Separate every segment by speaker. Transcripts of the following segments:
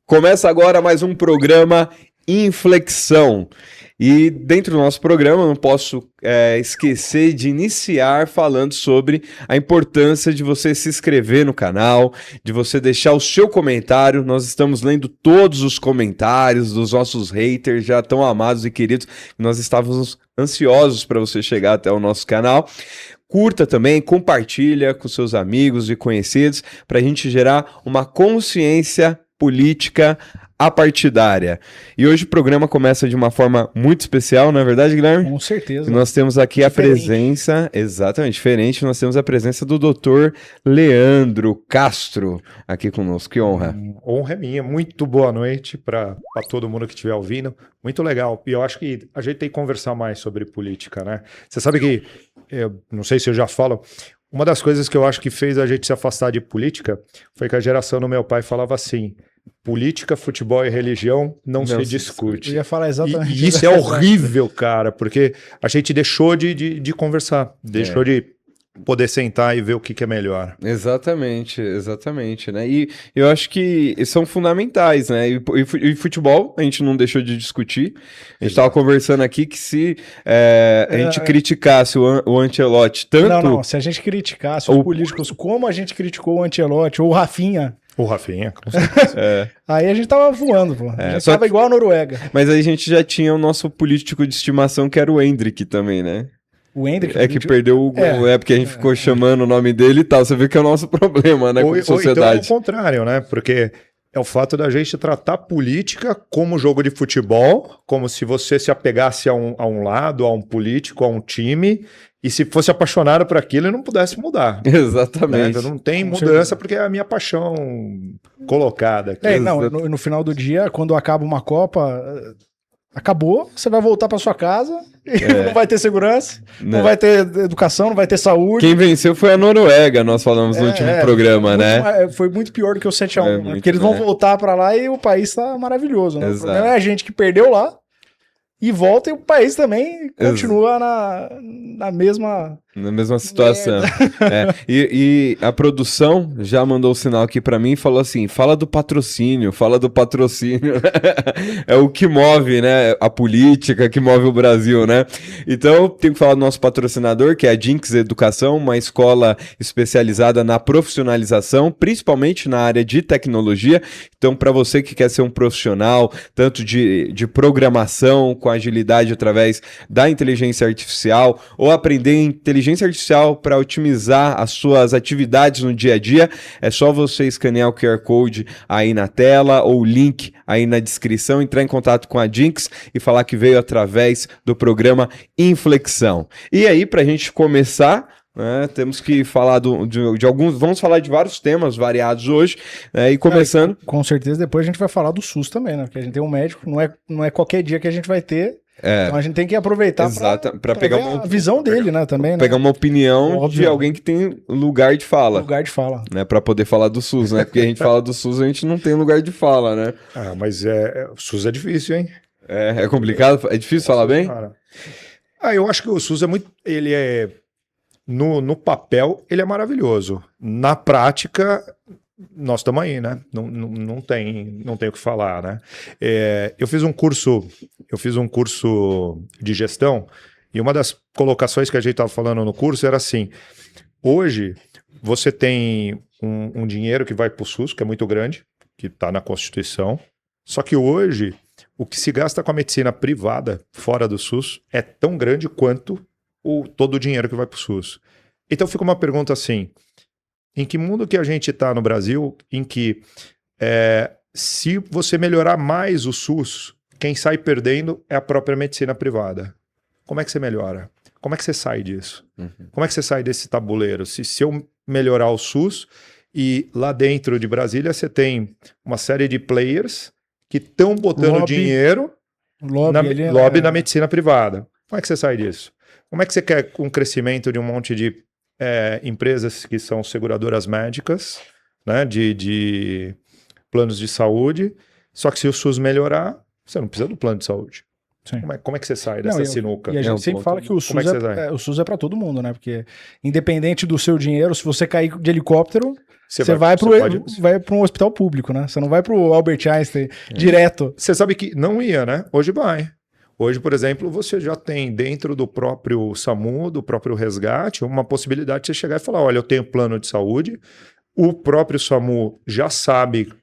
Speaker 1: Começa agora mais um programa Inflexão. E dentro do nosso programa, eu não posso esquecer de iniciar falando sobre a importância de você se inscrever no canal, de você deixar o seu comentário. Nós estamos lendo todos os comentários dos nossos haters, já tão amados e queridos. Nós estávamos ansiosos para você chegar até o nosso canal. Curta também, compartilha com seus amigos e conhecidos para a gente gerar uma consciência política apartidária. E hoje o programa começa de uma forma muito especial, não é verdade, Guilherme?
Speaker 2: Com certeza.
Speaker 1: Nós temos aqui a presença, exatamente, diferente, nós temos a presença do Dr. Leandro Castro aqui conosco. Que honra.
Speaker 3: Honra é minha. Muito boa noite para todo mundo que estiver ouvindo. Muito legal. E eu acho que a gente tem que conversar mais sobre política, né? Você sabe que, eu não sei se eu já falo, uma das coisas que eu acho que fez a gente se afastar de política foi que a geração do meu pai falava assim: política, futebol e religião não se discute.
Speaker 2: Eu ia falar exatamente.
Speaker 3: E isso é horrível, cara, porque a gente deixou de conversar, deixou de poder sentar e ver o que é melhor.
Speaker 1: Exatamente, né? E eu acho que são fundamentais, né? E futebol, a gente não deixou de discutir. A gente estava conversando aqui que se a gente criticasse o Ancelotti tanto...
Speaker 2: Não, se a gente criticasse os políticos como a gente criticou o Ancelotti ou o Rafinha...
Speaker 3: O Rafinha, com certeza.
Speaker 2: Aí a gente tava voando, pô. A gente tava igual a Noruega.
Speaker 1: Mas aí a gente já tinha o nosso político de estimação, que era o Endrick também, né?
Speaker 2: O Endrick...
Speaker 1: É que perdeu o gol, porque a gente ficou chamando o nome dele e tal. Você vê que é o nosso problema, né, como sociedade.
Speaker 3: Ou então é o contrário, né? Porque é o fato da gente tratar política como jogo de futebol, como se você se apegasse a um lado, a um político, a um time, e se fosse apaixonado por aquilo e não pudesse mudar.
Speaker 1: Exatamente.
Speaker 3: Né? Então não tem mudança porque é a minha paixão colocada aqui.
Speaker 2: No final do dia, quando acaba uma Copa... Acabou, você vai voltar para sua casa e não vai ter segurança, não vai ter educação, não vai ter saúde.
Speaker 1: Quem venceu foi a Noruega, nós falamos no último programa, né?
Speaker 2: Foi muito pior do que o 7-1, porque eles vão voltar para lá e o país tá maravilhoso, né? O problema é a gente que perdeu lá e volta e o país também continua na mesma situação.
Speaker 1: E a produção já mandou o sinal aqui pra mim e falou assim: fala do patrocínio. É o que move, né? A política, que move o Brasil, né? Então, tenho que falar do nosso patrocinador, que é a Jinx Educação, uma escola especializada na profissionalização, principalmente na área de tecnologia. Então, para você que quer ser um profissional, tanto de programação, com agilidade através da inteligência artificial, ou aprender inteligência artificial para otimizar as suas atividades no dia a dia, é só você escanear o QR Code aí na tela ou o link aí na descrição, entrar em contato com a Jinx e falar que veio através do programa Inflexão. E aí, para a gente começar... temos que falar de alguns. Vamos falar de vários temas variados hoje, e começando.
Speaker 2: Com certeza, depois a gente vai falar do SUS também, né? Porque a gente tem um médico, não é qualquer dia que a gente vai ter. Então a gente tem que aproveitar para
Speaker 1: pegar
Speaker 2: a visão dele, né? Também,
Speaker 1: pegar uma opinião de alguém que tem lugar de fala.
Speaker 2: Né?
Speaker 1: Para poder falar do SUS, né? Porque a gente fala do SUS, a gente não tem lugar de fala, né?
Speaker 3: Mas o SUS é difícil, hein?
Speaker 1: É complicado? É difícil falar bem?
Speaker 3: Cara. Eu acho que o SUS ele é. No papel, ele é maravilhoso. Na prática, nós estamos aí, né? Não tem o que falar, né? Eu fiz um curso de gestão e uma das colocações que a gente estava falando no curso era assim: hoje você tem um dinheiro que vai para o SUS, que é muito grande, que está na Constituição. Só que hoje, o que se gasta com a medicina privada fora do SUS é tão grande quanto todo o dinheiro que vai para o SUS. Então fica uma pergunta assim: em que mundo que a gente está no Brasil em que se você melhorar mais o SUS, quem sai perdendo é a própria medicina privada? Como é que você melhora? Como é que você sai disso? Como é que você sai desse tabuleiro? Se eu melhorar o SUS e lá dentro de Brasília você tem uma série de players que estão botando dinheiro lobby na medicina privada. Como é que você sai disso? Como é que você quer um crescimento de um monte de empresas que são seguradoras médicas, né, de planos de saúde, só que se o SUS melhorar, você não precisa do plano de saúde. Como é que você sai dessa sinuca?
Speaker 2: E a gente sempre fala que o SUS é para todo mundo, né? Porque independente do seu dinheiro, se você cair de helicóptero, você vai para um hospital público, né? Você não vai para o Albert Einstein direto.
Speaker 3: Você sabe que não ia, né? Hoje vai. Hoje, por exemplo, você já tem dentro do próprio SAMU, do próprio resgate, uma possibilidade de você chegar e falar, olha, eu tenho plano de saúde, o próprio SAMU já sabe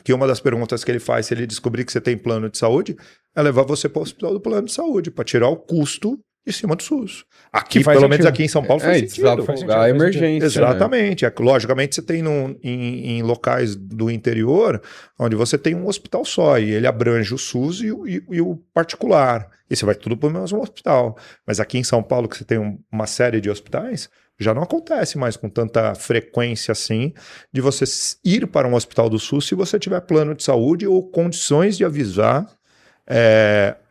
Speaker 3: que uma das perguntas que ele faz, se ele descobrir que você tem plano de saúde, é levar você para o hospital do plano de saúde, para tirar o custo em cima do SUS. Aqui, pelo menos aqui em São Paulo, faz sentido.
Speaker 1: A emergência.
Speaker 3: Exatamente. Né? Logicamente, você tem em locais do interior, onde você tem um hospital só, e ele abrange o SUS e o particular. E você vai tudo para o mesmo hospital. Mas aqui em São Paulo, que você tem uma série de hospitais, já não acontece mais com tanta frequência assim, de você ir para um hospital do SUS se você tiver plano de saúde ou condições de avisar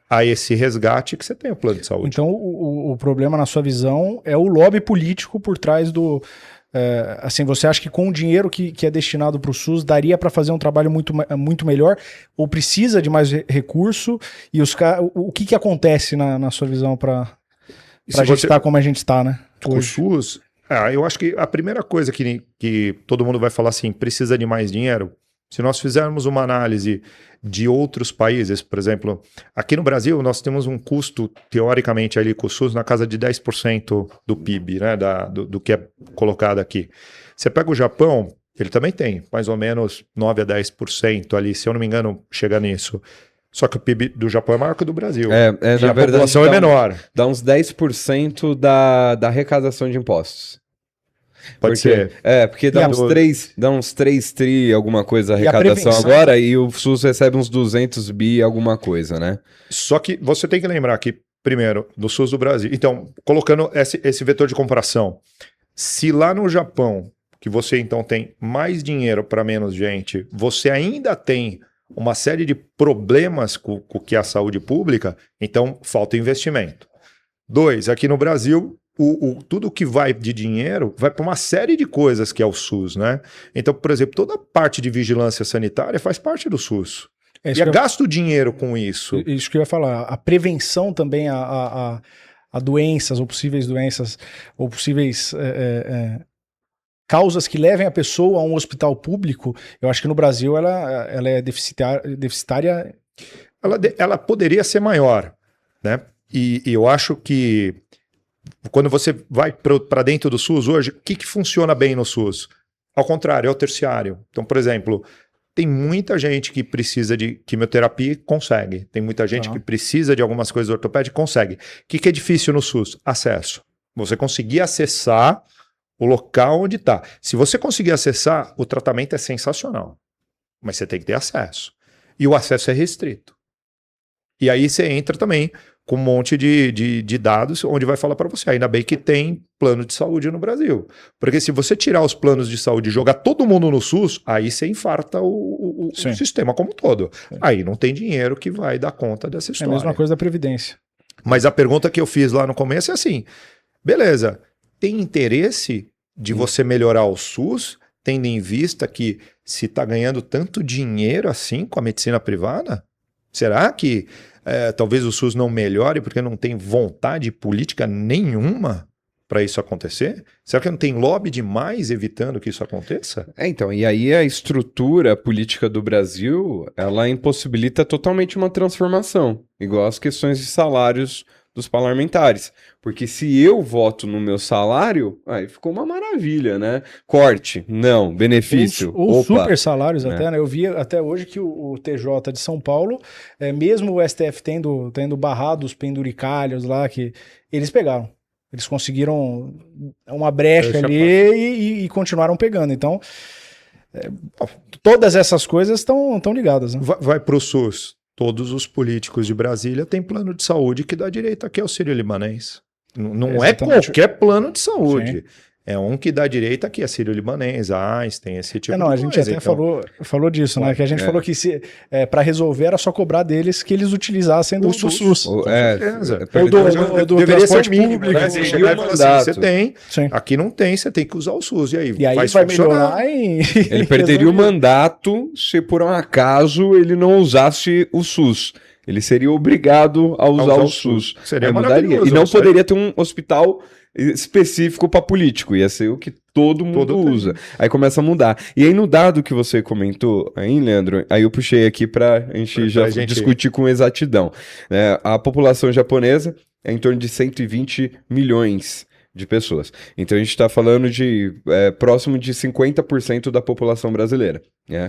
Speaker 3: a esse resgate que você tem o plano de saúde.
Speaker 2: Então, o problema, na sua visão, é o lobby político por trás do... assim, você acha que com o dinheiro que é destinado para o SUS daria para fazer um trabalho muito melhor? Ou precisa de mais recurso? E o que acontece, na sua visão, para a gente estar como a gente está, né?
Speaker 3: O SUS... eu acho que a primeira coisa que todo mundo vai falar assim, precisa de mais dinheiro... Se nós fizermos uma análise de outros países, por exemplo, aqui no Brasil nós temos um custo, teoricamente, ali com o SUS na casa de 10% do PIB, né, do que é colocado aqui. Você pega o Japão, ele também tem mais ou menos 9 a 10% ali, se eu não me engano, chega nisso. Só que o PIB do Japão é maior que o do Brasil.
Speaker 1: Na verdade,
Speaker 3: a população é menor.
Speaker 1: Dá uns 10% da arrecadação de impostos.
Speaker 3: Pode ser.
Speaker 1: Porque dá uns 3 tri alguma coisa a arrecadação agora e o SUS recebe uns 200 bi alguma coisa, né?
Speaker 3: Só que você tem que lembrar que, primeiro, do SUS do Brasil. Então, colocando esse vetor de comparação, se lá no Japão, que você então tem mais dinheiro para menos gente, você ainda tem uma série de problemas com o que é a saúde pública, então falta investimento. 2, aqui no Brasil... tudo que vai de dinheiro vai para uma série de coisas que é o SUS, né? Então, por exemplo, toda a parte de vigilância sanitária faz parte do SUS. E gasto dinheiro com isso.
Speaker 2: Isso que eu ia falar. A prevenção também a doenças, ou possíveis doenças, ou possíveis causas que levem a pessoa a um hospital público, eu acho que no Brasil ela é deficitária.
Speaker 3: Ela poderia ser maior, né? E eu acho que quando você vai para dentro do SUS hoje, o que funciona bem no SUS? Ao contrário, é o terciário. Então, por exemplo, tem muita gente que precisa de quimioterapia e consegue. Tem muita gente que precisa de algumas coisas ortopédicas e consegue. O que é difícil no SUS? Acesso. Você conseguir acessar o local onde está. Se você conseguir acessar, o tratamento é sensacional. Mas você tem que ter acesso. E o acesso é restrito. E aí você entra também com um monte de dados, onde vai falar para você, ainda bem que tem plano de saúde no Brasil. Porque se você tirar os planos de saúde e jogar todo mundo no SUS, aí você infarta o sistema como um todo. Aí não tem dinheiro que vai dar conta dessa história.
Speaker 2: É a mesma coisa da Previdência.
Speaker 3: Mas a pergunta que eu fiz lá no começo é assim, beleza, tem interesse de você melhorar o SUS, tendo em vista que se está ganhando tanto dinheiro assim com a medicina privada? Será que talvez o SUS não melhore porque não tem vontade política nenhuma para isso acontecer? Será que não tem lobby demais evitando que isso aconteça?
Speaker 1: Então, e aí a estrutura política do Brasil, ela impossibilita totalmente uma transformação, igual as questões de salários dos parlamentares. Porque se eu voto no meu salário, aí ficou uma maravilha, né? Corte, não. Benefício,
Speaker 2: ou super salários até, né? Eu vi até hoje que o TJ de São Paulo, mesmo o STF tendo barrado os penduricalhos lá, que eles pegaram. Eles conseguiram uma brecha ali e continuaram pegando. Então, todas essas coisas estão ligadas, né?
Speaker 3: Vai para o SUS. Todos os políticos de Brasília têm plano de saúde que dá direito aqui ao Sírio Libanês. Não é qualquer plano de saúde. Sim. É um que dá direito aqui a Sírio Libanês, Einstein, esse tipo de coisa.
Speaker 2: A gente até falou disso, né? Que a gente falou que para resolver era só cobrar deles que eles utilizassem do SUS.
Speaker 3: Do transporte público. Né? Você chegar e falar assim, você tem, aqui não tem, você tem que usar o SUS. E aí
Speaker 2: vai melhorar
Speaker 1: Ele perderia o mandato se por um acaso ele não usasse o SUS. Ele seria obrigado a usar o SUS.
Speaker 3: Seria
Speaker 1: mudaria. E não poderia ter um hospital específico para político, ia ser o que todo mundo usa. Aí começa a mudar. E aí no dado que você comentou aí, Leandro, aí eu puxei aqui pra gente discutir com exatidão. A população japonesa é em torno de 120 milhões de pessoas. Então a gente está falando de próximo de 50% da população brasileira.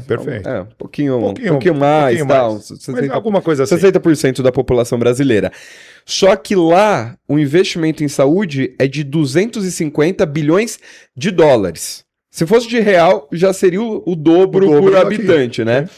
Speaker 3: Perfeito.
Speaker 1: Um pouquinho mais, tal.
Speaker 3: 60, alguma coisa assim.
Speaker 1: 60% da população brasileira. Só que lá o investimento em saúde é de 250 bilhões de dólares. Se fosse de real, já seria o dobro por habitante, né?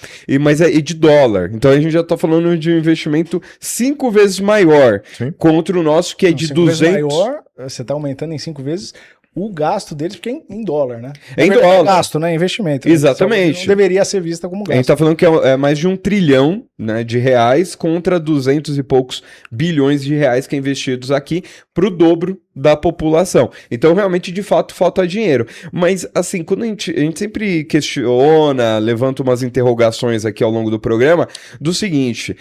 Speaker 1: Mas é de dólar. Então a gente já está falando de um investimento 5 vezes maior contra o nosso, que é de 200... 5 vezes maior,
Speaker 2: você está aumentando em 5 vezes o gasto deles, porque é em dólar, né?
Speaker 1: É em dólar.
Speaker 2: É gasto, né? Investimento.
Speaker 1: Exatamente.
Speaker 2: Não deveria ser vista como gasto.
Speaker 1: A gente está falando que é mais de 1 trilhão, né, de reais contra 200 e poucos bilhões de reais que é investidos aqui para o dobro da população. Então, realmente, de fato, falta dinheiro. Mas, assim, quando a gente sempre questiona, levanta umas interrogações aqui ao longo do programa, do seguinte,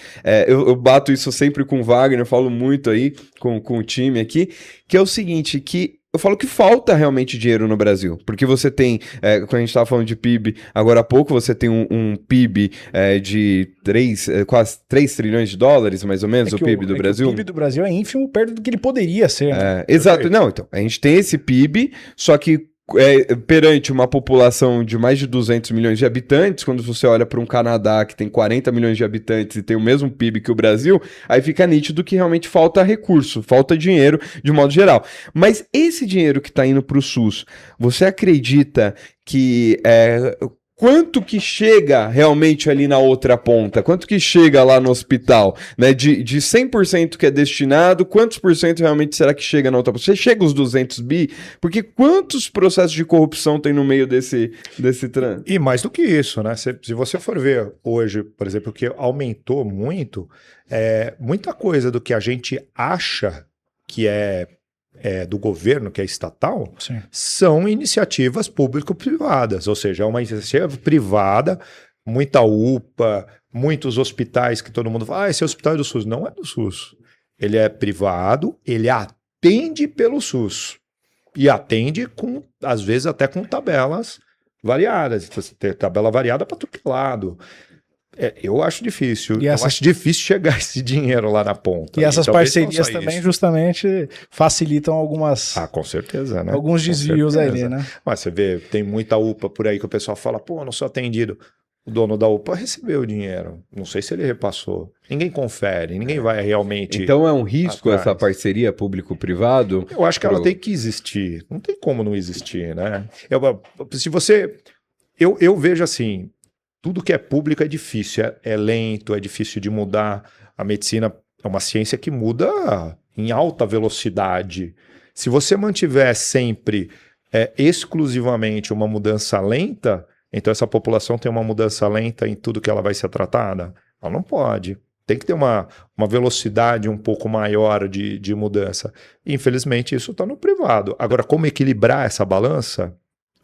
Speaker 1: eu bato isso sempre com o Wagner, eu falo muito aí com o time aqui, que é o seguinte, que eu falo que falta realmente dinheiro no Brasil, porque você tem, quando a gente estava falando de PIB agora há pouco, você tem um PIB de quase 3 trilhões de dólares, mais ou menos, o PIB do Brasil.
Speaker 2: O PIB do Brasil é ínfimo perto do que ele poderia ser. Né?
Speaker 1: Exato, não, então, a gente tem esse PIB, só que perante uma população de mais de 200 milhões de habitantes, quando você olha para um Canadá que tem 40 milhões de habitantes e tem o mesmo PIB que o Brasil, aí fica nítido que realmente falta recurso, falta dinheiro de modo geral. Mas esse dinheiro que está indo para o SUS, você acredita que quanto que chega realmente ali na outra ponta? Quanto que chega lá no hospital? Né? De 100% que é destinado, quantos por cento realmente será que chega na outra ponta? Você chega aos 200 bi? Porque quantos processos de corrupção tem no meio desse trânsito?
Speaker 3: E mais do que isso, né? Se você for ver hoje, por exemplo, que aumentou muito, muita coisa do que a gente acha que do governo, que é estatal,
Speaker 2: Sim.
Speaker 3: são iniciativas público-privadas, ou seja, é uma iniciativa privada, muita UPA, muitos hospitais que todo mundo fala, esse hospital é do SUS. Não é do SUS. Ele é privado, ele atende pelo SUS. E atende às vezes até com tabelas variadas. Você tem tabela variada para todo lado. Eu acho difícil. Eu acho difícil chegar esse dinheiro lá na ponta.
Speaker 2: E essas parcerias também justamente facilitam algumas...
Speaker 3: com certeza, né?
Speaker 2: Alguns desvios ali, né?
Speaker 3: Mas você vê, tem muita UPA por aí que o pessoal fala, não sou atendido. O dono da UPA recebeu o dinheiro. Não sei se ele repassou. Ninguém confere, ninguém vai realmente...
Speaker 1: Então é um risco essa parceria público-privado?
Speaker 3: Eu acho que ela tem que existir. Não tem como não existir, né? Eu vejo assim... Tudo que é público é difícil, é lento, é difícil de mudar. A medicina é uma ciência que muda em alta velocidade. Se você mantiver sempre exclusivamente uma mudança lenta, então essa população tem uma mudança lenta em tudo que ela vai ser tratada? Ela não pode. Tem que ter uma velocidade um pouco maior de mudança. Infelizmente, isso está no privado. Agora, como equilibrar essa balança?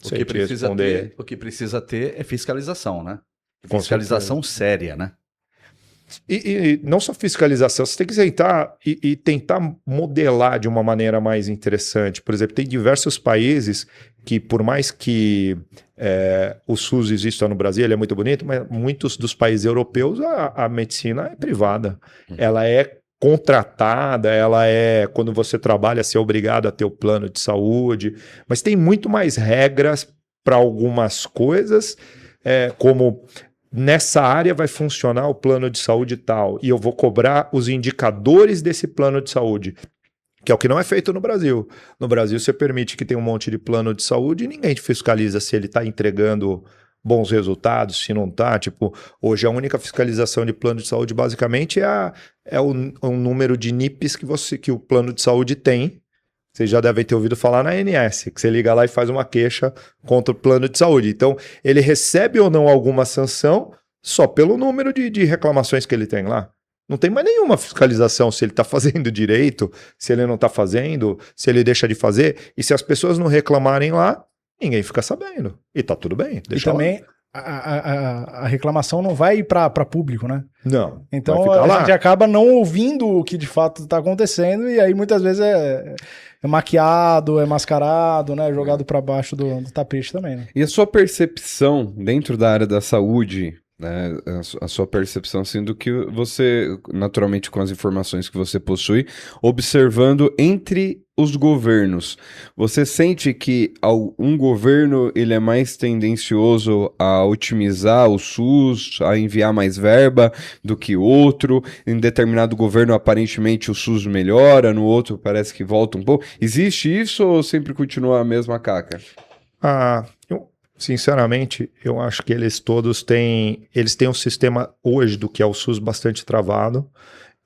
Speaker 4: O que precisa ter é fiscalização, né? Fiscalização séria, né?
Speaker 3: E não só fiscalização, você tem que sentar e tentar modelar de uma maneira mais interessante. Por exemplo, tem diversos países que, por mais que o SUS exista no Brasil, ele é muito bonito, mas muitos dos países europeus a medicina é privada. Ela é contratada, quando você trabalha, você é obrigado a ter o plano de saúde, mas tem muito mais regras para algumas coisas, como nessa área vai funcionar o plano de saúde tal, e eu vou cobrar os indicadores desse plano de saúde, que é o que não é feito no Brasil. No Brasil você permite que tenha um monte de plano de saúde e ninguém te fiscaliza se ele está entregando bons resultados, se não está. Tipo, hoje a única fiscalização de plano de saúde basicamente é o número de NIPs que o plano de saúde tem. Vocês já devem ter ouvido falar na ANS, que você liga lá e faz uma queixa contra o plano de saúde. Então, ele recebe ou não alguma sanção só pelo número de reclamações que ele tem lá. Não tem mais nenhuma fiscalização se ele está fazendo direito, se ele não está fazendo, se ele deixa de fazer. E se as pessoas não reclamarem lá, ninguém fica sabendo. E tá tudo bem.
Speaker 2: E também a reclamação não vai para público, né?
Speaker 3: Não.
Speaker 2: Então a gente acaba não ouvindo o que de fato está acontecendo e aí muitas vezes é maquiado, é mascarado, né? Jogado para baixo do tapete também, né?
Speaker 1: E a sua percepção dentro da área da saúde, né? A sua percepção, assim, do que você, naturalmente com as informações que você possui, observando entre os governos, você sente que um governo ele é mais tendencioso a otimizar o SUS, a enviar mais verba do que outro? Em determinado governo, aparentemente, o SUS melhora, no outro parece que volta um pouco. Existe isso ou sempre continua a mesma caca?
Speaker 3: Sinceramente, eu acho que eles têm um sistema hoje do que é o SUS bastante travado.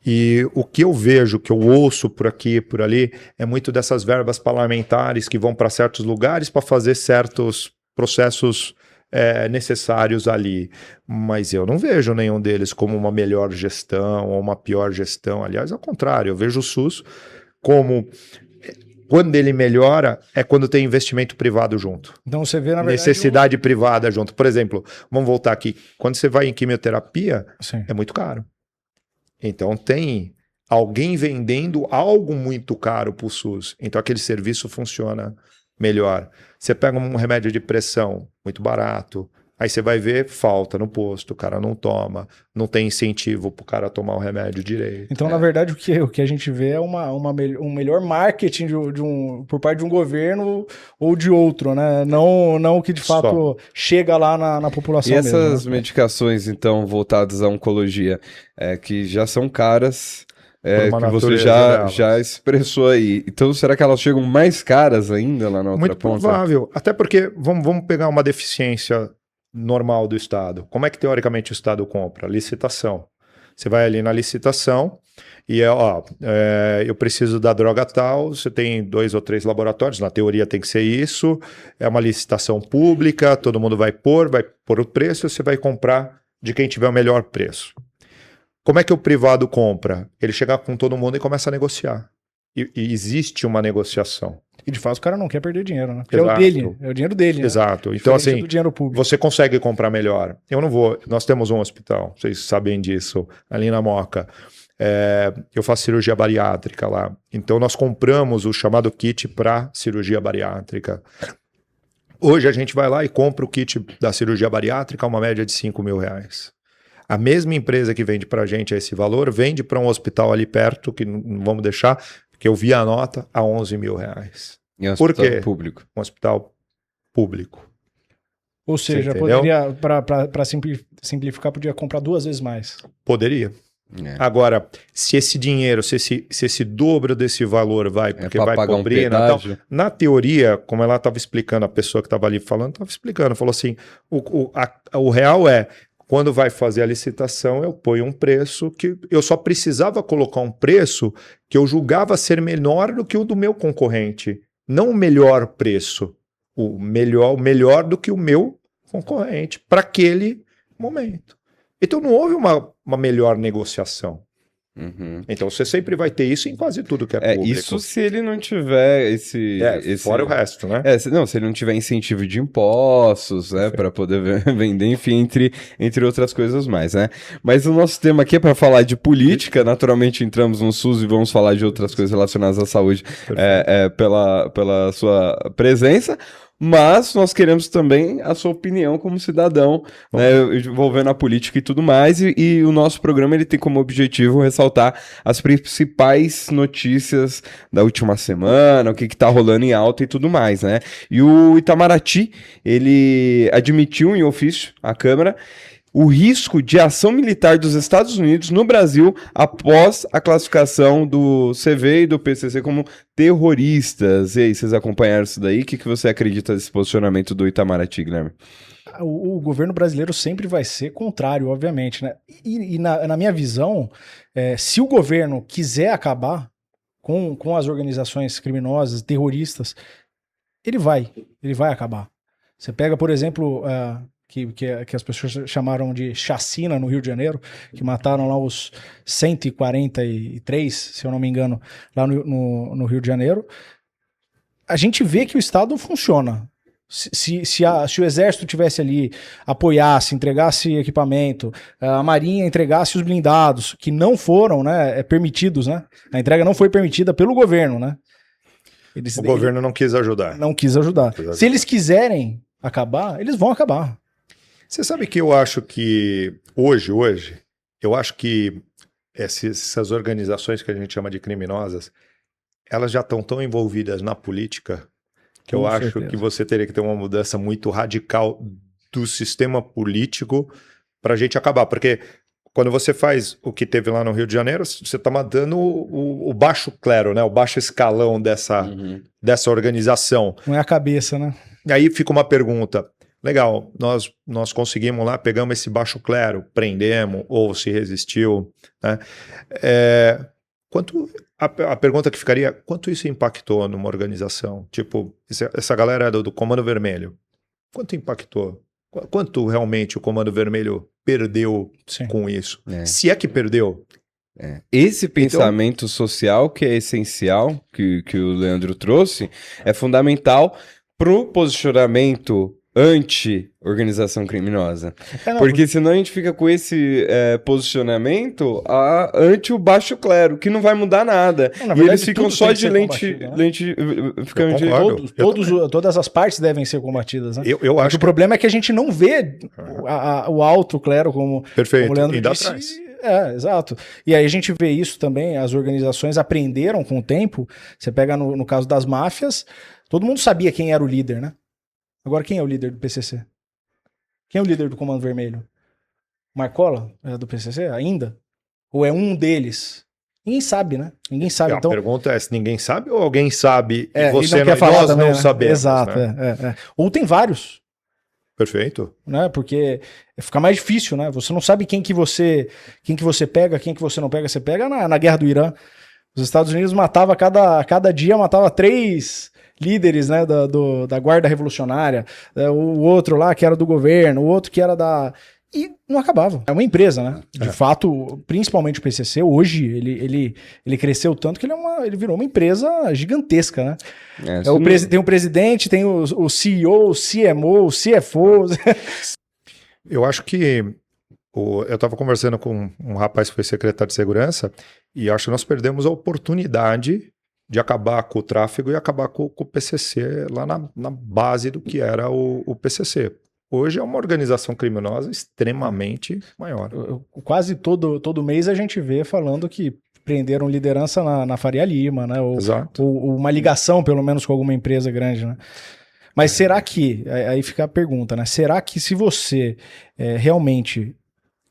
Speaker 3: E o que eu vejo, que eu ouço por aqui e por ali, é muito dessas verbas parlamentares que vão para certos lugares para fazer certos processos necessários ali. Mas eu não vejo nenhum deles como uma melhor gestão ou uma pior gestão. Aliás, ao contrário, eu vejo o SUS como... Quando ele melhora, é quando tem investimento privado junto.
Speaker 2: Então você vê, na verdade...
Speaker 3: Necessidade privada junto. Por exemplo, vamos voltar aqui. Quando você vai em quimioterapia,
Speaker 2: Sim.
Speaker 3: é muito caro. Então tem alguém vendendo algo muito caro para o SUS. Então aquele serviço funciona melhor. Você pega um remédio de pressão muito barato, aí você vai ver, falta no posto, o cara não toma, não tem incentivo para o cara tomar o remédio direito.
Speaker 2: Então, na verdade, o que a gente vê é um melhor marketing por parte de um governo ou de outro, né? Não o que de fato chega lá na população.
Speaker 1: E essas
Speaker 2: mesmo, né?
Speaker 1: medicações, então, voltadas à oncologia, que já são caras, que você já expressou aí. Então, será que elas chegam mais caras ainda lá na outra
Speaker 3: Muito
Speaker 1: ponta?
Speaker 3: provável. Até porque, vamos pegar uma deficiência normal do Estado. Como é que teoricamente o Estado compra? Licitação. Você vai ali na licitação e eu preciso da droga tal, você tem 2 ou 3 laboratórios, na teoria tem que ser isso, é uma licitação pública, todo mundo vai pôr o preço, você vai comprar de quem tiver o melhor preço. Como é que o privado compra? Ele chega com todo mundo e começa a negociar. E existe uma negociação.
Speaker 2: E de fato o cara não quer perder dinheiro, né? Porque é o dele, é o dinheiro dele.
Speaker 3: Exato.
Speaker 2: Né?
Speaker 3: Então, assim,
Speaker 2: do dinheiro público.
Speaker 3: Você consegue comprar melhor. Nós temos um hospital, vocês sabem disso, ali na Moca. Eu faço cirurgia bariátrica lá. Então nós compramos o chamado kit para cirurgia bariátrica. Hoje a gente vai lá e compra o kit da cirurgia bariátrica a uma média de R$5.000. A mesma empresa que vende para a gente esse valor, vende para um hospital ali perto, que não vamos deixar, que eu vi a nota, a R$11.000.
Speaker 1: E um
Speaker 3: Por
Speaker 1: hospital
Speaker 3: quê?
Speaker 1: público.
Speaker 3: Um hospital público.
Speaker 2: Ou seja, poderia, para simplificar, podia comprar 2 vezes mais.
Speaker 3: Poderia. Agora, se esse dinheiro, se esse dobro desse valor vai, porque vai cobrir, na teoria, como ela estava explicando, a pessoa que estava ali falando, falou assim, o real é, quando vai fazer a licitação, eu ponho um preço que eu só precisava colocar um preço que eu julgava ser menor do que o do meu concorrente. Não o melhor preço, o melhor do que o meu concorrente para aquele momento. Então não houve uma melhor negociação.
Speaker 1: Uhum.
Speaker 3: Então você sempre vai ter isso em quase tudo que é público.
Speaker 1: Isso se ele não tiver esse...
Speaker 3: Fora o resto, né?
Speaker 1: Se ele não tiver incentivo de impostos, né, para poder vender, enfim, entre outras coisas mais, né? Mas o nosso tema aqui é para falar de política, naturalmente entramos no SUS e vamos falar de outras coisas relacionadas à saúde pela sua presença. Mas nós queremos também a sua opinião como cidadão, né, envolvendo a política e tudo mais, e o nosso programa ele tem como objetivo ressaltar as principais notícias da última semana, o que está rolando em alta e tudo mais, né? E o Itamaraty, ele admitiu em ofício à Câmara o risco de ação militar dos Estados Unidos no Brasil após a classificação do CV e do PCC como terroristas. E aí, vocês acompanharam isso daí? O que você acredita desse posicionamento do Itamaraty, Guilherme?
Speaker 2: O governo brasileiro sempre vai ser contrário, obviamente, né? E na minha visão, se o governo quiser acabar com as organizações criminosas, terroristas, ele vai acabar. Você pega, por exemplo... Que as pessoas chamaram de chacina no Rio de Janeiro, que mataram lá os 143, se eu não me engano, lá no Rio de Janeiro. A gente vê que o Estado funciona. Se o exército tivesse ali, apoiasse, entregasse equipamento, a marinha entregasse os blindados, que não foram, né, permitidos, né? A entrega não foi permitida pelo governo, né?
Speaker 3: O governo não quis ajudar.
Speaker 2: Não quis ajudar. Se eles quiserem acabar, eles vão acabar.
Speaker 3: Você sabe que eu acho que hoje, eu acho que essas organizações que a gente chama de criminosas, elas já estão tão envolvidas na política que eu acho que você teria que ter uma mudança muito radical do sistema político para a gente acabar. Porque quando você faz o que teve lá no Rio de Janeiro, você está matando o baixo clero, né? O baixo escalão dessa organização.
Speaker 2: Não é a cabeça, né?
Speaker 3: E aí fica uma pergunta. Legal, nós conseguimos lá, pegamos esse baixo clero, prendemos ou se resistiu, né? A pergunta que ficaria, quanto isso impactou numa organização? Tipo, essa galera do Comando Vermelho, quanto impactou? Quanto realmente o Comando Vermelho perdeu com isso? Se é que perdeu.
Speaker 1: Esse pensamento social que é essencial, que o Leandro trouxe, é fundamental para o posicionamento anti-organização criminosa. Porque senão a gente fica com esse posicionamento ante o baixo clero, que não vai mudar nada.
Speaker 2: Verdade,
Speaker 1: e eles ficam só de
Speaker 2: todas as partes devem ser combatidas, né?
Speaker 3: Eu acho
Speaker 2: que o problema é que a gente não vê o alto clero como o Leandro disse.
Speaker 3: Atrás.
Speaker 2: Exato. E aí a gente vê isso também, as organizações aprenderam com o tempo. Você pega no caso das máfias, todo mundo sabia quem era o líder, né? Agora, quem é o líder do PCC? Quem é o líder do Comando Vermelho? Marcola? É do PCC ainda? Ou é um deles? Ninguém sabe, né? Ninguém sabe. Então,
Speaker 3: a pergunta é se ninguém sabe ou alguém sabe e você
Speaker 2: não quer falar
Speaker 3: nós
Speaker 2: também,
Speaker 3: não
Speaker 2: né?
Speaker 3: sabemos.
Speaker 2: Exato.
Speaker 3: Né?
Speaker 2: Ou tem vários.
Speaker 3: Perfeito.
Speaker 2: Né? Porque fica mais difícil, né? Você não sabe quem que você pega, quem que você não pega. Você pega na guerra do Irã. Os Estados Unidos matava cada dia 3 líderes, né, da Guarda Revolucionária, o outro lá que era do governo, o outro que era da... E não acabava. É uma empresa, né? De fato, principalmente o PCC, hoje, ele cresceu tanto que ele virou uma empresa gigantesca, né? Tem o presidente, tem o CEO, o CMO, o CFO...
Speaker 3: Eu acho que... Eu estava conversando com um rapaz que foi secretário de segurança e acho que nós perdemos a oportunidade de acabar com o tráfego e acabar com o PCC lá na base do que era o PCC. Hoje é uma organização criminosa extremamente maior.
Speaker 2: Quase todo mês a gente vê falando que prenderam liderança na Faria Lima, né? Ou uma ligação, pelo menos, com alguma empresa grande, né? Mas será que, aí fica a pergunta, né? Será que se você realmente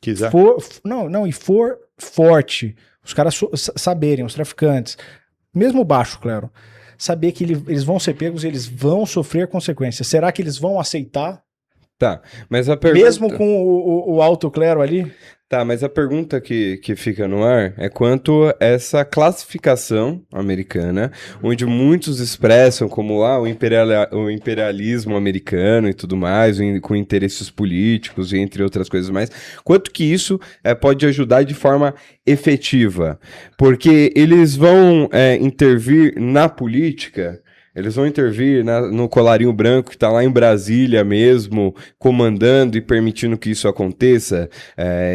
Speaker 3: quiser
Speaker 2: for forte, os caras saberem, os traficantes, mesmo baixo, claro, saber que eles vão ser pegos e eles vão sofrer consequências. Será que eles vão aceitar?
Speaker 1: Tá, mas a pergunta...
Speaker 2: Mesmo com o alto clero ali?
Speaker 1: Tá, mas a pergunta que fica no ar é quanto a essa classificação americana, onde muitos expressam como o imperialismo americano e tudo mais, com interesses políticos e entre outras coisas mais, quanto que isso pode ajudar de forma efetiva, porque eles vão intervir na política. Eles vão intervir no colarinho branco que está lá em Brasília mesmo, comandando e permitindo que isso aconteça?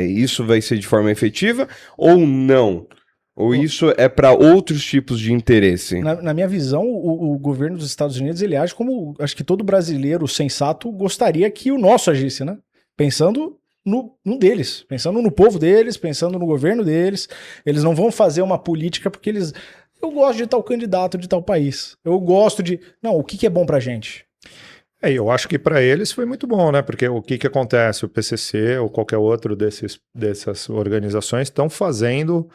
Speaker 1: Isso vai ser de forma efetiva ou não? Ou isso é para outros tipos de interesse?
Speaker 2: Na minha visão, o governo dos Estados Unidos ele age como acho que todo brasileiro sensato gostaria que o nosso agisse, né? Pensando no deles, pensando no povo deles, pensando no governo deles. Eles não vão fazer uma política porque eles... Eu gosto de tal candidato de tal país. Eu gosto de... Não, o que é bom pra gente?
Speaker 3: Eu acho que para eles foi muito bom, né? Porque o que acontece? O PCC ou qualquer outro dessas organizações estão fazendo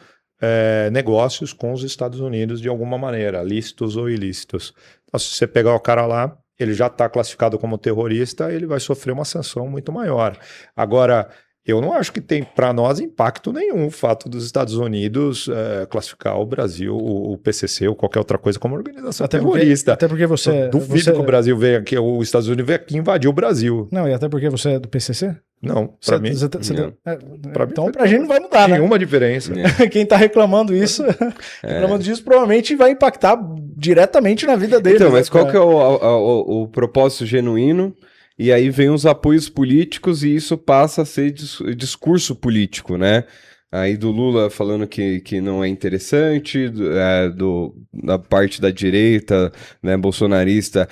Speaker 3: negócios com os Estados Unidos de alguma maneira, lícitos ou ilícitos. Então, se você pegar o cara lá, ele já está classificado como terrorista, ele vai sofrer uma sanção muito maior. Agora... Eu não acho que tem para nós impacto nenhum o fato dos Estados Unidos classificar o Brasil, o PCC ou qualquer outra coisa como organização terrorista.
Speaker 2: Até porque você...
Speaker 3: Eu duvido que o Brasil venha aqui, os Estados Unidos venham aqui invadir o Brasil.
Speaker 2: Não, e até porque você é do PCC?
Speaker 3: Não, para mim.
Speaker 2: Então, pra gente não vai mudar, né?
Speaker 3: Nenhuma diferença.
Speaker 2: Quem tá reclamando disso, provavelmente vai impactar diretamente na vida dele.
Speaker 1: Então, mas qual que é o propósito genuíno? E aí vem os apoios políticos e isso passa a ser discurso político, né? Aí do Lula falando que não é interessante, da parte da direita, né, bolsonarista,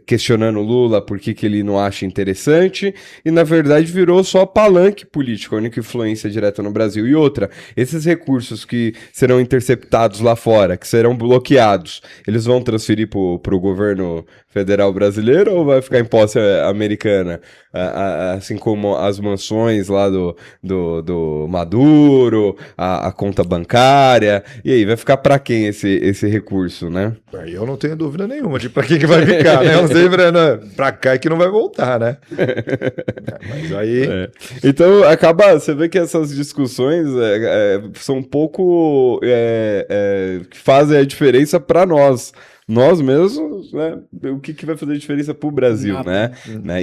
Speaker 1: questionando o Lula por que ele não acha interessante, e na verdade virou só palanque político, a única influência direta no Brasil. E outra, esses recursos que serão interceptados lá fora, que serão bloqueados, eles vão transferir pro governo federal brasileiro ou vai ficar em posse americana? Assim como as mansões lá do Maduro, a conta bancária, e aí, vai ficar para quem esse recurso, né?
Speaker 3: Eu não tenho dúvida nenhuma de para quem que vai ficar, né? Eu sempre, né? Para cá é que não vai voltar, né? Mas aí...
Speaker 1: Então, você vê que essas discussões são um pouco que fazem a diferença para nós. Nós mesmos, né? O que vai fazer diferença pro Brasil, né?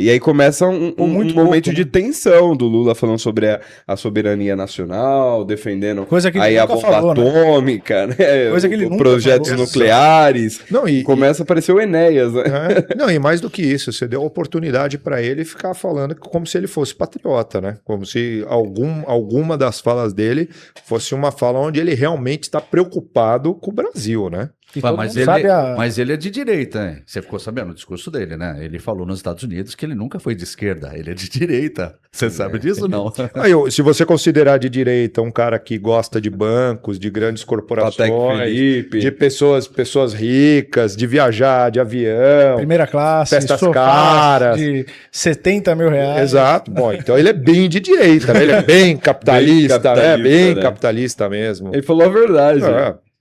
Speaker 1: E aí começa um momento de tensão do Lula falando sobre a soberania nacional, defendendo aí a bomba atômica, né?
Speaker 2: Coisa que ele nunca
Speaker 1: projetos nucleares.
Speaker 3: Não,
Speaker 1: começa a aparecer o Enéas, né?
Speaker 3: Não, e mais do que isso, você deu a oportunidade para ele ficar falando como se ele fosse patriota, né? Como se alguma das falas dele fosse uma fala onde ele realmente está preocupado com o Brasil, né?
Speaker 4: Mas ele é de direita, hein? Você ficou sabendo o discurso dele, né? Ele falou nos Estados Unidos que ele nunca foi de esquerda, ele é de direita. Você sabe disso, não?
Speaker 3: Se você considerar de direita um cara que gosta de bancos, de grandes corporações, de pessoas ricas, de viajar de avião,
Speaker 2: primeira classe,
Speaker 3: festas caras,
Speaker 2: de 70 mil reais.
Speaker 3: Exato. Bom, então ele é bem de direita, né? Ele é bem capitalista, bem capitalista mesmo.
Speaker 1: Ele falou a verdade.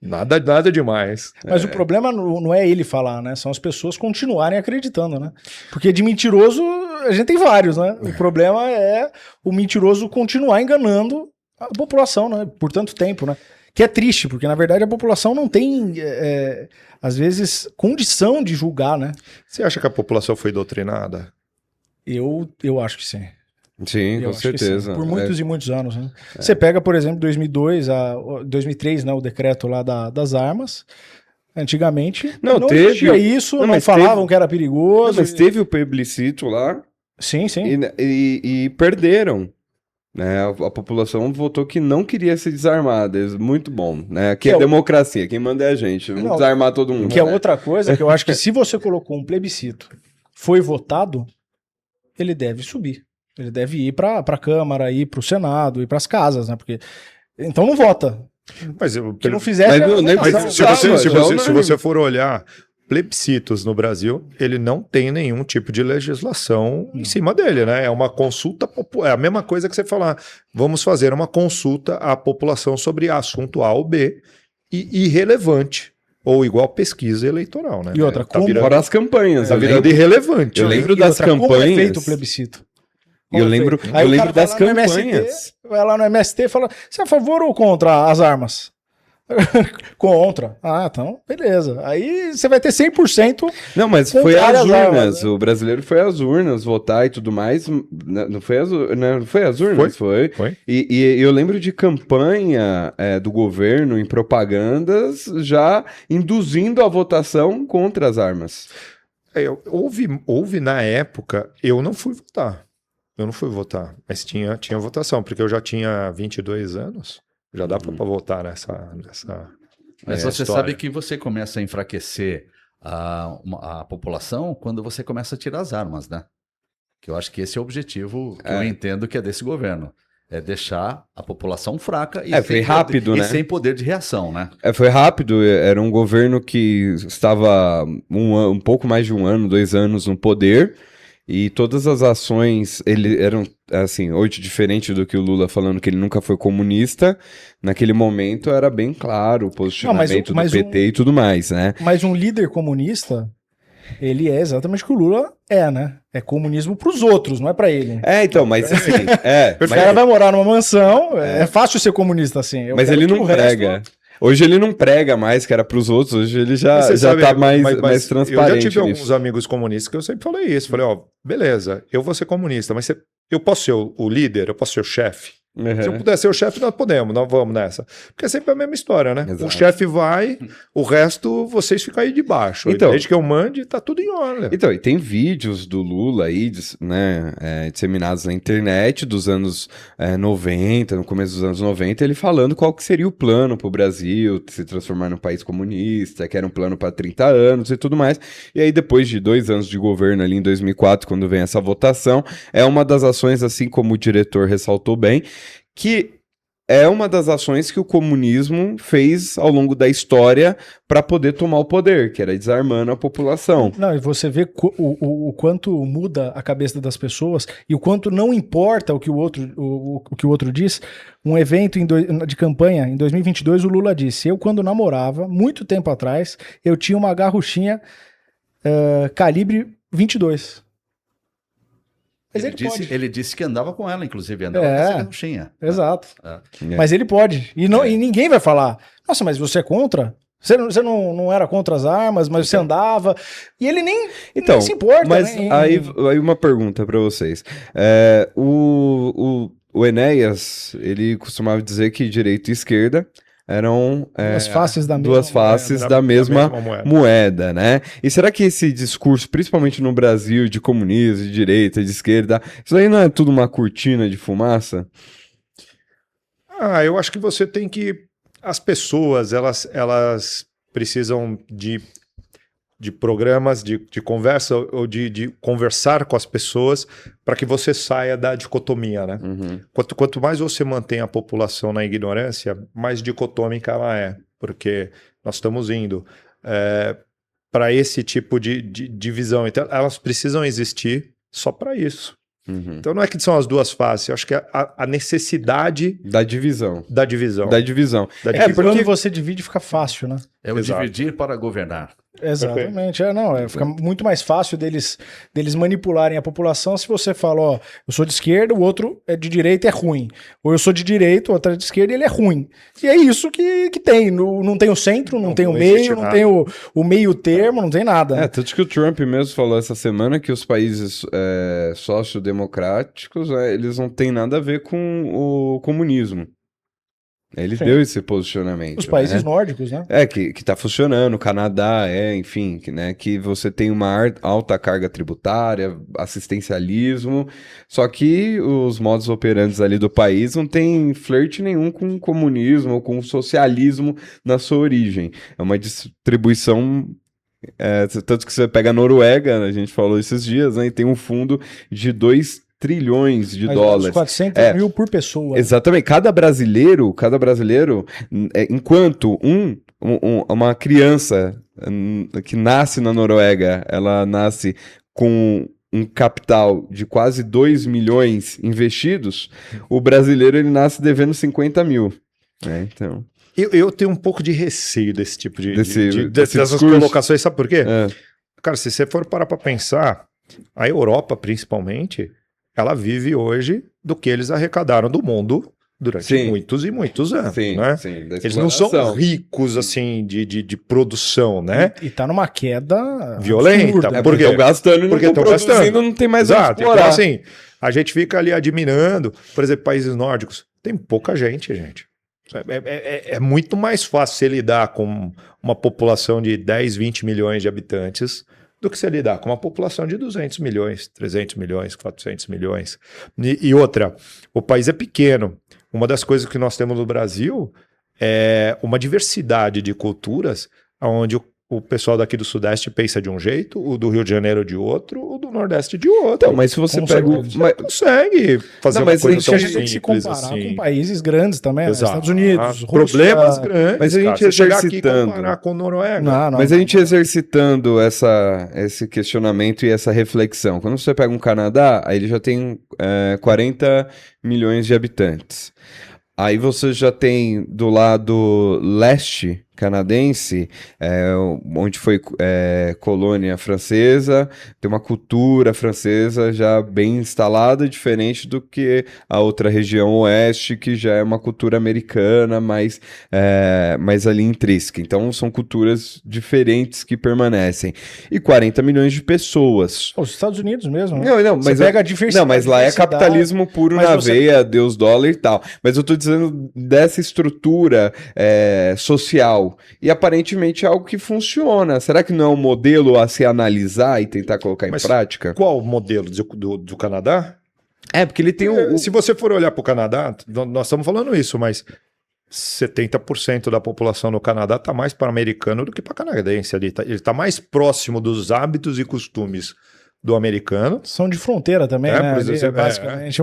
Speaker 3: Nada demais.
Speaker 2: Mas o problema não é ele falar, né? São as pessoas continuarem acreditando, né? Porque de mentiroso a gente tem vários, né? O problema é o mentiroso continuar enganando a população, né? Por tanto tempo, né? Que é triste, porque na verdade a população não tem, às vezes, condição de julgar, né?
Speaker 3: Você acha que a população foi doutrinada?
Speaker 2: Eu acho que sim.
Speaker 1: Sim, com certeza.
Speaker 2: Por muitos e muitos anos. Né? Você pega, por exemplo, 2003, né, o decreto lá das armas. Antigamente não existia isso, não falavam que era perigoso.
Speaker 1: Mas teve o plebiscito lá.
Speaker 2: Sim.
Speaker 1: E perderam. Né? A população votou que não queria ser desarmada. Muito bom. Né? Aqui é democracia, quem manda é a gente. Vamos desarmar todo mundo.
Speaker 2: Que é outra coisa que eu acho que se você colocou um plebiscito, foi votado, ele deve subir. Ele deve ir para a Câmara, ir para o Senado, ir para as casas, né? Porque então não vota.
Speaker 3: Mas
Speaker 2: se não fizesse,
Speaker 3: se você for olhar plebiscitos no Brasil, ele não tem nenhum tipo de legislação em cima dele, né? É uma consulta popular. É a mesma coisa que você falar, vamos fazer uma consulta à população sobre assunto A ou B e irrelevante. Ou igual pesquisa eleitoral, né?
Speaker 2: E outra,
Speaker 1: fora as campanhas.
Speaker 3: Tá virando irrelevante.
Speaker 1: Eu lembro das campanhas. Como é
Speaker 2: feito o plebiscito?
Speaker 1: Eu lembro das campanhas.
Speaker 2: Vai lá no MST e fala, você é a favor ou contra as armas? Contra. Então, beleza. Aí você vai ter 100%.
Speaker 1: Não, mas foi às urnas. Armas, né? O brasileiro foi às urnas votar e tudo mais. Não foi às urnas? Foi. E eu lembro de campanha do governo em propagandas já induzindo a votação contra as armas.
Speaker 3: Houve na época, eu não fui votar. Mas tinha votação, porque eu já tinha 22 anos. Já dá para votar nessa
Speaker 4: Mas você sabe que você começa a enfraquecer a população quando você começa a tirar as armas, né? Que eu acho que esse é o objetivo que eu entendo que é desse governo. É deixar a população fraca
Speaker 1: foi rápido, né?
Speaker 4: E sem poder de reação, né?
Speaker 1: Foi rápido, era um governo que estava um pouco mais de 1 ano, 2 anos no poder. E todas as ações eram, assim, hoje diferente do que o Lula falando que ele nunca foi comunista, naquele momento era bem claro o posicionamento do PT e tudo mais, né?
Speaker 2: Mas um líder comunista, ele é exatamente o que o Lula né? É comunismo pros outros, não é pra ele.
Speaker 1: Então, mas assim...
Speaker 2: O cara vai morar numa mansão, é fácil ser comunista assim.
Speaker 1: Mas ele não prega... Hoje ele não prega mais que era pros outros, hoje ele já tá mais transparente.
Speaker 3: Eu já tive alguns amigos comunistas que eu sempre falei isso. Falei, beleza, eu vou ser comunista, mas Eu posso ser o líder, eu posso ser o chefe. Se eu puder ser o chefe, nós vamos nessa. Porque é sempre a mesma história, né? Exato. O chefe vai, o resto vocês ficam aí de baixo. Então, desde que eu mande, tá tudo em ordem.
Speaker 1: Então, e tem vídeos do Lula aí, né, disseminados na internet dos anos 90, no começo dos anos 90, ele falando qual que seria o plano pro Brasil se transformar num país comunista, que era um plano para 30 anos e tudo mais. E aí, depois de 2 anos de governo ali em 2004, quando vem essa votação, é uma das ações, assim como o diretor ressaltou bem, que é uma das ações que o comunismo fez ao longo da história para poder tomar o poder, que era desarmando a população.
Speaker 2: Não, e você vê o quanto muda a cabeça das pessoas e o quanto não importa o que o outro diz. Um evento de campanha, em 2022, o Lula disse: eu, quando namorava, muito tempo atrás, eu tinha uma garruchinha calibre 22.
Speaker 4: Mas ele disse que andava com ela, inclusive, andava com essa garruchinha.
Speaker 2: Exato. Mas ele pode. E ninguém vai falar: nossa, mas você é contra? Você não era contra as armas, mas você andava. E ele nem se importa.
Speaker 1: Mas aí uma pergunta para vocês. O Enéas, ele costumava dizer que direita e esquerda eram duas faces da mesma moeda, né? E será que esse discurso, principalmente no Brasil, de comunismo, de direita, de esquerda, isso aí não é tudo uma cortina de fumaça?
Speaker 3: Eu acho que você tem que... As pessoas, elas precisam de programas de conversa ou de conversar com as pessoas para que você saia da dicotomia, né? Uhum. Quanto mais você mantém a população na ignorância, mais dicotômica ela é, porque nós estamos indo para esse tipo de divisão. Então, elas precisam existir só para isso. Uhum. Então não é que são as duas faces, eu acho que a necessidade
Speaker 1: da divisão.
Speaker 2: Porque quando você divide fica fácil, né?
Speaker 4: É o dividir para governar.
Speaker 2: Exatamente, fica muito mais fácil deles manipularem a população se você fala, ó, eu sou de esquerda, o outro é de direita, é ruim. Ou eu sou de direita, o outro é de esquerda e ele é ruim. E é isso que tem, não tem o centro, não tem o meio, não tem o meio termo, não tem nada.
Speaker 1: Tanto que o Trump mesmo falou essa semana que os países sociodemocráticos, eles não têm nada a ver com o comunismo. Ele deu esse posicionamento.
Speaker 2: Os países nórdicos, né?
Speaker 1: Que tá funcionando, o Canadá, enfim, que você tem uma alta carga tributária, assistencialismo, só que os modos operantes ali do país não tem flerte nenhum com o comunismo ou com o socialismo na sua origem. É uma distribuição... tanto que você pega a Noruega, a gente falou esses dias, né? E tem um fundo de 2 trilhões de dólares.
Speaker 2: 400 mil por pessoa.
Speaker 1: Exatamente. Cada brasileiro, enquanto uma criança que nasce na Noruega, ela nasce com um capital de quase 2 milhões investidos, o brasileiro ele nasce devendo 50 mil. Então...
Speaker 3: Eu tenho um pouco de receio desse tipo dessas colocações, sabe por quê? Cara, se você for parar para pensar, a Europa, principalmente, ela vive hoje do que eles arrecadaram do mundo durante muitos e muitos anos, né? Sim, eles não são ricos, assim, de produção, né?
Speaker 2: E tá numa queda
Speaker 3: violenta.
Speaker 1: Porque estão gastando e não estão produzindo, não tem mais onde explorar.
Speaker 3: Então, assim, a gente fica ali admirando, por exemplo, países nórdicos, tem pouca gente. É muito mais fácil você lidar com uma população de 10, 20 milhões de habitantes do que você lidar com uma população de 200 milhões, 300 milhões, 400 milhões. E outra, o país é pequeno. Uma das coisas que nós temos no Brasil é uma diversidade de culturas, onde o pessoal daqui do Sudeste pensa de um jeito, o do Rio de Janeiro de outro, o do Nordeste de outro.
Speaker 1: Então, mas se você
Speaker 3: consegue fazer uma coisa tão simples
Speaker 2: a gente tem que se comparar com países grandes também,
Speaker 3: Estados
Speaker 2: Unidos, Rússia,
Speaker 3: problemas grandes.
Speaker 1: Mas a gente exercitando,
Speaker 3: comparar com Noruega.
Speaker 1: A gente exercitando esse questionamento e essa reflexão. Quando você pega um Canadá, aí ele já tem 40 milhões de habitantes. Aí você já tem do lado leste canadense, onde foi colônia francesa, tem uma cultura francesa já bem instalada, diferente do que a outra região oeste, que já é uma cultura americana, mais ali intrínseca. Então, são culturas diferentes que permanecem. E 40 milhões de pessoas.
Speaker 2: Os Estados Unidos mesmo. Né?
Speaker 1: Não, mas
Speaker 2: pega a diversidade.
Speaker 1: Não, mas lá é capitalismo puro na veia, Deus, dólar e tal. Mas eu tô dizendo dessa estrutura social. E aparentemente é algo que funciona. Será que não é um modelo a se analisar e tentar colocar em prática?
Speaker 3: Qual o modelo do Canadá?
Speaker 1: Porque ele tem
Speaker 3: Se você for olhar para o Canadá, nós estamos falando isso, mas 70% da população no Canadá está mais para americano do que para canadense. Ele está mais próximo dos hábitos e costumes do americano.
Speaker 2: São de fronteira também, né? Basicamente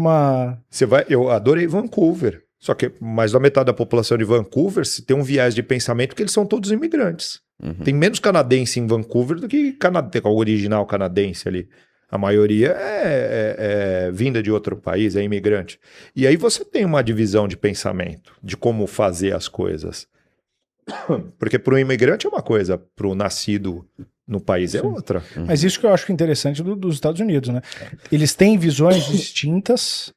Speaker 3: eu adorei Vancouver. Só que mais da metade da população de Vancouver se tem um viés de pensamento porque eles são todos imigrantes. Uhum. Tem menos canadense em Vancouver do que o original canadense ali. A maioria é vinda de outro país, é imigrante. E aí você tem uma divisão de pensamento, de como fazer as coisas. Porque para o imigrante é uma coisa, para o nascido no país é outra.
Speaker 2: Uhum. Mas isso que eu acho interessante dos Estados Unidos, né? Eles têm visões distintas.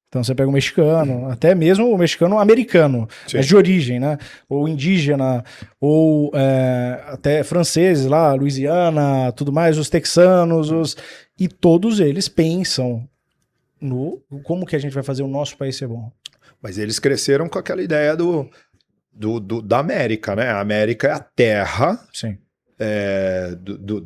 Speaker 2: Então você pega o mexicano, até mesmo o mexicano americano, de origem, né? Ou indígena, ou até franceses lá, Louisiana, tudo mais, os texanos, e todos eles pensam no como que a gente vai fazer o nosso país ser bom.
Speaker 3: Mas eles cresceram com aquela ideia da América, né? A América é a terra.
Speaker 2: Sim.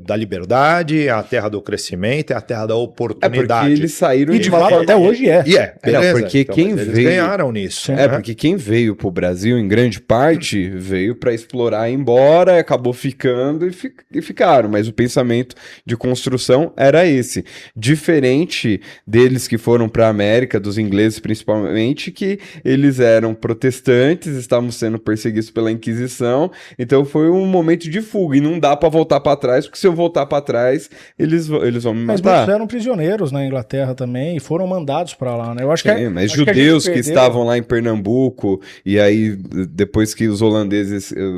Speaker 3: Da liberdade, é a terra do crescimento, é a terra da oportunidade.
Speaker 1: Porque eles saíram
Speaker 2: de fato até hoje é.
Speaker 3: Beleza,
Speaker 1: porque
Speaker 3: então,
Speaker 1: quem
Speaker 3: eles
Speaker 1: veio
Speaker 3: ganharam nisso.
Speaker 1: Porque quem veio pro Brasil, em grande parte, veio para explorar e ir embora, acabou ficando e ficaram. Mas o pensamento de construção era esse. Diferente deles que foram para a América, dos ingleses principalmente, que eles eram protestantes, estavam sendo perseguidos pela Inquisição, então foi um momento de fuga. E não dá para voltar para trás, porque se eu voltar para trás, eles vão me matar.
Speaker 2: Mas muitos eram prisioneiros na Inglaterra também e foram mandados para lá, né? Eu acho
Speaker 1: mas judeus que estavam lá em Pernambuco, e aí depois que os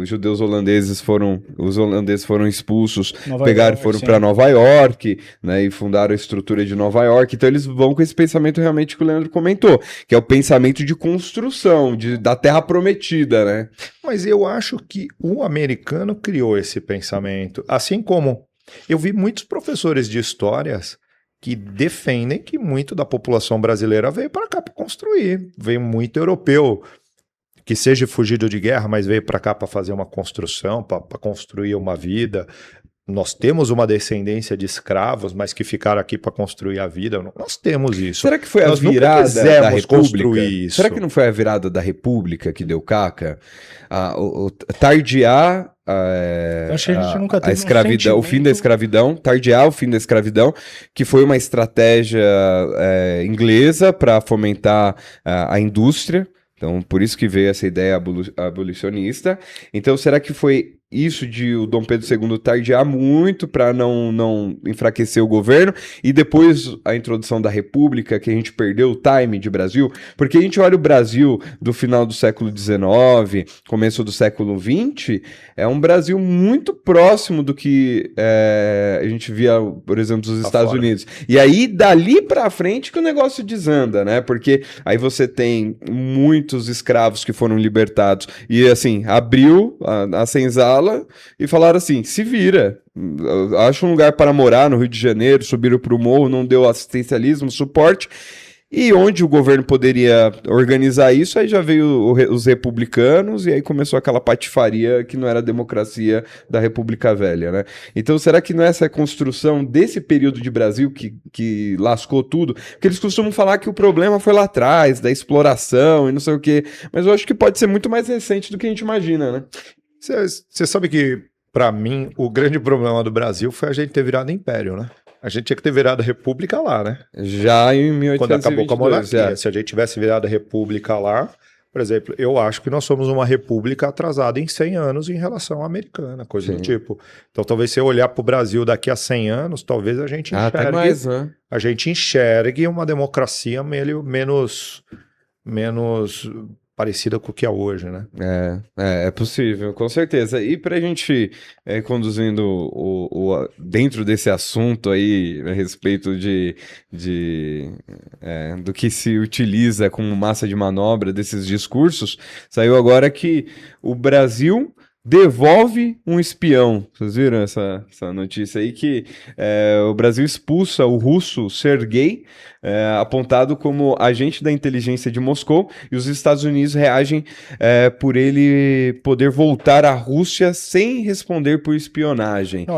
Speaker 1: judeus holandeses foram expulsos, foram para Nova York, né, e fundaram a estrutura de Nova York. Então eles vão com esse pensamento realmente que o Leandro comentou, que é o pensamento de construção, da terra prometida, né?
Speaker 3: Mas eu acho que o americano criou esse pensamento. Assim como eu vi muitos professores de histórias que defendem que muito da população brasileira veio para cá para construir. Veio muito europeu, que seja fugido de guerra, mas veio para cá para fazer uma construção, para construir uma vida. Nós temos uma descendência de escravos, mas que ficaram aqui para construir a vida. Nós temos isso.
Speaker 1: Será que foi a virada da República? Será que não foi a virada da República que deu caca? Tardiar a escravidão, o fim da escravidão, tardiar o fim da escravidão, que foi uma estratégia inglesa para fomentar a indústria. Então, por isso que veio essa ideia abolicionista. Então, será que foi isso de o Dom Pedro II tardiar muito para não enfraquecer o governo, e depois a introdução da República, que a gente perdeu o time de Brasil? Porque a gente olha o Brasil do final do século XIX, começo do século XX, é um Brasil muito próximo do que a gente via, por exemplo, dos Estados Unidos. E aí, dali para frente que o negócio desanda, né? Porque aí você tem muitos escravos que foram libertados, e assim, abriu a senzala e falaram assim, se vira, acha um lugar para morar no Rio de Janeiro, subiram para o morro, não deu assistencialismo, suporte, e onde o governo poderia organizar isso, aí já veio os republicanos, e aí começou aquela patifaria que não era a democracia da República Velha, né? Então será que não é essa construção desse período de Brasil que lascou tudo? Porque eles costumam falar que o problema foi lá atrás, da exploração e não sei o quê, mas eu acho que pode ser muito mais recente do que a gente imagina, né?
Speaker 3: Você sabe que, para mim, o grande problema do Brasil foi a gente ter virado império, né? A gente tinha que ter virado a república lá, né?
Speaker 1: Já em 1822.
Speaker 3: Quando acabou com a monarquia. Se a gente tivesse virado a república lá, por exemplo, eu acho que nós somos uma república atrasada em 100 anos em relação à americana, coisa do tipo. Então, talvez se eu olhar para o Brasil daqui a 100 anos, talvez a gente enxergue,
Speaker 1: até mais, né?
Speaker 3: A gente enxergue uma democracia menos parecida com o que é hoje, né?
Speaker 1: É possível, com certeza. E para a gente conduzindo dentro desse assunto aí, a respeito do que se utiliza como massa de manobra desses discursos, saiu agora que o Brasil devolve um espião. Vocês viram essa notícia aí? Que o Brasil expulsa o russo Sergei, apontado como agente da inteligência de Moscou, e os Estados Unidos reagem por ele poder voltar à Rússia sem responder por espionagem.
Speaker 2: Não,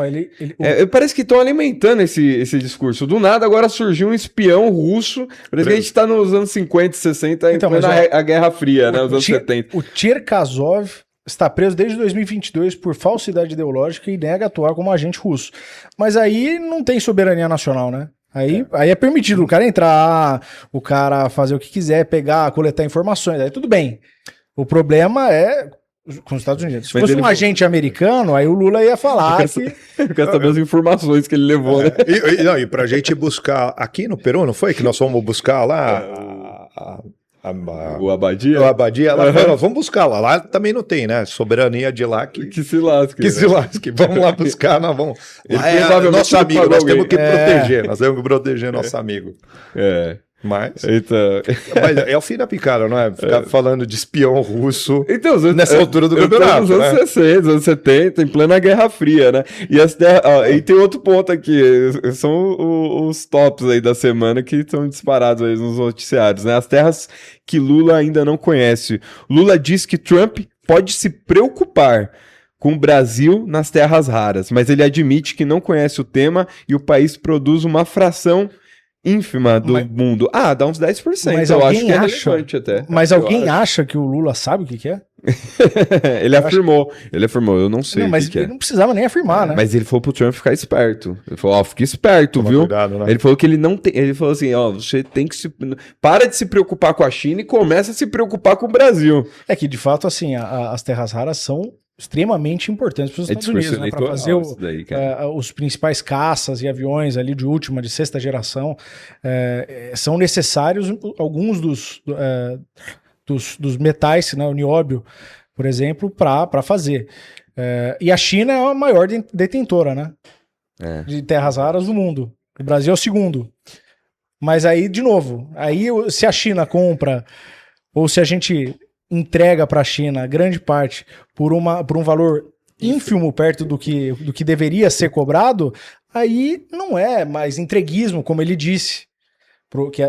Speaker 1: parece que estão alimentando esse discurso. Do nada, agora surgiu um espião russo. Parece que a gente está nos anos 50 e 60, então, a Guerra Fria, né? Os anos 70.
Speaker 2: O Cherkasov está preso desde 2022 por falsidade ideológica e nega atuar como agente russo. Mas aí não tem soberania nacional, né? Aí é permitido o cara entrar, o cara fazer o que quiser, pegar, coletar informações, aí tudo bem. O problema é com os Estados Unidos. Se fosse um agente americano, aí o Lula ia falar
Speaker 1: Eu quero saber as informações que ele levou, né?
Speaker 3: E pra gente buscar aqui no Peru, não foi? Que nós fomos buscar lá
Speaker 1: o Abadia?
Speaker 3: O Abadia, lá, nós vamos buscar lá. Lá também não tem, né? Soberania de lá que
Speaker 1: se lasque.
Speaker 3: Que se lasque. Vamos lá buscar, nós vamos. Lá é nosso amigo, nós temos que proteger. Nós temos que proteger nosso amigo. Mas é o fim da picada, não é? Ficar falando de espião russo nessa altura do campeonato.
Speaker 1: Nos anos 60, anos 70, em plena Guerra Fria, né? E tem outro ponto aqui, são os tops aí da semana que estão disparados aí nos noticiários, né? As terras que Lula ainda não conhece. Lula diz que Trump pode se preocupar com o Brasil nas terras raras, mas ele admite que não conhece o tema e o país produz uma fração ínfima do mundo. Dá uns 10%.
Speaker 2: Mas
Speaker 1: eu acho que é relevante até.
Speaker 2: Mas alguém acha que o Lula sabe o que é?
Speaker 1: Ele afirmou, eu não sei
Speaker 2: mas
Speaker 1: que é.
Speaker 2: Ele não precisava nem afirmar, né?
Speaker 1: Mas ele falou pro Trump ficar esperto. Ele falou, fica esperto, viu?
Speaker 3: Cuidado, né?
Speaker 1: Ele falou que ele não tem, ele falou assim, você tem que para de se preocupar com a China e começa a se preocupar com o Brasil.
Speaker 2: É que, de fato, assim, as terras raras são extremamente importantes para os Estados Unidos, né? Para fazer os principais caças e aviões ali de última, de sexta geração, são necessários alguns dos metais, né? O nióbio, por exemplo, para fazer. E a China é a maior detentora, né? De terras raras do mundo. O Brasil é o segundo. Mas aí, de novo, se a China compra, ou se a gente entrega para a China grande parte por um valor ínfimo perto do que deveria ser cobrado, aí não é mais entreguismo, como ele disse,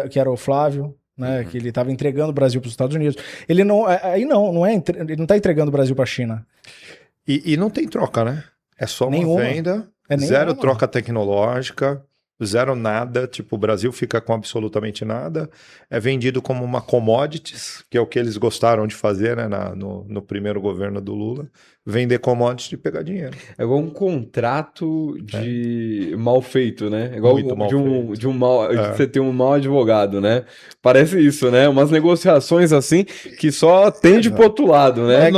Speaker 2: que era o Flávio, né, que ele estava entregando o Brasil para os Estados Unidos. Ele não está entregando o Brasil para a China.
Speaker 3: E não tem troca, né? É só uma venda, zero troca tecnológica, zero nada, tipo, o Brasil fica com absolutamente nada, é vendido como uma commodities, que é o que eles gostaram de fazer, né, no primeiro governo do Lula, vender commodities e pegar dinheiro.
Speaker 1: É igual um contrato de mal feito, né? É igual de você ter um mau advogado, né? Parece isso, né? Umas negociações assim que só tende pro outro lado, né?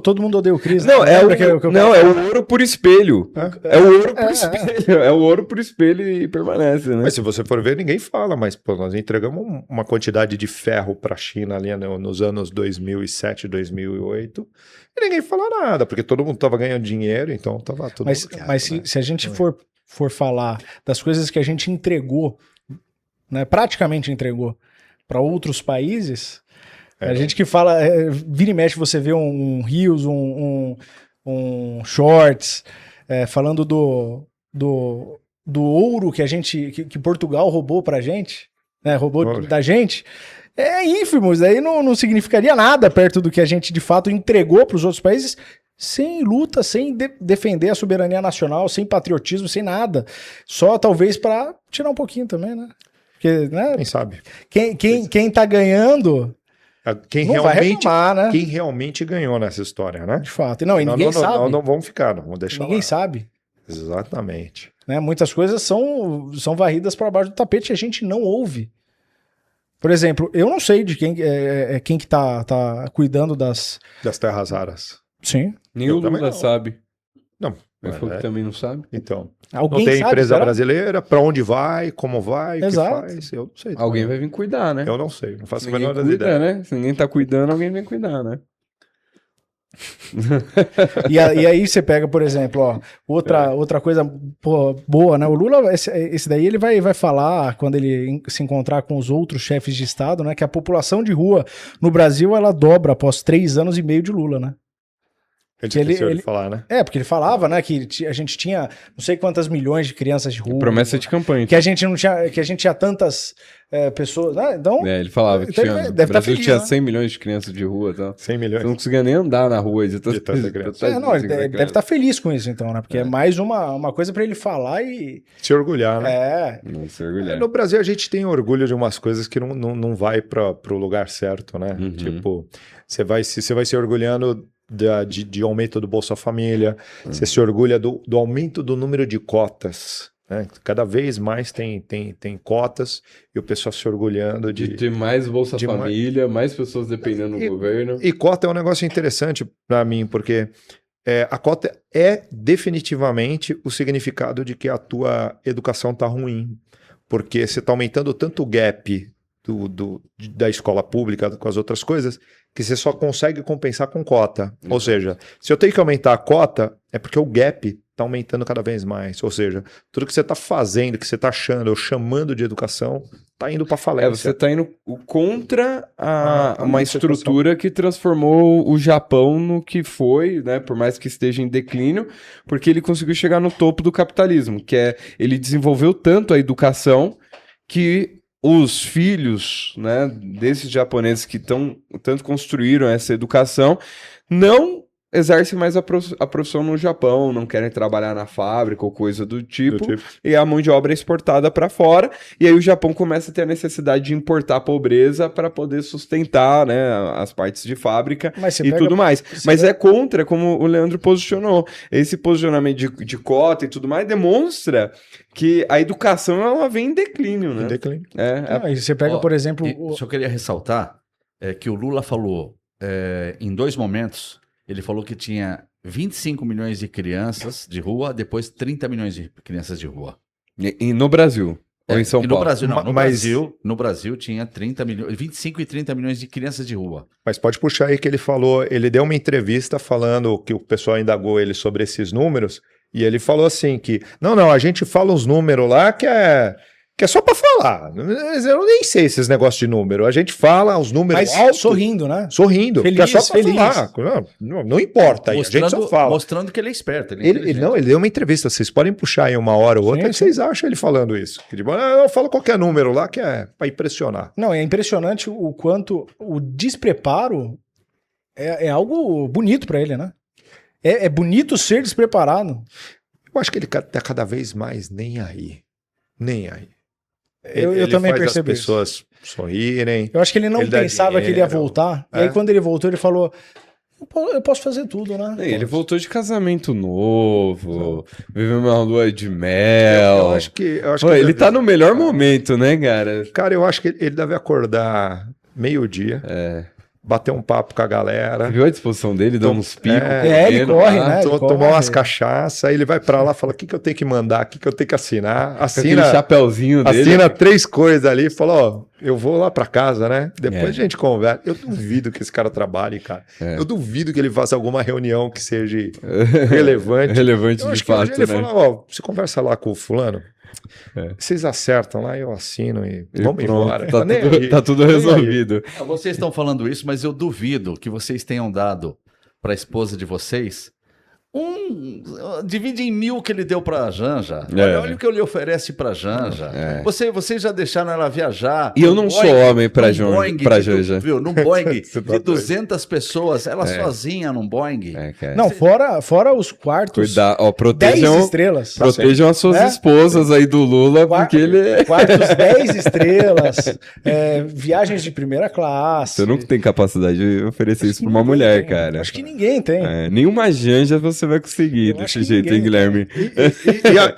Speaker 2: Todo mundo odeia o Cris.
Speaker 1: Não, é o ouro por espelho. É o ouro por espelho. É o ouro por espelho e permanece, né?
Speaker 3: Mas se você for ver, ninguém fala, mas pô, nós entregamos uma quantidade de ferro para a China ali nos anos 2007, 2008, e ninguém fala nada, porque todo mundo estava ganhando dinheiro, então estava tudo...
Speaker 2: Mas se a gente for falar das coisas que a gente entregou, né, praticamente entregou para outros países, a gente que fala, vira e mexe, você vê um Rios, um Shorts, falando do ouro que Portugal roubou pra gente, né, roubou da gente, é ínfimo, isso daí não significaria nada perto do que a gente de fato entregou para os outros países, sem luta, sem defender a soberania nacional, sem patriotismo, sem nada, só talvez para tirar um pouquinho também, né? Porque, né?
Speaker 3: Quem sabe?
Speaker 2: Quem tá ganhando... vai reclamar, né?
Speaker 3: Quem realmente ganhou nessa história, né?
Speaker 2: De fato. Não, e ninguém sabe.
Speaker 3: Não vamos ficar, não vamos deixar
Speaker 2: Ninguém
Speaker 3: lá.
Speaker 2: sabe.
Speaker 3: Exatamente.
Speaker 2: Né? Muitas coisas são varridas para baixo do tapete e a gente não ouve. Por exemplo, eu não sei de quem que tá cuidando das
Speaker 3: terras raras.
Speaker 2: Sim.
Speaker 1: Nem o Lula sabe.
Speaker 3: Não,
Speaker 1: Mas falou que também não sabe.
Speaker 3: Então,
Speaker 2: alguém
Speaker 3: não tem
Speaker 2: sabe,
Speaker 3: empresa
Speaker 2: será?
Speaker 3: brasileira, para onde vai, como vai, o que
Speaker 2: Exato.
Speaker 3: faz, eu não sei.
Speaker 1: Alguém vai vir cuidar, né?
Speaker 3: Eu não sei, não faço a
Speaker 1: Ninguém
Speaker 3: menor
Speaker 1: cuida,
Speaker 3: ideia.
Speaker 1: né? Se ninguém tá cuidando, alguém vem cuidar, né?
Speaker 2: E aí você pega, por exemplo, ó, outra coisa boa, né? O Lula, esse daí ele vai falar quando ele se encontrar com os outros chefes de Estado, né? Que a população de rua no Brasil, ela dobra após 3 anos e meio de Lula, né?
Speaker 3: Ele esqueceu de falar, né?
Speaker 2: Porque ele falava, né, que a gente tinha não sei quantas milhões de crianças de rua.
Speaker 1: Promessa de campanha.
Speaker 2: Que a gente não tinha, que a gente tinha tantas pessoas, né? Então,
Speaker 1: ele falava que
Speaker 2: então
Speaker 1: tinha,
Speaker 2: deve
Speaker 1: o Brasil
Speaker 2: feliz,
Speaker 1: tinha
Speaker 2: né?
Speaker 1: 100 milhões de crianças de rua, tá?
Speaker 3: 100 milhões.
Speaker 1: Você não conseguia nem andar na rua.
Speaker 3: De tanta criança.
Speaker 2: Ele deve estar feliz com isso, então, né? Porque é mais uma coisa para ele falar e
Speaker 3: se orgulhar, né?
Speaker 1: Não se orgulhar.
Speaker 3: No Brasil a gente tem orgulho de umas coisas que não vai para o lugar certo, né?
Speaker 1: Uhum.
Speaker 3: Tipo, você vai se orgulhando de aumento do Bolsa Família, você se orgulha do aumento do número de cotas, né? Cada vez mais tem cotas e o pessoal se orgulhando
Speaker 1: de ter mais Bolsa Família, mais pessoas dependendo do governo.
Speaker 3: E cota é um negócio interessante para mim, porque a cota é definitivamente o significado de que a tua educação está ruim, porque você está aumentando tanto o gap da escola pública com as outras coisas, que você só consegue compensar com cota. Ou seja, se eu tenho que aumentar a cota, é porque o gap está aumentando cada vez mais. Ou seja, tudo que você está fazendo, que você está achando ou chamando de educação, está indo para falência.
Speaker 1: Você está indo contra uma estrutura que transformou o Japão no que foi, né, por mais que esteja em declínio, porque ele conseguiu chegar no topo do capitalismo, que é, ele desenvolveu tanto a educação que os filhos, né, desses japoneses que tanto construíram essa educação, não exercem mais a profissão no Japão, não querem trabalhar na fábrica ou coisa do tipo, e a mão de obra é exportada para fora, e aí o Japão começa a ter a necessidade de importar pobreza para poder sustentar, né, as partes de fábrica e tudo mais. Mas é contra, como o Leandro posicionou. Esse posicionamento de cota e tudo mais demonstra que a educação ela vem em declínio, né?
Speaker 3: Em declínio.
Speaker 2: E você pega, por exemplo...
Speaker 4: Só queria ressaltar que o Lula falou em 2 momentos. Ele falou que tinha 25 milhões de crianças de rua, depois 30 milhões de crianças de rua.
Speaker 1: E no Brasil? Ou em São Paulo?
Speaker 4: No Brasil, não. No Brasil tinha 25 e 30 milhões de crianças de rua.
Speaker 3: Mas pode puxar aí que ele falou, ele deu uma entrevista falando que o pessoal indagou ele sobre esses números, e ele falou assim que, não, a gente fala uns números lá que é só para falar. Eu nem sei esses negócios de número. A gente fala os números
Speaker 2: mas
Speaker 3: altos.
Speaker 2: Sorrindo, né?
Speaker 3: Sorrindo.
Speaker 2: Feliz,
Speaker 3: que é só para falar. Não importa. A gente só fala.
Speaker 4: Mostrando que ele é esperto.
Speaker 3: Ele deu uma entrevista. Vocês podem puxar aí uma hora ou outra. O que vocês acham ele falando isso? Que, tipo, eu falo qualquer número lá que é para impressionar.
Speaker 2: Não, é impressionante o quanto o despreparo é algo bonito para ele, né? É bonito ser despreparado.
Speaker 3: Eu acho que ele tá cada vez mais nem aí. Nem aí.
Speaker 2: Eu também
Speaker 3: faz
Speaker 2: percebi
Speaker 3: as pessoas sorrirem.
Speaker 2: Eu acho que ele não pensava que ele ia voltar. E aí, quando ele voltou, ele falou: eu posso fazer tudo, né?
Speaker 1: Ele voltou de casamento novo, viveu uma lua de mel.
Speaker 3: Eu acho que
Speaker 1: ele tá no melhor momento, né, cara?
Speaker 3: Cara, eu acho que ele deve acordar meio-dia. Bater um papo com a galera.
Speaker 1: Viu a disposição dele, dar uns picos.
Speaker 2: Ele corre, né?
Speaker 3: Tomar umas cachaças, aí ele vai pra lá e fala: o que eu tenho que mandar, o que eu tenho que assinar.
Speaker 1: Aquele chapéuzinho dele.
Speaker 3: Assina 3 coisas ali e fala: eu vou lá pra casa, né? Depois a gente conversa. Eu duvido que esse cara trabalhe, cara. Eu duvido que ele faça alguma reunião que seja relevante.
Speaker 1: Relevante de fato, né?
Speaker 3: Ele fala: você conversa lá com o fulano. Vocês acertam lá, eu assino e vamos embora.
Speaker 1: Tá tudo resolvido.
Speaker 4: Vocês estão falando isso, mas eu duvido que vocês tenham dado para a esposa de vocês divide em 1000 que ele deu pra Janja. Olha o que ele oferece pra Janja. Vocês já deixaram ela viajar.
Speaker 1: E eu não sou homem pra Janja.
Speaker 4: Viu? Num Boeing de 200 pessoas, ela sozinha num Boeing.
Speaker 2: Não, fora os quartos.
Speaker 1: Cuidado, protejam
Speaker 2: 10 estrelas.
Speaker 1: Protejam as suas esposas aí do Lula, porque ele
Speaker 2: quartos 10 estrelas, viagens de primeira classe.
Speaker 1: Você não tem capacidade de oferecer isso pra uma mulher, cara.
Speaker 2: Acho que ninguém tem.
Speaker 1: Nenhuma Janja você vai conseguir desse jeito, hein, Guilherme?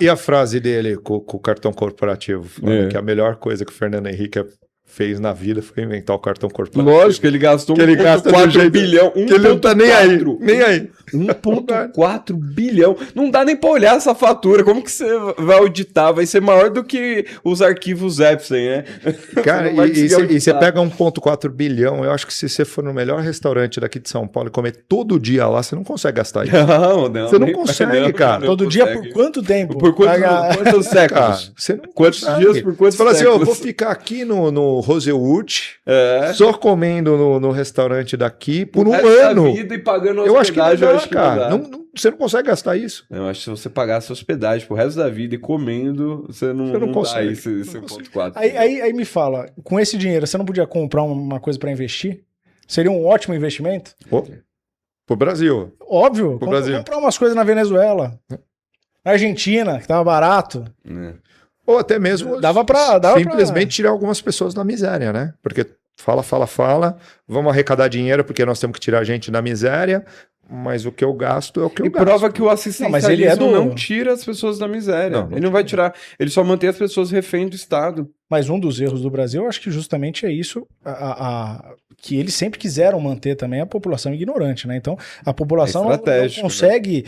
Speaker 3: E a frase dele com o cartão corporativo, falando que a melhor coisa que o Fernando Henrique fez na vida foi inventar o cartão corporativo.
Speaker 1: Lógico, ele gastou
Speaker 3: 1,4 bilhão,
Speaker 1: que ele não tá nem aí. 1,4 bilhão. Não dá nem pra olhar essa fatura. Como que você vai auditar? Vai ser maior do que os arquivos Epstein, né?
Speaker 3: Cara, e você pega 1,4 bilhão, eu acho que se você for no melhor restaurante daqui de São Paulo e comer todo dia lá, você não consegue gastar isso.
Speaker 1: Não,
Speaker 3: você não consegue, cara.
Speaker 2: Todo dia por quanto tempo?
Speaker 1: Por quantos séculos? Quantos dias por quantos séculos?
Speaker 3: Você fala assim, eu vou ficar aqui no Rosewood, só comendo no restaurante daqui por um ano.
Speaker 1: Vida e pagando
Speaker 3: eu acho que não dá,
Speaker 1: cara.
Speaker 3: Você não consegue gastar isso.
Speaker 1: Eu acho que se você pagasse hospedagem pro resto da vida e comendo, você não consegue esse 1,4.
Speaker 2: Aí me fala, com esse dinheiro, você não podia comprar uma coisa para investir? Seria um ótimo investimento?
Speaker 3: Pro Brasil.
Speaker 2: Óbvio. Comprar umas coisas na Venezuela. Na Argentina, que tava barato.
Speaker 3: Ou até mesmo
Speaker 2: dava
Speaker 3: simplesmente tirar algumas pessoas da miséria, né? Porque fala, vamos arrecadar dinheiro porque nós temos que tirar a gente da miséria, mas o que eu gasto é o que eu gasto.
Speaker 1: E prova que o assistencialismo não tira as pessoas da miséria. Ele não vai tirar, ele só mantém as pessoas refém do Estado.
Speaker 2: Mas um dos erros do Brasil, eu acho que justamente é isso, que eles sempre quiseram manter também a população ignorante, né? Então, a população não consegue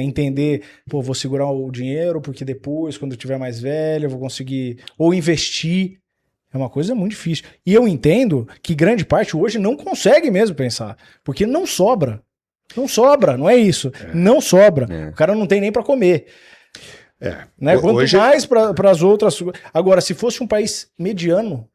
Speaker 2: entender, vou segurar o dinheiro, porque depois, quando eu tiver mais velho, eu vou conseguir ou investir. É uma coisa muito difícil. E eu entendo que grande parte hoje não consegue mesmo pensar, porque não sobra. Não sobra, não é isso. Não sobra. O cara não tem nem para comer. Né? Quanto hoje... mais para as outras... Agora, se fosse um país mediano,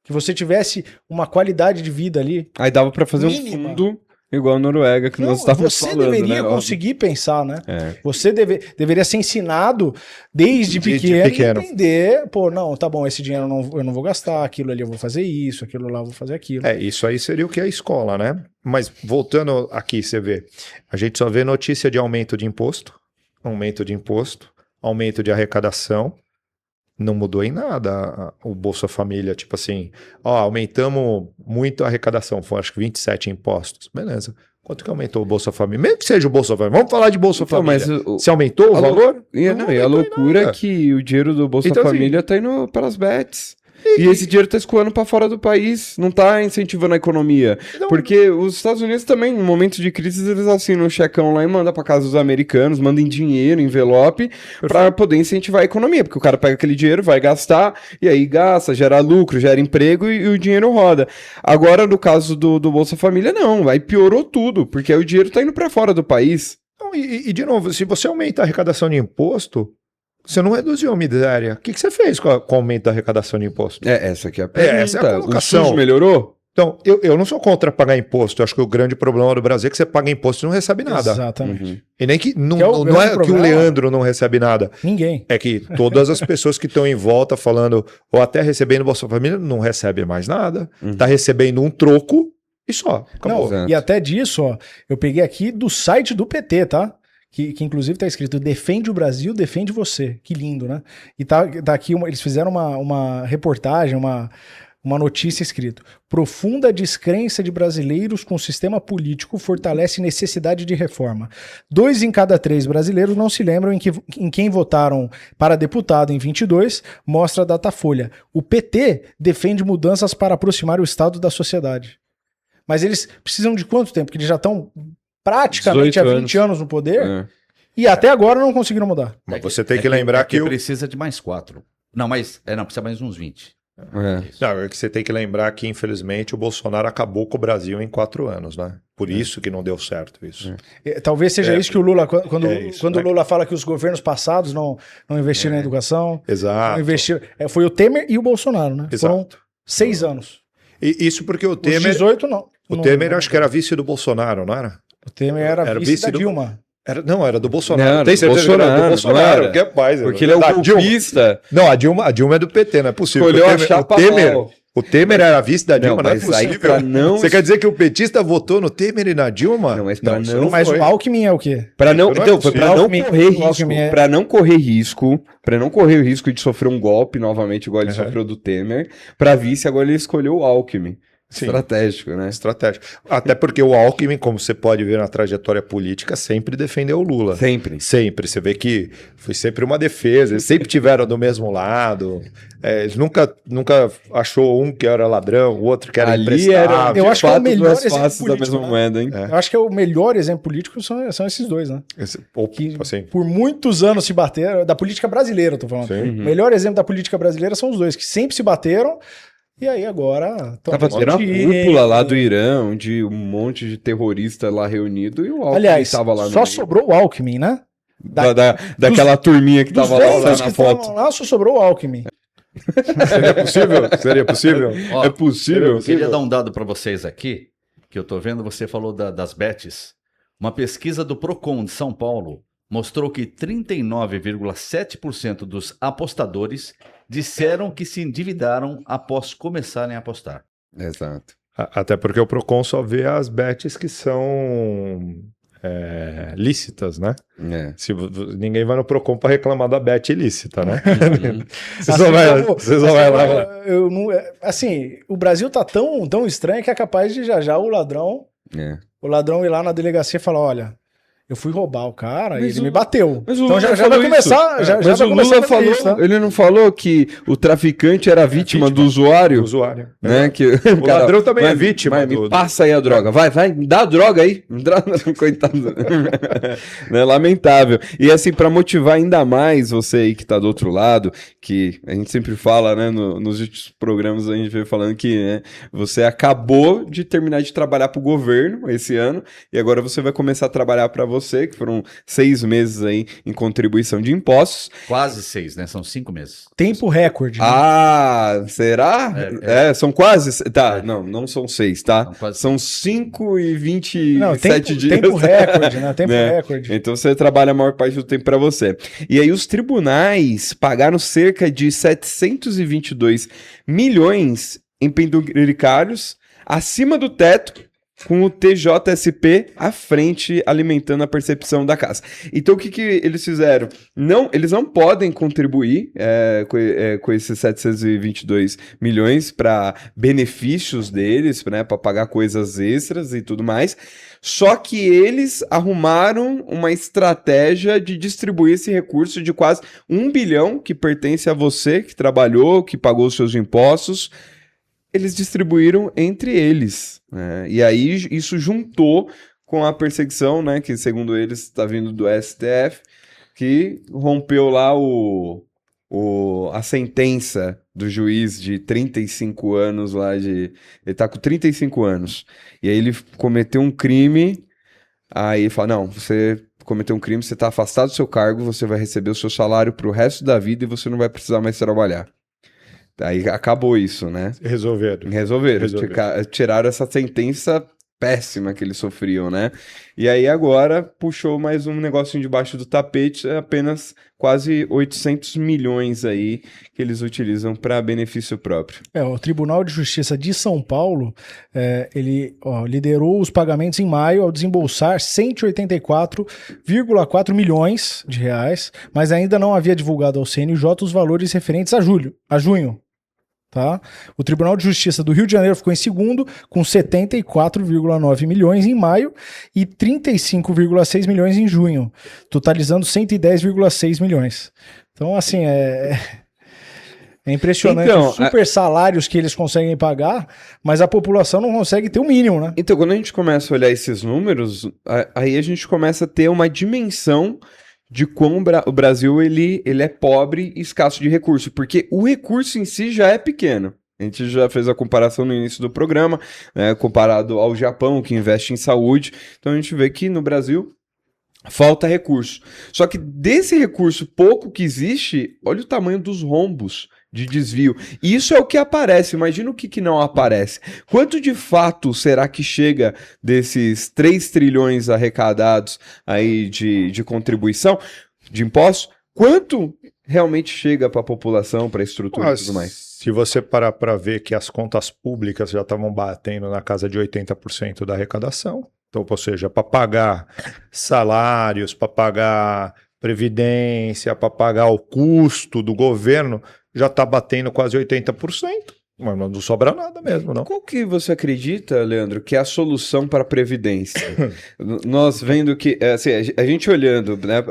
Speaker 2: que você tivesse uma qualidade de vida ali...
Speaker 1: Aí dava para fazer um fundo... Igual a Noruega, que nós estávamos falando, né?
Speaker 2: Você deveria conseguir pensar, né? Você deveria ser ensinado desde pequeno. Entender, não, tá bom, esse dinheiro eu não vou gastar, aquilo ali eu vou fazer isso, aquilo lá eu vou fazer aquilo.
Speaker 3: Isso aí seria o que é a escola, né? Mas voltando aqui, você vê, a gente só vê notícia de aumento de imposto, aumento de arrecadação. Não mudou em nada o Bolsa Família, tipo assim, aumentamos muito a arrecadação, foi acho que 27 impostos, beleza. Quanto que aumentou o Bolsa Família? Mesmo que seja o Bolsa Família, vamos falar de Bolsa Família. Mas se aumentou o valor?
Speaker 1: E a loucura é que o dinheiro do Bolsa Família tá indo para as bets. E esse dinheiro tá escoando para fora do país, não tá incentivando a economia. Porque os Estados Unidos também, em momentos de crise, eles assinam um checão lá e mandam para casa dos americanos, mandam em dinheiro, envelope, para poder incentivar a economia. Porque o cara pega aquele dinheiro, vai gastar, e aí gasta, gera lucro, gera emprego e o dinheiro roda. Agora, no caso do Bolsa Família, não, aí piorou tudo, porque aí o dinheiro tá indo para fora do país.
Speaker 3: E de novo, se você aumenta a arrecadação de imposto... Você não reduziu a miséria. O que você fez com o aumento da arrecadação de imposto?
Speaker 1: Essa aqui é a pergunta.
Speaker 3: Essa é a colocação.
Speaker 1: O SUS melhorou?
Speaker 3: Então, eu não sou contra pagar imposto. Eu acho que o grande problema do Brasil é que você paga imposto e não recebe nada.
Speaker 2: Exatamente.
Speaker 3: E nem que não é que o Leandro não recebe nada.
Speaker 2: Ninguém.
Speaker 3: É que todas as pessoas que estão em volta falando, ou até recebendo Bolsa Família, não recebem mais nada. Tá recebendo um troco e só. Acabou.
Speaker 2: Não, e até disso, eu peguei aqui do site do PT, tá? Que inclusive está escrito defende o Brasil, defende você. Que lindo, né? E tá aqui, eles fizeram uma reportagem, uma notícia escrito: profunda descrença de brasileiros com o sistema político fortalece necessidade de reforma. 2 em cada 3 brasileiros não se lembram em quem votaram para deputado em 22, mostra a Datafolha. O PT defende mudanças para aproximar o Estado da sociedade. Mas eles precisam de quanto tempo? Porque eles já estão... praticamente há 20 anos no poder, e até agora não conseguiram mudar.
Speaker 3: Mas você tem que lembrar que
Speaker 4: precisa de mais 4. Não, precisa mais uns 20.
Speaker 3: Não, é que você tem que lembrar que, infelizmente, o Bolsonaro acabou com o Brasil em 4 anos, né? Por isso que não deu certo isso.
Speaker 2: Talvez seja isso que o Lula, quando o Lula fala que os governos passados não investiram na educação.
Speaker 3: Exato.
Speaker 2: Não investiram, foi o Temer e o Bolsonaro, né?
Speaker 3: Exato.
Speaker 2: Foram 6 anos.
Speaker 3: E isso porque o Temer...
Speaker 2: Os 18 não.
Speaker 3: O Temer acho que era vice do Bolsonaro, não era?
Speaker 2: O Temer era vice da Dilma.
Speaker 3: Era do Bolsonaro.
Speaker 1: Não, tem certeza que era do Bolsonaro.
Speaker 3: Que é paz,
Speaker 1: porque ele é um golpista.
Speaker 3: Não, a Dilma é do PT, não é possível. O Temer era vice da Dilma, não é possível. Você quer dizer que o petista votou no Temer e na Dilma?
Speaker 1: Não, mas
Speaker 2: mas o Alckmin é o quê?
Speaker 1: Para não correr risco de sofrer um golpe novamente, igual ele sofreu do Temer, para vice agora ele escolheu o Alckmin.
Speaker 3: Sim.
Speaker 1: Estratégico, né?
Speaker 3: Estratégico. Até porque o Alckmin, como você pode ver na trajetória política, sempre defendeu o Lula.
Speaker 1: Sempre.
Speaker 3: Sempre. Você vê que foi sempre uma defesa, eles sempre tiveram do mesmo lado. Eles nunca achou um que era ladrão, o outro que era imprestável.
Speaker 2: Eu acho que é o melhor exemplo político
Speaker 1: da mesma moeda, hein?
Speaker 2: Eu acho que é o melhor exemplo político são esses dois, né? Que
Speaker 3: assim.
Speaker 2: Por muitos anos se bateram, da política brasileira, eu tô falando. O melhor exemplo da política brasileira são os dois, que sempre se bateram. E aí agora...
Speaker 1: Tava tendo uma cúpula lá do Irã, onde um monte de terrorista lá reunido e o Alckmin tava lá no
Speaker 2: só
Speaker 1: meio.
Speaker 2: Sobrou o Alckmin, né?
Speaker 1: Daquela turminha que tava lá na foto.
Speaker 2: Lá só sobrou o Alckmin.
Speaker 3: Seria possível? Seria possível?
Speaker 1: Ó, é possível?
Speaker 4: Eu queria dar um dado para vocês aqui, que eu tô vendo, você falou das bets. Uma pesquisa do Procon de São Paulo mostrou que 39,7% dos apostadores disseram que se endividaram após começarem a apostar.
Speaker 1: Exato.
Speaker 3: Até porque o Procon só vê as bets que são lícitas, né? Ninguém vai no Procon para reclamar da bet ilícita, né? Você só vai lá.
Speaker 2: Assim, o Brasil tá tão estranho que é capaz de já o ladrão ir lá na delegacia e falar, olha... Eu fui roubar o cara e ele me bateu. Então já vai começar.
Speaker 1: Mas o Lula falou, isso, tá? Ele não falou que o traficante era vítima do usuário?
Speaker 3: Do usuário.
Speaker 1: Né? Que,
Speaker 3: o ladrão também é vítima.
Speaker 1: Me passa aí a droga. Vai, me dá a droga aí. Coitado. É lamentável. E assim, para motivar ainda mais você aí que tá do outro lado, que a gente sempre fala, né? Nos últimos programas a gente veio falando que você acabou de terminar de trabalhar pro governo esse ano e agora você vai começar a trabalhar para você, que foram 6 meses aí em contribuição de impostos.
Speaker 4: Quase 6, né? São 5 meses.
Speaker 2: Tempo recorde. Né?
Speaker 1: Ah, será? São quase... Tá, não são 6, tá? São 5 e 27 dias.
Speaker 2: Tempo recorde, né? Tempo recorde.
Speaker 1: Então você trabalha a maior parte do tempo para você. E aí os tribunais pagaram cerca de 722 milhões em penduricários acima do teto, com o TJSP à frente, alimentando a percepção da casa. Então, o que eles fizeram? Eles não podem contribuir com esses 722 milhões para benefícios deles, né, para pagar coisas extras e tudo mais. Só que eles arrumaram uma estratégia de distribuir esse recurso de quase 1 bilhão que pertence a você, que trabalhou, que pagou os seus impostos. Eles distribuíram entre eles, né? E aí isso juntou com a perseguição, né, que segundo eles está vindo do STF, que rompeu lá a sentença do juiz de 35 anos lá ele tá com 35 anos, e aí ele cometeu um crime, aí ele fala, não, você cometeu um crime, você tá afastado do seu cargo, você vai receber o seu salário pro resto da vida e você não vai precisar mais trabalhar. Aí acabou isso, né?
Speaker 3: Resolveram.
Speaker 1: Tiraram essa sentença péssima que eles sofriam, né? E aí agora puxou mais um negocinho debaixo do tapete, apenas quase 800 milhões aí que eles utilizam para benefício próprio.
Speaker 2: O Tribunal de Justiça de São Paulo, ele liderou os pagamentos em maio ao desembolsar 184,4 milhões de reais, mas ainda não havia divulgado ao CNJ os valores referentes a junho. Tá? O Tribunal de Justiça do Rio de Janeiro ficou em segundo, com 74,9 milhões em maio e 35,6 milhões em junho, totalizando 110,6 milhões. Então, assim, é impressionante os super salários que eles conseguem pagar, mas a população não consegue ter o mínimo, né?
Speaker 1: Então, quando a gente começa a olhar esses números, aí a gente começa a ter uma dimensão de como o Brasil ele é pobre e escasso de recurso, porque o recurso em si já é pequeno. A gente já fez a comparação no início do programa, né, comparado ao Japão, que investe em saúde. Então a gente vê que no Brasil falta recurso. Só que desse recurso pouco que existe, olha o tamanho dos rombos de desvio. E isso é o que aparece. Imagina o que não aparece. Quanto de fato será que chega desses 3 trilhões arrecadados aí de contribuição, de impostos? Quanto realmente chega para a população, para a estrutura e tudo mais?
Speaker 3: Se você parar para ver que as contas públicas já estavam batendo na casa de 80% da arrecadação, então, ou seja, para pagar salários, para pagar previdência, para pagar o custo do governo, já está batendo quase 80%. Mas não sobra nada mesmo, não.
Speaker 1: Qual que você acredita, Leandro, que é a solução para a Previdência? Nós vendo que, assim, a gente olhando, né,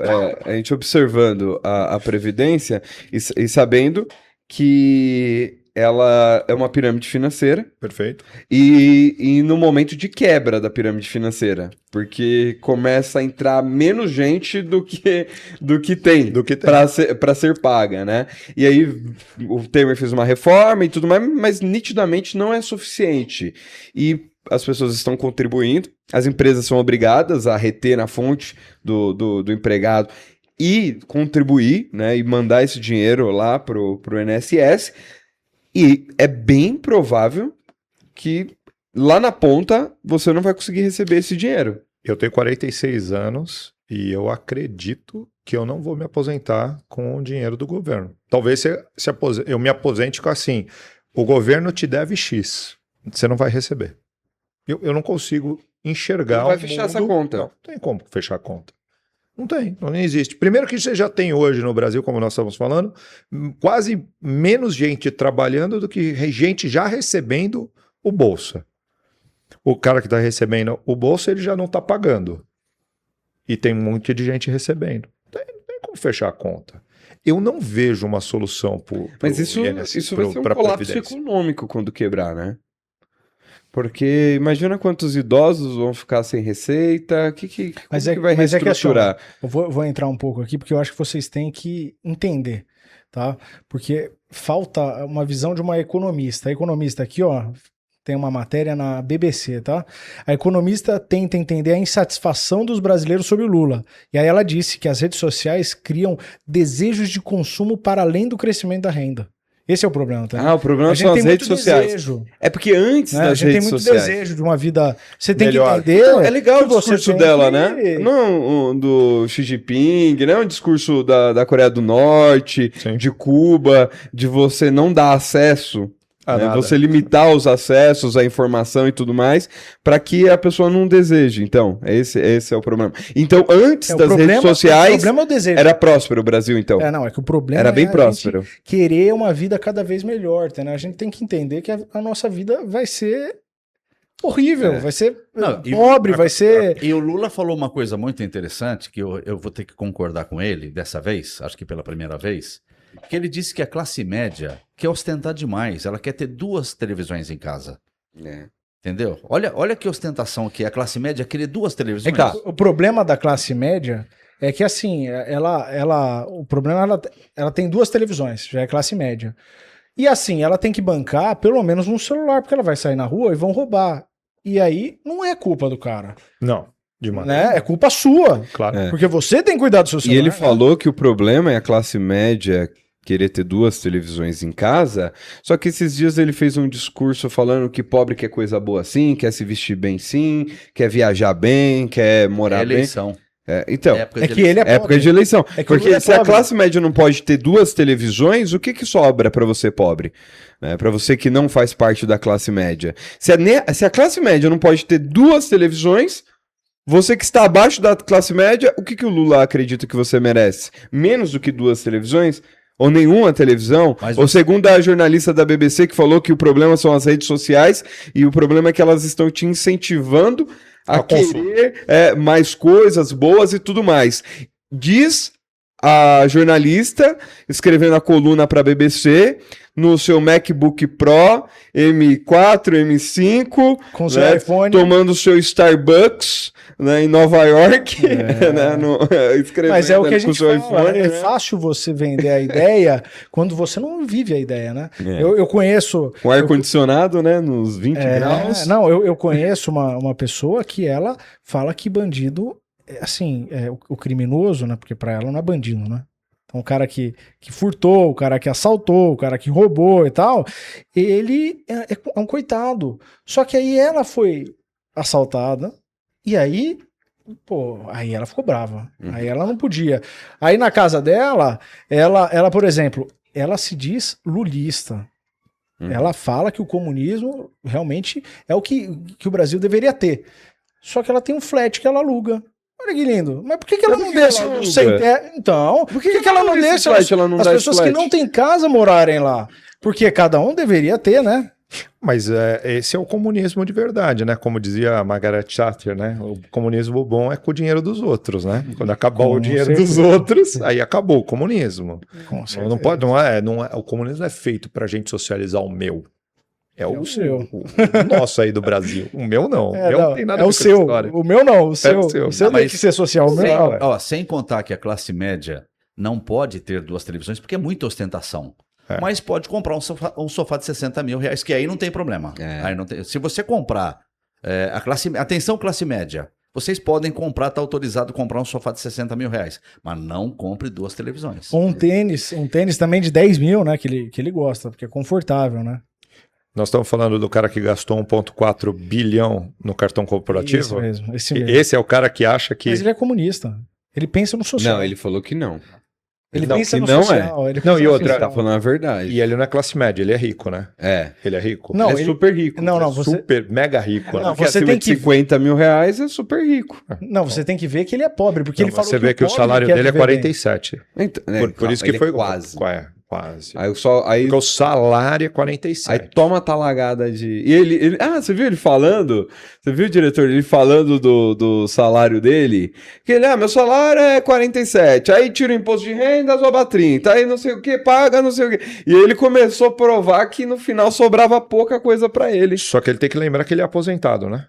Speaker 1: a gente observando a Previdência e sabendo que ela é uma pirâmide financeira.
Speaker 3: Perfeito.
Speaker 1: E no momento de quebra da pirâmide financeira, porque começa a entrar menos gente do que tem para ser paga, né? E aí o Temer fez uma reforma e tudo mais, mas nitidamente não é suficiente. E as pessoas estão contribuindo, as empresas são obrigadas a reter na fonte do empregado e contribuir, né? E mandar esse dinheiro lá pro INSS. E é bem provável que lá na ponta você não vai conseguir receber esse dinheiro.
Speaker 3: Eu tenho 46 anos e eu acredito que eu não vou me aposentar com o dinheiro do governo. Talvez eu me aposente com assim, o governo te deve X, você não vai receber. Eu não consigo enxergar.
Speaker 1: Não vai fechar essa conta.
Speaker 3: Não tem como fechar a conta. Não tem, não existe. Primeiro que você já tem hoje no Brasil, como nós estamos falando, quase menos gente trabalhando do que gente já recebendo o Bolsa. O cara que está recebendo o Bolsa, ele já não está pagando. E tem um monte de gente recebendo. Não tem como fechar a conta. Eu não vejo uma solução para o
Speaker 1: Mas isso vai ser um colapso econômico quando quebrar, né? Porque imagina quantos idosos vão ficar sem receita, como que vai reestruturar?
Speaker 2: Eu vou entrar um pouco aqui, porque eu acho que vocês têm que entender, tá? Porque falta uma visão de uma economista. A economista aqui, ó, tem uma matéria na BBC, tá? A economista tenta entender a insatisfação dos brasileiros sobre o Lula. E aí ela disse que as redes sociais criam desejos de consumo para além do crescimento da renda. Esse é o problema, tá?
Speaker 1: O problema são as redes sociais.
Speaker 2: Desejo,
Speaker 1: é porque antes das redes sociais... A gente tem muito
Speaker 2: desejo de uma vida... Você tem
Speaker 3: melhor.
Speaker 2: que entender...
Speaker 1: É legal o discurso dela, né? Não do Xi Jinping, né? O discurso da Coreia do Norte,
Speaker 3: Sim.
Speaker 1: de Cuba, de você não dar acesso... Né? Você limitar os acessos à informação e tudo mais, para que a pessoa não deseje. Então, esse é o problema. Então, antes das redes sociais,
Speaker 2: o problema é o desejo.
Speaker 1: Era próspero o Brasil, então.
Speaker 2: É que o problema
Speaker 1: era bem próspero.
Speaker 2: Querer uma vida cada vez melhor, né? A gente tem que entender que a nossa vida vai ser horrível, vai ser pobre, vai ser...
Speaker 4: E o Lula falou uma coisa muito interessante, que eu vou ter que concordar com ele dessa vez, acho que pela primeira vez, que ele disse que a classe média quer ostentar demais, ela quer ter 2 televisões em casa. Entendeu? Olha que ostentação que é a classe média querer 2 televisões.
Speaker 2: O problema da classe média é que assim, o problema ela tem 2 televisões, já é classe média. E assim, ela tem que bancar pelo menos um celular, porque ela vai sair na rua e vão roubar. E aí não é culpa do cara.
Speaker 3: Não. Demais.
Speaker 2: Né? É culpa sua.
Speaker 3: Claro.
Speaker 2: Porque você tem que cuidar do seu celular.
Speaker 1: E ele falou que o problema é a classe média querer ter 2 televisões em casa, só que esses dias ele fez um discurso falando que pobre quer coisa boa sim, quer se vestir bem sim, quer viajar bem, quer morar bem.
Speaker 4: Eleição.
Speaker 1: Então,
Speaker 2: ele é
Speaker 1: época de eleição. Porque se a classe média não pode ter 2 televisões, o que sobra para você pobre? Para você que não faz parte da classe média. Se a classe média não pode ter 2 televisões, você que está abaixo da classe média, o que o Lula acredita que você merece? Menos do que 2 televisões? Ou nenhuma televisão? Ou segundo a jornalista da BBC que falou que o problema são as redes sociais e o problema é que elas estão te incentivando a querer mais coisas boas e tudo mais. Diz a jornalista, escrevendo a coluna para a BBC, no seu MacBook Pro, M4, M5,
Speaker 2: com seu iPhone,
Speaker 1: tomando seu Starbucks, né, em Nova York, né, escrevendo.
Speaker 2: Mas é o que a gente fala,
Speaker 1: iPhone,
Speaker 2: é fácil você vender a ideia quando você não vive a ideia, né? Eu conheço...
Speaker 1: Com ar-condicionado, né, nos 20 graus.
Speaker 2: Não, eu conheço uma pessoa que ela fala que bandido, assim, o criminoso, né, porque para ela não é bandido, né? Então, o cara que furtou, o cara que assaltou, o cara que roubou e tal, ele é um coitado. Só que aí ela foi assaltada e aí, aí ela ficou brava. Aí ela não podia. Aí na casa dela, ela, por exemplo, ela se diz lulista. Ela fala que o comunismo realmente é o que o Brasil deveria ter. Só que ela tem um flat que ela aluga. Olha que lindo. Mas por que ela não deixa o sem teto? Então, por que ela não deixa as pessoas que não têm casa morarem lá? Porque cada um deveria ter, né?
Speaker 3: Mas esse é o comunismo de verdade, né? Como dizia a Margaret Thatcher, né? O comunismo bom é com o dinheiro dos outros, né? Quando acabar o dinheiro dos outros, aí acabou o comunismo. Não pode, o comunismo não é feito pra gente socializar o meu. É o seu. O nosso aí do Brasil. O meu não.
Speaker 2: Não tem nada a ver com essa história. O meu não. O seu tem que ser social. O meu
Speaker 4: sem contar que a classe média não pode ter 2 televisões, porque é muita ostentação. Mas pode comprar um sofá de 60 mil reais, que aí não tem problema. Aí não tem, se você comprar, atenção classe média, vocês podem comprar, está autorizado a comprar um sofá de 60 mil reais, mas não compre 2 televisões.
Speaker 2: Um tênis também de 10 mil, né, que ele gosta, porque é confortável, né?
Speaker 3: Nós estamos falando do cara que gastou 1,4 bilhão no cartão corporativo?
Speaker 2: Isso mesmo, esse mesmo.
Speaker 3: Esse é o cara que acha que...
Speaker 2: Mas ele é comunista. Ele pensa no social.
Speaker 1: Não, ele falou que não.
Speaker 2: Ele pensa no social. Ele
Speaker 3: não, e outra,
Speaker 1: ele tá falando a verdade.
Speaker 3: E ele não é classe média, ele é rico, né? Ele é rico.
Speaker 2: Não,
Speaker 1: ele é super rico.
Speaker 2: Não, você...
Speaker 3: Super, mega rico.
Speaker 2: Não,
Speaker 1: porque você tem que 50 mil reais é super rico.
Speaker 2: Não, você tem que ver que ele é pobre, porque ele falou
Speaker 3: você vê que o salário dele é 47.
Speaker 1: Então,
Speaker 3: por isso que foi
Speaker 1: quase.
Speaker 3: Quase.
Speaker 1: Porque
Speaker 3: o salário é 47.
Speaker 1: Aí toma a talagada de... E ele... você viu ele falando? Você viu, diretor? Ele falando do salário dele? Que ele, meu salário é 47. Aí tira o imposto de renda, sobra 30. Aí não sei o que, paga não sei o que. E ele começou a provar que no final sobrava pouca coisa pra ele.
Speaker 3: Só que ele tem que lembrar que ele é aposentado, né?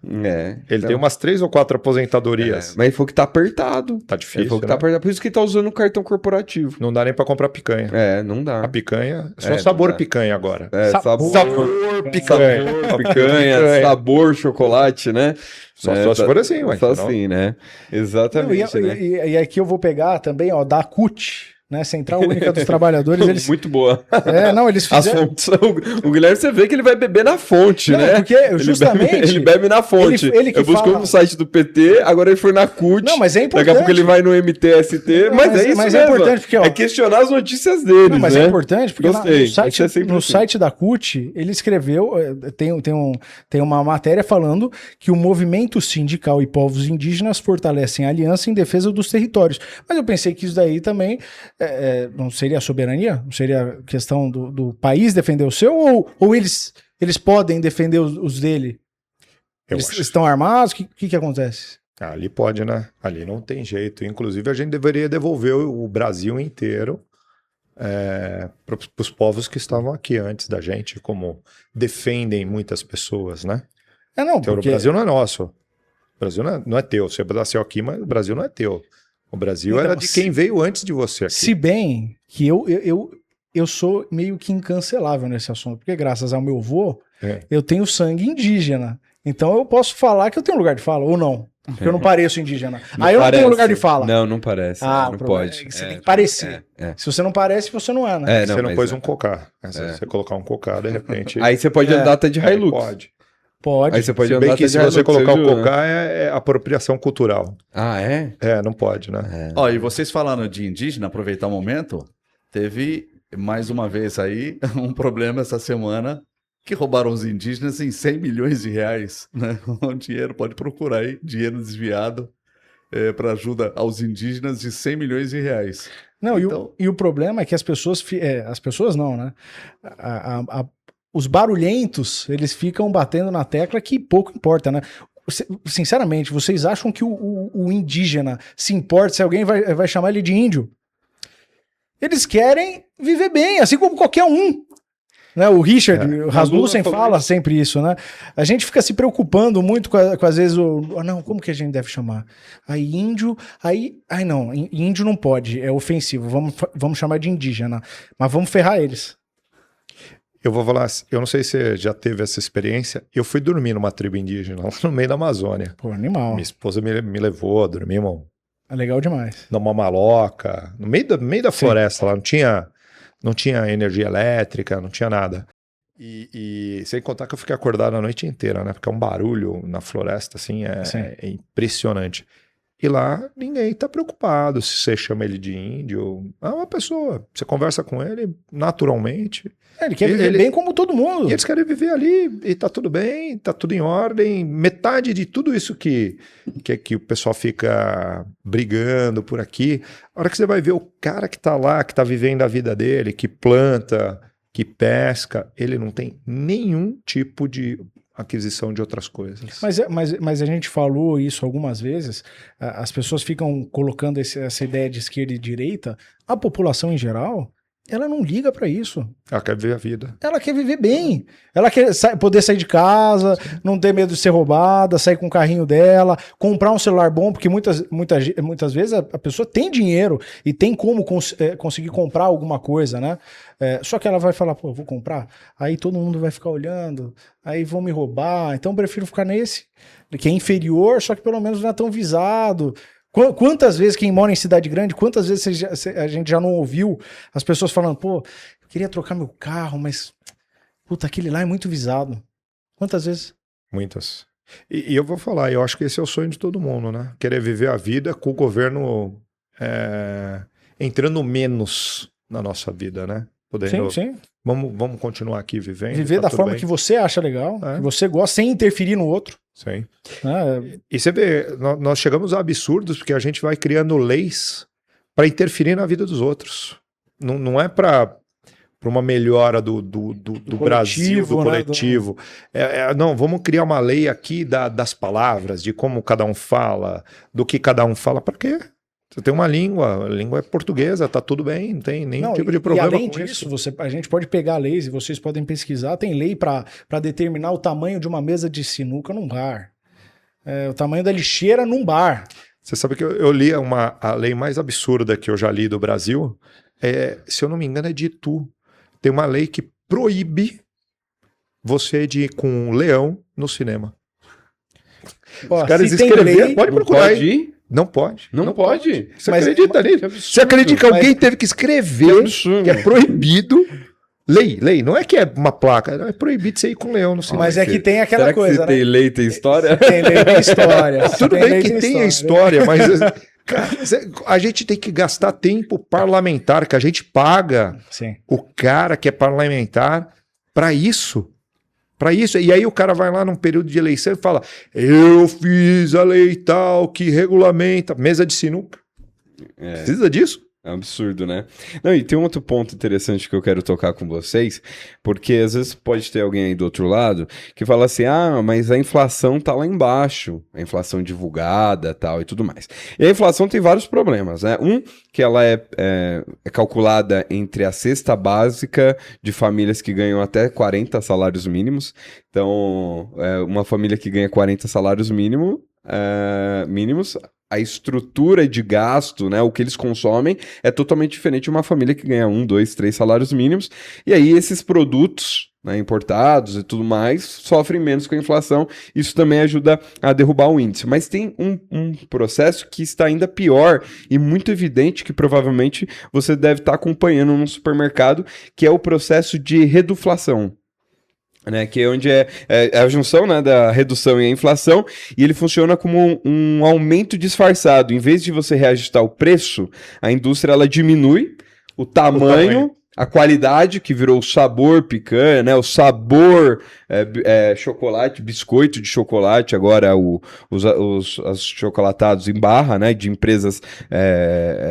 Speaker 3: Ele tem umas 3 ou 4 aposentadorias.
Speaker 1: Mas ele falou que tá apertado.
Speaker 3: Tá difícil,
Speaker 1: ele falou que tá apertado. Por isso que tá usando o cartão corporativo.
Speaker 3: Não dá nem pra comprar picanha.
Speaker 1: Não dá.
Speaker 3: A picanha, só sabor picanha agora.
Speaker 1: Sabor picanha, sabor chocolate, né?
Speaker 3: Só se for assim, ué.
Speaker 1: Só assim, né? Exatamente.
Speaker 2: E aqui eu vou pegar também, da CUT, né? Central Única dos Trabalhadores. Eles...
Speaker 1: Muito boa.
Speaker 2: Eles fizeram...
Speaker 1: As fontes, o Guilherme, você vê que ele vai beber na fonte, né?
Speaker 2: Porque justamente...
Speaker 1: Ele bebe na fonte.
Speaker 2: Ele que
Speaker 1: buscou no site do PT, agora ele foi na CUT.
Speaker 2: Não, mas é importante.
Speaker 1: Daqui a pouco ele vai no MTST, mas é isso mesmo.
Speaker 2: É importante porque,
Speaker 1: é questionar as notícias deles,
Speaker 2: mas
Speaker 1: né?
Speaker 2: É importante porque no site da CUT, ele escreveu, tem uma matéria falando que o movimento sindical e povos indígenas fortalecem a aliança em defesa dos territórios. Mas eu pensei que isso daí também... não seria a soberania? Não seria a questão do país defender o seu? Ou eles podem defender os dele? Eles estão armados? O que acontece?
Speaker 3: Ali pode, né? Ali não tem jeito. Inclusive, a gente deveria devolver o Brasil inteiro para os povos que estavam aqui antes da gente, como defendem muitas pessoas, né? Porque o Brasil não é nosso. O Brasil não é teu. Você nasceu aqui, mas o Brasil não é teu. O Brasil era de quem veio antes de você aqui.
Speaker 2: Se bem que eu sou meio que incancelável nesse assunto, porque graças ao meu avô, eu tenho sangue indígena. Então eu posso falar que eu tenho lugar de fala, ou não. Porque eu não pareço indígena. Eu não tenho lugar de fala.
Speaker 1: Não parece. Não pode.
Speaker 2: Você tem que parecer. Se você não parece, você não é, né?
Speaker 3: Você não pôs um cocá. Se você colocar um cocá, de repente...
Speaker 1: Aí você pode andar até de Hilux.
Speaker 2: Pode.
Speaker 1: Aí você pode
Speaker 3: andar
Speaker 1: que
Speaker 3: se você colocar o cocá é apropriação cultural. Não pode, né?
Speaker 4: E vocês falando de indígena, aproveitar o momento, teve mais uma vez aí um problema essa semana que roubaram os indígenas em 100 milhões de reais, né? O dinheiro, pode procurar aí, dinheiro desviado para ajuda aos indígenas de 100 milhões de reais.
Speaker 2: Não,
Speaker 4: então...
Speaker 2: e o problema é que as pessoas não, né? Os barulhentos, eles ficam batendo na tecla que pouco importa, né? Sinceramente, vocês acham que o indígena se importa se alguém vai chamar ele de índio? Eles querem viver bem, assim como qualquer um. Né? O Richard Rasmussen fala sempre isso, né? A gente fica se preocupando muito com às vezes, como que a gente deve chamar? Aí índio, não, índio não pode, é ofensivo, vamos chamar de indígena, mas vamos ferrar eles.
Speaker 3: Eu vou falar, eu não sei se você já teve essa experiência, eu fui dormir numa tribo indígena lá no meio da Amazônia.
Speaker 2: Pô, animal.
Speaker 3: Minha esposa me levou, dormimos.
Speaker 2: É legal demais.
Speaker 3: Numa maloca, no meio da floresta lá, não tinha energia elétrica, não tinha nada. E sem contar que eu fiquei acordado a noite inteira, né? Porque é um barulho na floresta, assim, é impressionante. E lá ninguém está preocupado se você chama ele de índio. É uma pessoa. Você conversa com ele naturalmente.
Speaker 2: Ele quer viver bem como todo mundo.
Speaker 3: E eles querem viver ali e tá tudo bem, tá tudo em ordem. Metade de tudo isso que o pessoal fica brigando por aqui, a hora que você vai ver o cara que tá lá, que tá vivendo a vida dele, que planta, que pesca, ele não tem nenhum tipo de aquisição de outras coisas.
Speaker 2: Mas a gente falou isso algumas vezes, as pessoas ficam colocando essa ideia de esquerda e direita, a população em geral, ela não liga pra isso.
Speaker 3: Ela quer viver a vida.
Speaker 2: Ela quer viver bem. Ela quer poder sair de casa, não ter medo de ser roubada, sair com o carrinho dela, comprar um celular bom, porque muitas vezes a pessoa tem dinheiro e tem como conseguir comprar alguma coisa, né? Só que ela vai falar, pô, eu vou comprar, aí todo mundo vai ficar olhando, aí vão me roubar, então eu prefiro ficar nesse, que é inferior, só que pelo menos não é tão visado. Quantas vezes, quem mora em cidade grande, quantas vezes a gente já não ouviu as pessoas falando, pô, eu queria trocar meu carro, mas, puta, aquele lá é muito visado. Quantas vezes?
Speaker 3: Muitas. E eu vou falar, eu acho que esse é o sonho de todo mundo, né? Querer viver a vida com o governo entrando menos na nossa vida, né?
Speaker 2: Podendo, sim.
Speaker 3: Vamos continuar aqui vivendo.
Speaker 2: Viver da forma que você acha legal, que você gosta, sem interferir no outro.
Speaker 3: Sim. E você vê, nós chegamos a absurdos porque a gente vai criando leis para interferir na vida dos outros. Não é para uma melhora do Brasil, do coletivo. Não, vamos criar uma lei aqui das palavras, de como cada um fala, do que cada um fala. Para quê? Você tem uma língua, a língua é portuguesa, tá tudo bem, não tem nenhum tipo de problema.
Speaker 2: E além disso, a gente pode pegar leis e vocês podem pesquisar, tem lei para determinar o tamanho de uma mesa de sinuca num bar, o tamanho da lixeira num bar.
Speaker 3: Você sabe que eu li a lei mais absurda que eu já li do Brasil, se eu não me engano é de Itu. Tem uma lei que proíbe você de ir com um leão no cinema.
Speaker 2: Os caras escreveram,
Speaker 3: pode procurar aí. Não pode.
Speaker 1: Não pode.
Speaker 3: Você acredita nisso? Você acredita que alguém teve que escrever que é proibido? Lei. Não é que é uma placa. É proibido você ir com leão no cinema.
Speaker 2: Mas é que tem aquela
Speaker 1: Será
Speaker 2: coisa,
Speaker 1: que se tem lei, tem história?
Speaker 2: Tem lei, tem história.
Speaker 3: Tudo bem que tem a história, mas cara, a gente tem que gastar tempo parlamentar, que a gente paga o cara que é parlamentar para isso. E aí o cara vai lá num período de eleição e fala, eu fiz a lei tal que regulamenta mesa de sinuca. Precisa disso?
Speaker 1: É um absurdo, né? Não, e tem um outro ponto interessante que eu quero tocar com vocês, porque às vezes pode ter alguém aí do outro lado que fala assim, mas a inflação tá lá embaixo, a inflação divulgada tal e tudo mais. E a inflação tem vários problemas, né? Que ela é calculada entre a cesta básica de famílias que ganham até 40 salários mínimos. Então, uma família que ganha 40 salários mínimos, a estrutura de gasto, né, o que eles consomem é totalmente diferente de uma família que ganha 1, 2, 3 salários mínimos, e aí esses produtos, né, importados e tudo mais sofrem menos com a inflação. Isso também ajuda a derrubar o índice, mas tem um processo que está ainda pior e muito evidente que provavelmente você deve estar acompanhando no supermercado, que é o processo de reduflação. Né, que é onde é a junção, né, da redução e a inflação, e ele funciona como um aumento disfarçado. Em vez de você reajustar o preço, a indústria ela diminui o tamanho, a qualidade, que virou o sabor picanha, né, o sabor chocolate, biscoito de chocolate, agora os chocolatados em barra, né, de empresas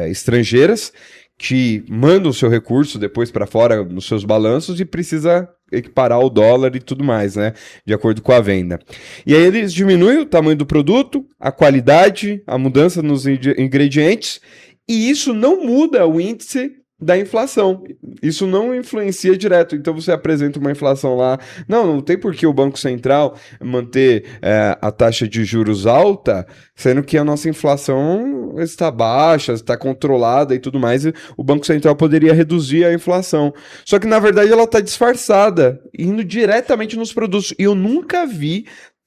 Speaker 1: estrangeiras, que mandam o seu recurso depois para fora nos seus balanços e precisa equiparar o dólar e tudo mais, né? De acordo com a venda. E aí eles diminuem o tamanho do produto, a qualidade, a mudança nos ingredientes, e isso não muda o índice da inflação. Isso não influencia direto. Então você apresenta uma inflação lá. Não tem por que o Banco Central manter a taxa de juros alta, sendo que a nossa inflação está baixa, está controlada e tudo mais. E o Banco Central poderia reduzir a inflação. Só que, na verdade, ela está disfarçada, indo diretamente nos produtos. E eu nunca vi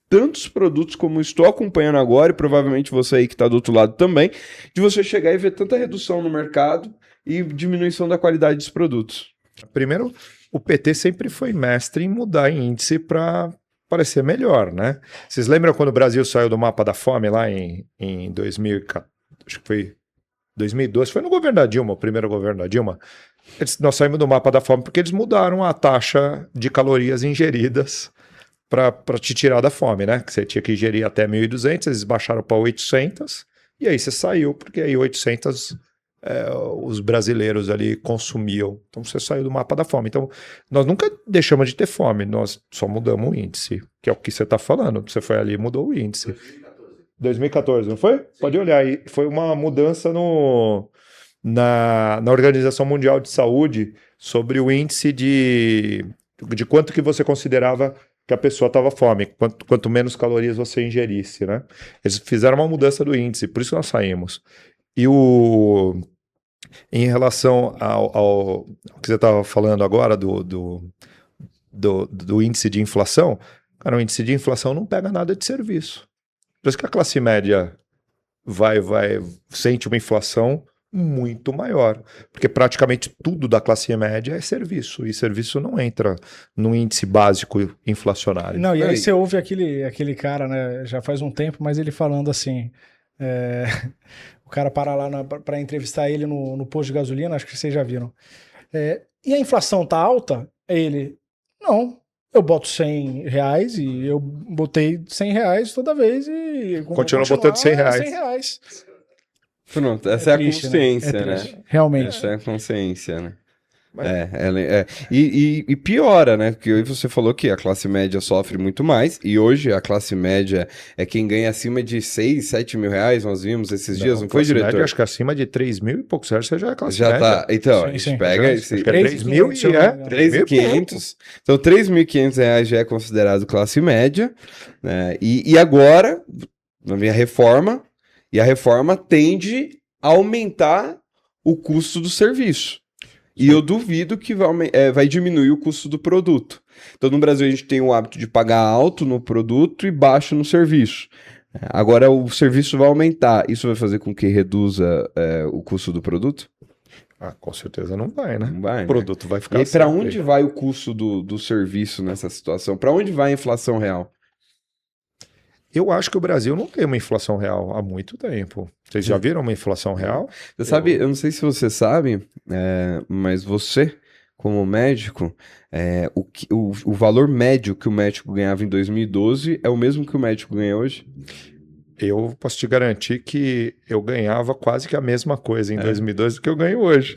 Speaker 1: tantos produtos como estou acompanhando agora, e provavelmente você aí que está do outro lado também, de você chegar e ver tanta redução no mercado e diminuição da qualidade dos produtos.
Speaker 3: Primeiro, o PT sempre foi mestre em mudar índice para parecer melhor, né? Vocês lembram quando o Brasil saiu do mapa da fome lá em 2014, acho que foi 2012, foi no governo da Dilma, o primeiro governo da Dilma. Nós saímos do mapa da fome porque eles mudaram a taxa de calorias ingeridas para te tirar da fome, né? Que você tinha que ingerir até 1.200, eles baixaram para 800, e aí você saiu, porque aí 800 os brasileiros ali consumiam. Então você saiu do mapa da fome. Então nós nunca deixamos de ter fome, nós só mudamos o índice, que é o que você está falando. Você foi ali e mudou o índice. 2014, não foi? Sim. Pode olhar aí. Foi uma mudança na Organização Mundial de Saúde sobre o índice de quanto que você considerava que a pessoa estava fome, quanto menos calorias você ingerisse, né? Eles fizeram uma mudança do índice, por isso nós saímos. E em relação ao que você estava falando agora do índice de inflação, cara, o índice de inflação não pega nada de serviço. Por isso que a classe média sente uma inflação muito maior, porque praticamente tudo da classe média é serviço, e serviço não entra no índice básico inflacionário.
Speaker 2: Não, e aí você ouve aquele cara, né, já faz um tempo, mas ele falando assim, o cara para lá para entrevistar ele no posto de gasolina, acho que vocês já viram. E a inflação tá alta? Ele, não, eu boto R$100 e eu botei R$100 toda vez e...
Speaker 3: Continua botando R$100.
Speaker 1: Pronto, essa é a consciência, né?
Speaker 2: Realmente.
Speaker 1: Essa é a consciência, né? E piora, né? Porque hoje você falou que a classe média sofre muito mais, e hoje a classe média é quem ganha acima de 6, 7 mil reais, nós vimos esses dias, não foi, diretor?
Speaker 3: Média, acho que acima de 3 mil e poucos reais você já é classe
Speaker 1: já
Speaker 3: média.
Speaker 1: Tá, então,
Speaker 2: sim,
Speaker 1: a gente pega esse...
Speaker 3: 3 mil e
Speaker 1: 3.500. Então, R$3.500 já é considerado classe média, né? E agora, vem a reforma, e a reforma tende a aumentar o custo do serviço. E eu duvido que vai diminuir o custo do produto. Então, no Brasil, a gente tem o hábito de pagar alto no produto e baixo no serviço. Agora, o serviço vai aumentar. Isso vai fazer com que reduza o custo do produto?
Speaker 3: Com certeza não vai, né?
Speaker 1: Não vai,
Speaker 3: o produto vai ficar...
Speaker 1: E para onde vai o custo do serviço nessa situação? Para onde vai a inflação real?
Speaker 3: Eu acho que o Brasil não tem uma inflação real há muito tempo. Vocês já viram uma inflação real?
Speaker 1: Você sabe, eu não sei se você sabe, mas você, como médico, o valor médio que o médico ganhava em 2012 é o mesmo que o médico ganha hoje?
Speaker 3: Eu posso te garantir que eu ganhava quase que a mesma coisa em 2012 do que eu ganho hoje.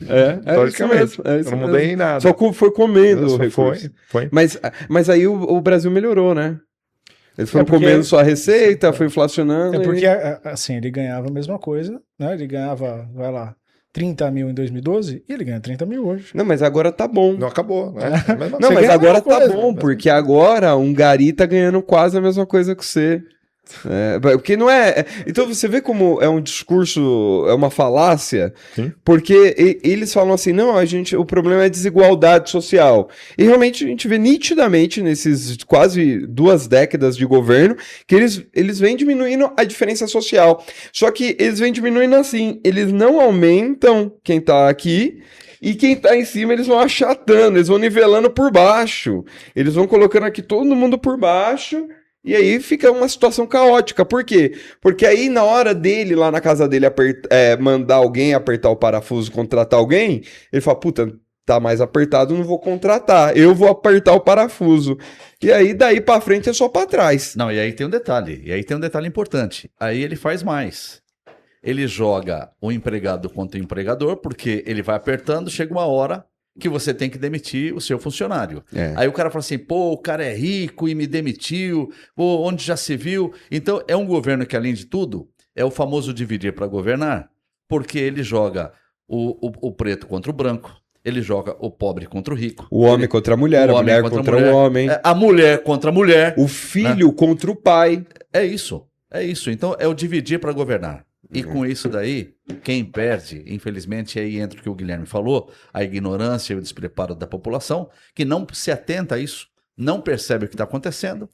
Speaker 1: Isso mesmo.
Speaker 3: Eu não mudei em nada.
Speaker 1: Só foi comendo o recurso.
Speaker 3: Foi.
Speaker 1: Mas aí o Brasil melhorou, né? Ele foi comendo sua receita, foi inflacionando.
Speaker 2: Porque, assim, ele ganhava a mesma coisa, né? Ele ganhava, 30 mil em 2012 e ele ganha 30 mil hoje.
Speaker 1: Não, mas agora tá bom.
Speaker 3: Não acabou, né?
Speaker 1: Não, mas agora tá bom, porque agora um gari tá ganhando quase a mesma coisa que você. Porque não é... Então você vê como é um discurso, é uma falácia.
Speaker 3: Sim.
Speaker 1: Porque eles falam assim, não, o problema é a desigualdade social. E realmente a gente vê nitidamente nesses quase 2 décadas de governo que eles vêm diminuindo a diferença social. Só que eles vêm diminuindo assim, eles não aumentam quem tá aqui, e quem tá em cima eles vão achatando, eles vão nivelando por baixo. Eles vão colocando aqui todo mundo por baixo. E aí fica uma situação caótica. Por quê? Porque aí na hora dele, lá na casa dele, mandar alguém apertar o parafuso, contratar alguém, ele fala, puta, tá mais apertado, não vou contratar. Eu vou apertar o parafuso. E aí daí pra frente é só pra trás.
Speaker 4: Não, e aí tem um detalhe. Importante. Aí ele faz mais. Ele joga o empregado contra o empregador, porque ele vai apertando, chega uma hora que você tem que demitir o seu funcionário. Aí o cara fala assim, pô, o cara é rico e me demitiu, pô, onde já se viu? Então é um governo que, além de tudo, é o famoso dividir para governar, porque ele joga o preto contra o branco, ele joga o pobre contra o rico.
Speaker 1: O homem contra a mulher, a mulher contra o homem.
Speaker 4: A mulher contra a mulher.
Speaker 1: O filho, né, contra o pai.
Speaker 4: É isso. Então é o dividir para governar. E com isso daí, quem perde, infelizmente, aí entra o que o Guilherme falou, a ignorância e o despreparo da população, que não se atenta a isso, não percebe o que está acontecendo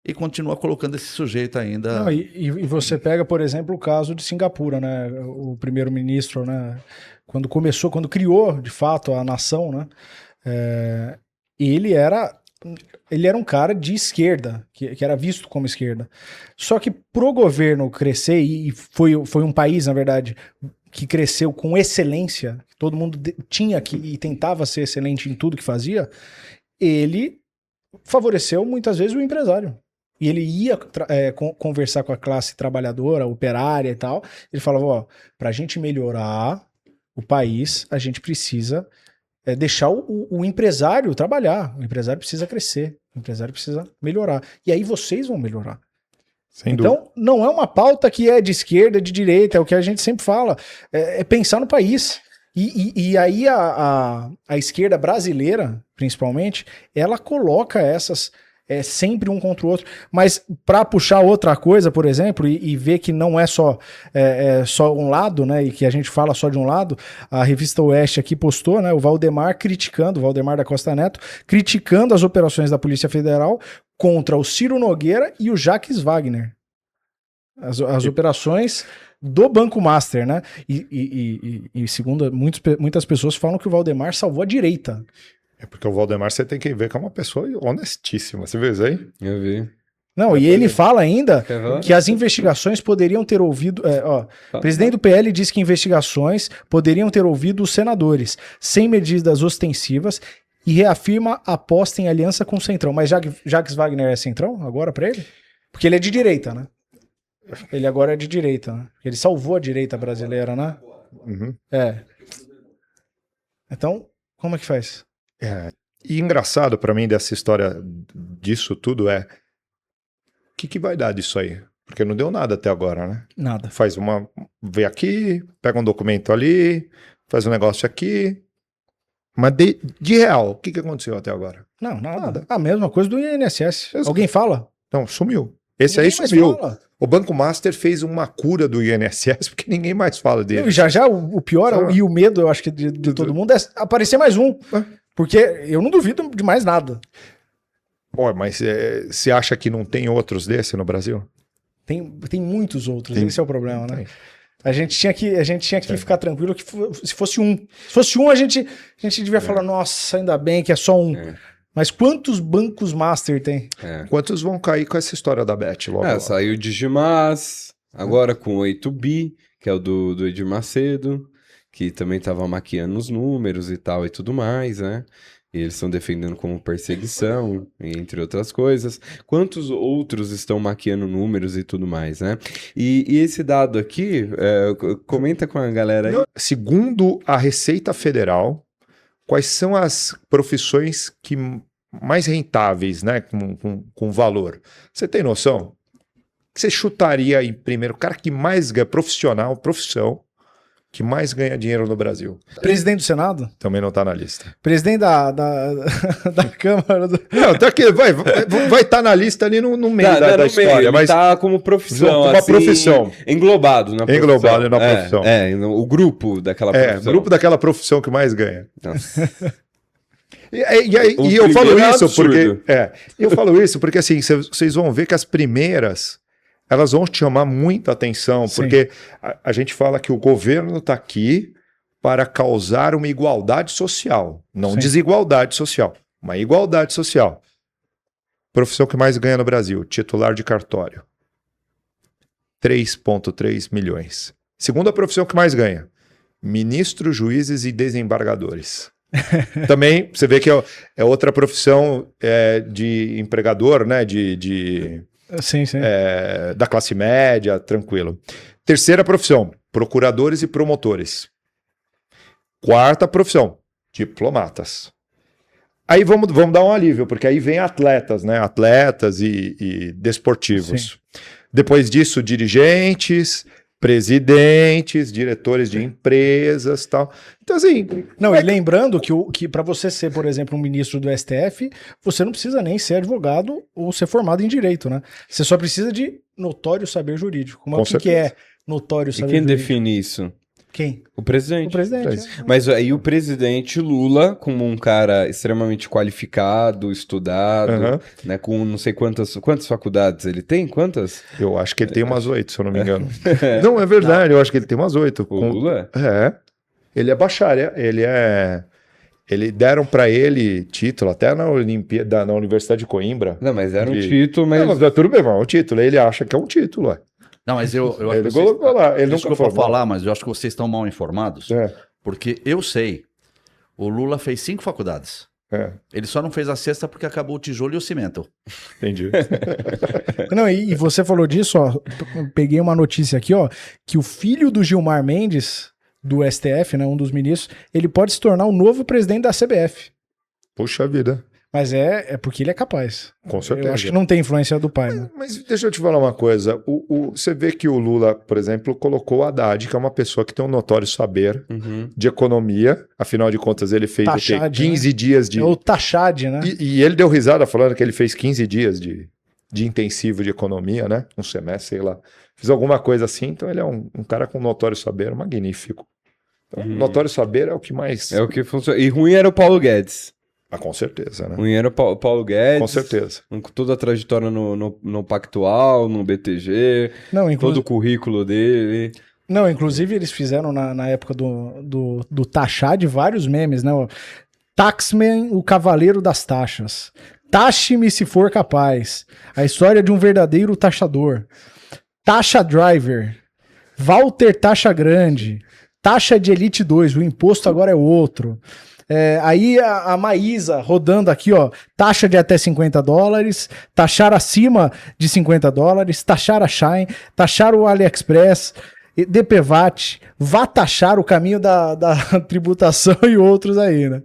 Speaker 4: e continua colocando esse sujeito ainda...
Speaker 2: Não, e você pega, por exemplo, o caso de Singapura, né? O primeiro-ministro, né? Quando criou, de fato, a nação, né? Ele era ele era um cara de esquerda, que era visto como esquerda. Só que pro governo crescer, e foi um país, na verdade, que cresceu com excelência, todo mundo tinha que e tentava ser excelente em tudo que fazia, ele favoreceu muitas vezes o empresário. E ele ia conversar com a classe trabalhadora, operária e tal. Ele falava, ó, pra gente melhorar o país, a gente precisa deixar o empresário trabalhar. O empresário precisa crescer. O empresário precisa melhorar. E aí vocês vão melhorar.
Speaker 3: Sem dúvida.
Speaker 2: Então, não é uma pauta que é de esquerda, de direita, é o que a gente sempre fala. É pensar no país. E aí a esquerda brasileira, principalmente, ela coloca essas... sempre um contra o outro, mas para puxar outra coisa, por exemplo, e ver que não é só um lado, né, e que a gente fala só de um lado, a revista Oeste aqui postou, né, o Valdemar da Costa Neto, criticando as operações da Polícia Federal contra o Ciro Nogueira e o Jacques Wagner. As operações do Banco Master, né, e segundo muitas pessoas falam que o Valdemar salvou a direita.
Speaker 3: É porque o Valdemar você tem que ver que é uma pessoa honestíssima. Você viu isso aí?
Speaker 1: Eu vi.
Speaker 2: Não, e ele fala ainda que as investigações poderiam ter ouvido... o presidente do PL diz que investigações poderiam ter ouvido os senadores, sem medidas ostensivas, e reafirma a aposta em aliança com o Centrão. Mas Jacques Wagner é Centrão agora pra ele? Porque ele é de direita, né? Ele agora é de direita, né? Ele salvou a direita brasileira, né?
Speaker 3: Uhum.
Speaker 2: Então, como é que faz?
Speaker 3: E engraçado pra mim dessa história disso tudo o que vai dar disso aí? Porque não deu nada até agora, né?
Speaker 2: Nada.
Speaker 3: Vê aqui, pega um documento ali, faz um negócio aqui, mas de real, o que aconteceu até agora?
Speaker 2: Não, nada. A mesma coisa do INSS.
Speaker 3: Exato.
Speaker 2: Alguém fala?
Speaker 3: Não, sumiu. Esse
Speaker 2: Ninguém
Speaker 3: aí sumiu.
Speaker 2: fala.
Speaker 3: O Banco Master fez uma cura do INSS porque ninguém mais fala dele.
Speaker 2: Já o pior e o medo, eu acho que de todo mundo é aparecer mais um. Porque eu não duvido de mais nada.
Speaker 3: Mas você acha que não tem outros desse no Brasil?
Speaker 2: Tem muitos outros, esse é o problema, né? A gente tinha que ficar tranquilo que se fosse um. Se fosse um, a gente devia falar, nossa, ainda bem que é só um. Mas quantos bancos master tem?
Speaker 3: Quantos vão cair com essa história da Bet logo?
Speaker 1: Saiu o Digimas, agora com o 8bi, que é o do Edir Macedo, que também estava maquiando os números e tal e tudo mais, né? E eles estão defendendo como perseguição, entre outras coisas. Quantos outros estão maquiando números e tudo mais, né? E esse dado aqui, comenta com a galera aí.
Speaker 3: Segundo a Receita Federal, quais são as profissões que mais rentáveis, né, com valor? Você tem noção? Você chutaria aí primeiro, o cara que mais ganha, profissão, que mais ganha dinheiro no Brasil?
Speaker 2: Presidente do Senado?
Speaker 3: Também não está na lista.
Speaker 2: Presidente da Câmara do...
Speaker 3: Não, tá aqui, vai estar na lista ali no meio da história.
Speaker 1: Ele
Speaker 3: mas
Speaker 1: tá como profissão,
Speaker 3: uma
Speaker 1: assim,
Speaker 3: profissão.
Speaker 1: Englobado na profissão.
Speaker 3: Englobado na profissão.
Speaker 1: O grupo daquela profissão.
Speaker 3: Grupo daquela profissão que mais ganha.
Speaker 1: Nossa.
Speaker 3: E eu falo isso porque... eu falo isso porque, assim, vocês vão ver que as primeiras... elas vão te chamar muita atenção, porque a gente fala que o governo está aqui para causar uma igualdade social, não desigualdade social, uma igualdade social. Profissão que mais ganha no Brasil, titular de cartório. 3,3 milhões. Segunda profissão que mais ganha, ministros, juízes e desembargadores. Também, você vê que é outra profissão de empregador, né,
Speaker 2: Sim.
Speaker 3: Da classe média, tranquilo. Terceira profissão, procuradores e promotores. Quarta profissão, diplomatas. Aí vamos dar um alívio, porque aí vem atletas, né? Atletas e desportivos. Sim. Depois disso, dirigentes, presidentes, diretores de empresas, tal. Então, assim...
Speaker 2: Não, e lembrando que para você ser, por exemplo, um ministro do STF, você não precisa nem ser advogado ou ser formado em direito, né? Você só precisa de notório saber jurídico. O que é notório saber jurídico?
Speaker 1: E quem define isso?
Speaker 2: Quem?
Speaker 1: O presidente.
Speaker 2: O presidente.
Speaker 1: Mas aí o presidente Lula, como um cara extremamente qualificado, estudado, né, com não sei quantas faculdades ele tem? Quantas?
Speaker 3: Eu acho que ele tem umas 8, se eu não me engano. Não, é verdade, eu acho que ele tem umas 8.
Speaker 1: O Lula?
Speaker 3: Ele é bacharel, ele deram para ele título, até na Olimpíada, na Universidade de Coimbra.
Speaker 1: Não, mas era um título, mas...
Speaker 3: Não, mas tudo bem, mas é um título. Ele acha que é um título, ué.
Speaker 4: Não, mas eu acho
Speaker 3: ele
Speaker 4: que vocês...
Speaker 3: colocou lá. Ele
Speaker 4: Desculpa falar, mas eu acho que vocês estão mal informados. Porque eu sei, o Lula fez 5 faculdades. Ele só não fez a 6ª porque acabou o tijolo e o cimento.
Speaker 3: Entendi.
Speaker 2: Não, e você falou disso, ó. Peguei uma notícia aqui, ó, que o filho do Gilmar Mendes, do STF, né, um dos ministros, ele pode se tornar o novo presidente da CBF.
Speaker 3: Puxa vida.
Speaker 2: Mas é porque ele é capaz.
Speaker 3: Com certeza.
Speaker 2: Eu acho que não tem influência do pai.
Speaker 3: Mas deixa eu te falar uma coisa. Você vê que o Lula, por exemplo, colocou o Haddad, que é uma pessoa que tem um notório saber de economia. Afinal de contas, ele fez
Speaker 2: Tachad,
Speaker 3: 15 dias de...
Speaker 2: É o Tachad, né?
Speaker 3: E ele deu risada falando que ele fez 15 dias de intensivo de economia, né? Um semestre, sei lá. Fiz alguma coisa assim, então ele é um cara com notório saber magnífico. Então, notório saber é o que mais...
Speaker 1: É o que funciona. E ruim era o Paulo Guedes.
Speaker 3: Ah, com certeza, né?
Speaker 1: Ruim era o Paulo Guedes.
Speaker 3: Com certeza.
Speaker 1: Com toda a trajetória no Pactual, no BTG, todo o currículo dele.
Speaker 2: Não, inclusive eles fizeram na época do Tachad vários memes, né? Taxman, o cavaleiro das taxas. Taxe-me se for capaz. A história de um verdadeiro taxador. Taxa Driver. Walter Taxa Grande. Taxa de Elite 2. O imposto agora é outro. Aí a Maísa rodando aqui, ó, taxa de até $50, taxar acima de $50, taxar a Shine, taxar o AliExpress, DPVAT, vá taxar o caminho da tributação e outros aí, né?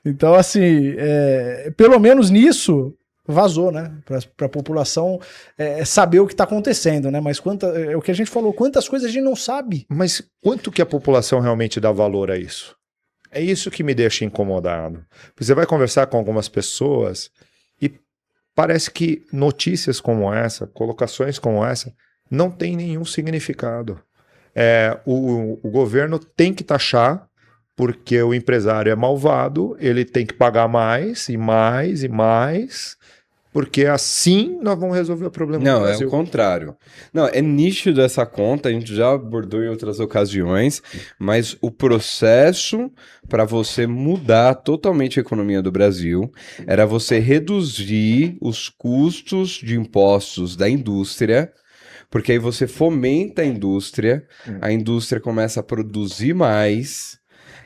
Speaker 2: Então, assim, pelo menos nisso vazou, né? Para a população saber o que está acontecendo, né? Mas é o que a gente falou, quantas coisas a gente não sabe.
Speaker 3: Mas quanto que a população realmente dá valor a isso? É isso que me deixa incomodado. Você vai conversar com algumas pessoas e parece que notícias como essa, colocações como essa, não tem nenhum significado. O governo tem que taxar porque o empresário é malvado, ele tem que pagar mais e mais e mais, porque assim nós vamos resolver o problema do Brasil.
Speaker 1: Não, é o contrário. Não, é nítido essa conta, a gente já abordou em outras ocasiões, mas o processo para você mudar totalmente a economia do Brasil era você reduzir os custos de impostos da indústria, porque aí você fomenta a indústria começa a produzir mais,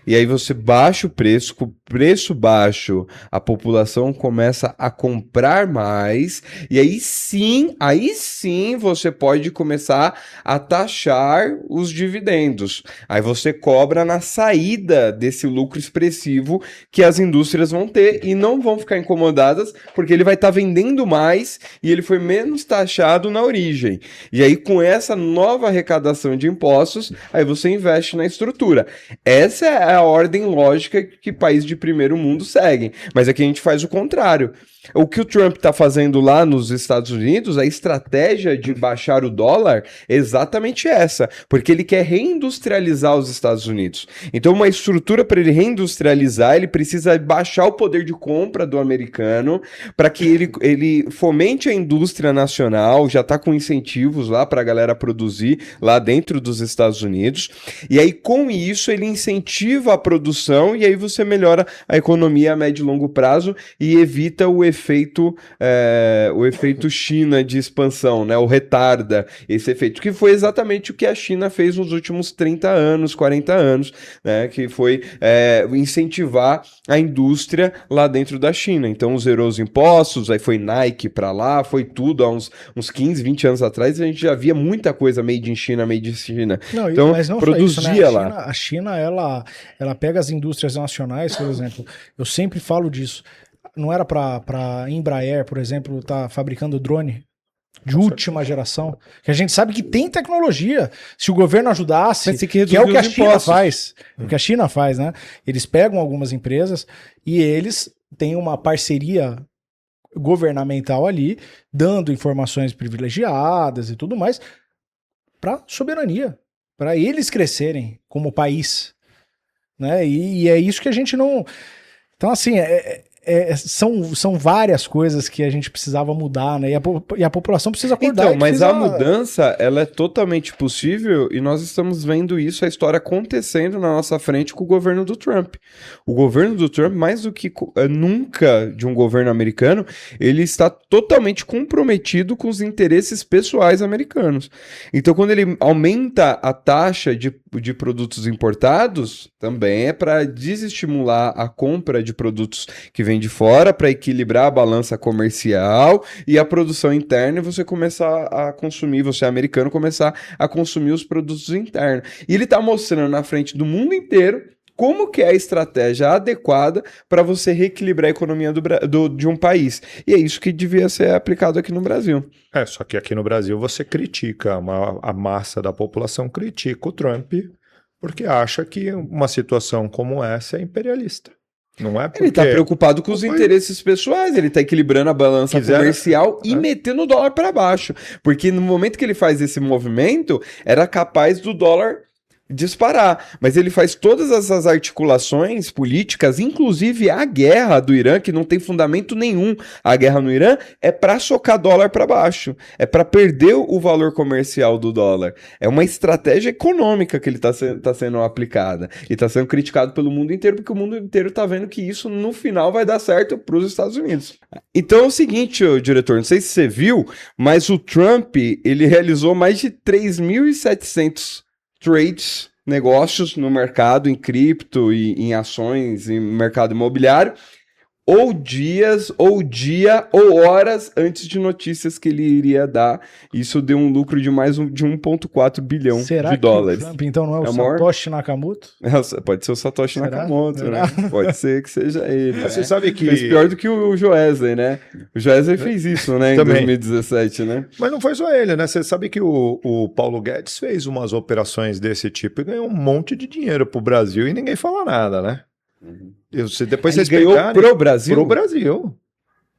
Speaker 1: e aí você baixa o preço, com o preço baixo, a população começa a comprar mais, e aí sim você pode começar a taxar os dividendos. Aí você cobra na saída desse lucro expressivo que as indústrias vão ter e não vão ficar incomodadas, porque ele vai estar vendendo mais e ele foi menos taxado na origem. E aí com essa nova arrecadação de impostos, aí você investe na estrutura. Essa é a ordem lógica que países de primeiro mundo seguem, mas aqui a gente faz o contrário. O que o Trump está fazendo lá nos Estados Unidos, a estratégia de baixar o dólar é exatamente essa, porque ele quer reindustrializar os Estados Unidos. Então, uma estrutura para ele reindustrializar, ele precisa baixar o poder de compra do americano para que ele fomente a indústria nacional, já está com incentivos lá para a galera produzir lá dentro dos Estados Unidos, e aí com isso ele incentiva a produção e aí você melhora a economia a médio e longo prazo e evita o efeito China de expansão, né? O retarda esse efeito, que foi exatamente o que a China fez nos últimos 30 anos, 40 anos, né? Que foi incentivar a indústria lá dentro da China. Então zerou os impostos, aí foi Nike para lá, foi tudo há uns 15, 20 anos atrás, a gente já via muita coisa made in China.
Speaker 2: Não,
Speaker 1: então
Speaker 2: mas não
Speaker 1: produzia
Speaker 2: isso, né?
Speaker 1: lá.
Speaker 2: A China, ela pega as indústrias nacionais, por exemplo, eu sempre falo disso. Não era para Embraer, por exemplo, tá fabricando drone de última geração, que a gente sabe que tem tecnologia. Se o governo ajudasse, que é o que a China faz. O que a China faz, né? Eles pegam algumas empresas e eles têm uma parceria governamental ali, dando informações privilegiadas e tudo mais, para soberania, para eles crescerem como país, né? E é isso que a gente não... Então, assim, são várias coisas que a gente precisava mudar, né? E a população precisa acordar.
Speaker 1: Então, mas a mudança, ela é totalmente possível e nós estamos vendo isso, a história acontecendo na nossa frente com o governo do Trump. O governo do Trump, mais do que nunca de um governo americano, ele está totalmente comprometido com os interesses pessoais americanos. Então, quando ele aumenta a taxa de produtos importados, também é para desestimular a compra de produtos que vem de fora, para equilibrar a balança comercial e a produção interna, e você começar a consumir, você americano começar a consumir os produtos internos. E ele está mostrando na frente do mundo inteiro como que é a estratégia adequada para você reequilibrar a economia de um país. E é isso que devia ser aplicado aqui no Brasil.
Speaker 3: Só que aqui no Brasil você critica, a massa da população critica o Trump porque acha que uma situação como essa é imperialista. Não é porque...
Speaker 1: Ele está preocupado com os interesses pessoais, ele está equilibrando a balança comercial e metendo o dólar para baixo. Porque no momento que ele faz esse movimento, era capaz do dólar disparar, mas ele faz todas essas articulações políticas, inclusive a guerra do Irã, que não tem fundamento nenhum. A guerra no Irã é para socar dólar para baixo, é para perder o valor comercial do dólar. É uma estratégia econômica que ele tá sendo aplicada e está sendo criticado pelo mundo inteiro, porque o mundo inteiro está vendo que isso no final vai dar certo para os Estados Unidos. Então é o seguinte, diretor, não sei se você viu, mas o Trump, ele realizou mais de 3.700 trades, negócios no mercado, em cripto e em ações, em mercado imobiliário, ou dias, ou dia, ou horas antes de notícias que ele iria dar. Isso deu um lucro de mais de 1,4 bilhão de dólares.
Speaker 2: Será que o Trump, então, não é o Satoshi Nakamoto?
Speaker 1: Pode ser o Satoshi Nakamoto, né? Pode ser que seja ele.
Speaker 3: Você sabe que...
Speaker 1: Fez pior do que o Joesley, né? O Joesley fez isso, né? Em 2017, né?
Speaker 3: Mas não foi só ele, né? Você sabe que o Paulo Guedes fez umas operações desse tipo e ganhou um monte de dinheiro pro Brasil e ninguém fala nada, né? Depois vocês
Speaker 1: ganhou pro Brasil?
Speaker 3: Pro Brasil.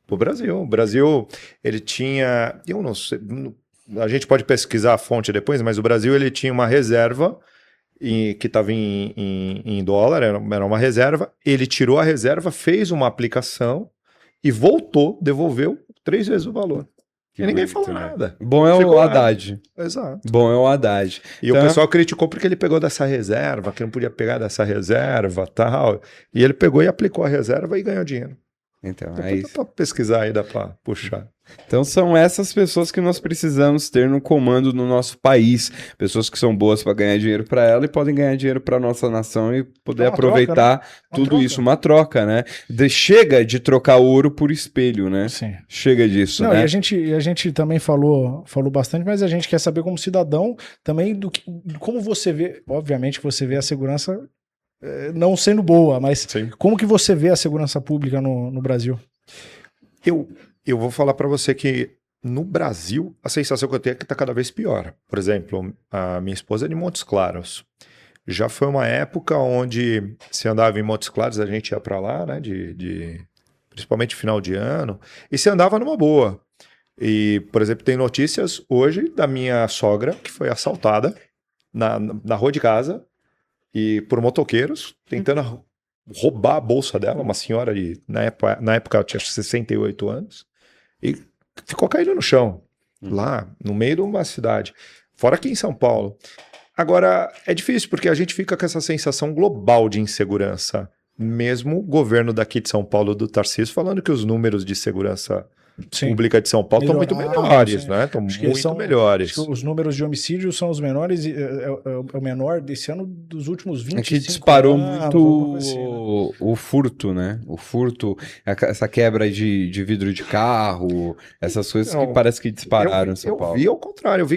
Speaker 3: Pro Brasil. O Brasil, ele tinha... Eu não sei... A gente pode pesquisar a fonte depois, mas o Brasil, ele tinha uma reserva que estava em dólar, era uma reserva. Ele tirou a reserva, fez uma aplicação e voltou, devolveu 3 vezes o valor. E ninguém falou nada.
Speaker 1: Bom é o Haddad.
Speaker 3: Exato.
Speaker 1: Bom é o Haddad.
Speaker 3: E então... o pessoal criticou porque ele pegou dessa reserva, que não podia pegar dessa reserva e tal. E ele pegou e aplicou a reserva e ganhou dinheiro.
Speaker 1: Então,
Speaker 3: é isso. Dá pra pesquisar aí, dá pra puxar.
Speaker 1: Então são essas pessoas que nós precisamos ter no comando do nosso país. Pessoas que são boas para ganhar dinheiro para ela e podem ganhar dinheiro para nossa nação e poder aproveitar troca, né? Tudo isso, uma troca, né? Chega de trocar ouro por espelho, né?
Speaker 2: Sim.
Speaker 1: Chega disso, né?
Speaker 2: E a gente também falou bastante, mas a gente quer saber como cidadão também como você vê, obviamente que você vê a segurança não sendo boa, mas sim, como que você vê a segurança pública no Brasil?
Speaker 3: Eu vou falar para você que no Brasil a sensação que eu tenho é que está cada vez pior. Por exemplo, a minha esposa é de Montes Claros. Já foi uma época onde se andava em Montes Claros, a gente ia para lá, né, principalmente final de ano, e se andava numa boa. E, por exemplo, tem notícias hoje da minha sogra que foi assaltada na rua de casa e por motoqueiros tentando roubar a bolsa dela, uma senhora na época ela tinha 68 anos, e ficou caindo no chão, lá no meio de uma cidade, fora aqui em São Paulo. Agora, é difícil, porque a gente fica com essa sensação global de insegurança. Mesmo o governo daqui de São Paulo, do Tarcísio, falando que os números de segurança pública de São Paulo estão muito melhores, né? Estão muito melhores.
Speaker 2: Os números de homicídio são os menores, é o menor desse ano dos últimos 25 anos.
Speaker 1: Aqui disparou muito assim, o furto, né? O furto, essa quebra de vidro de carro, essas coisas que parece que dispararam em São Paulo.
Speaker 3: Eu vi ao contrário,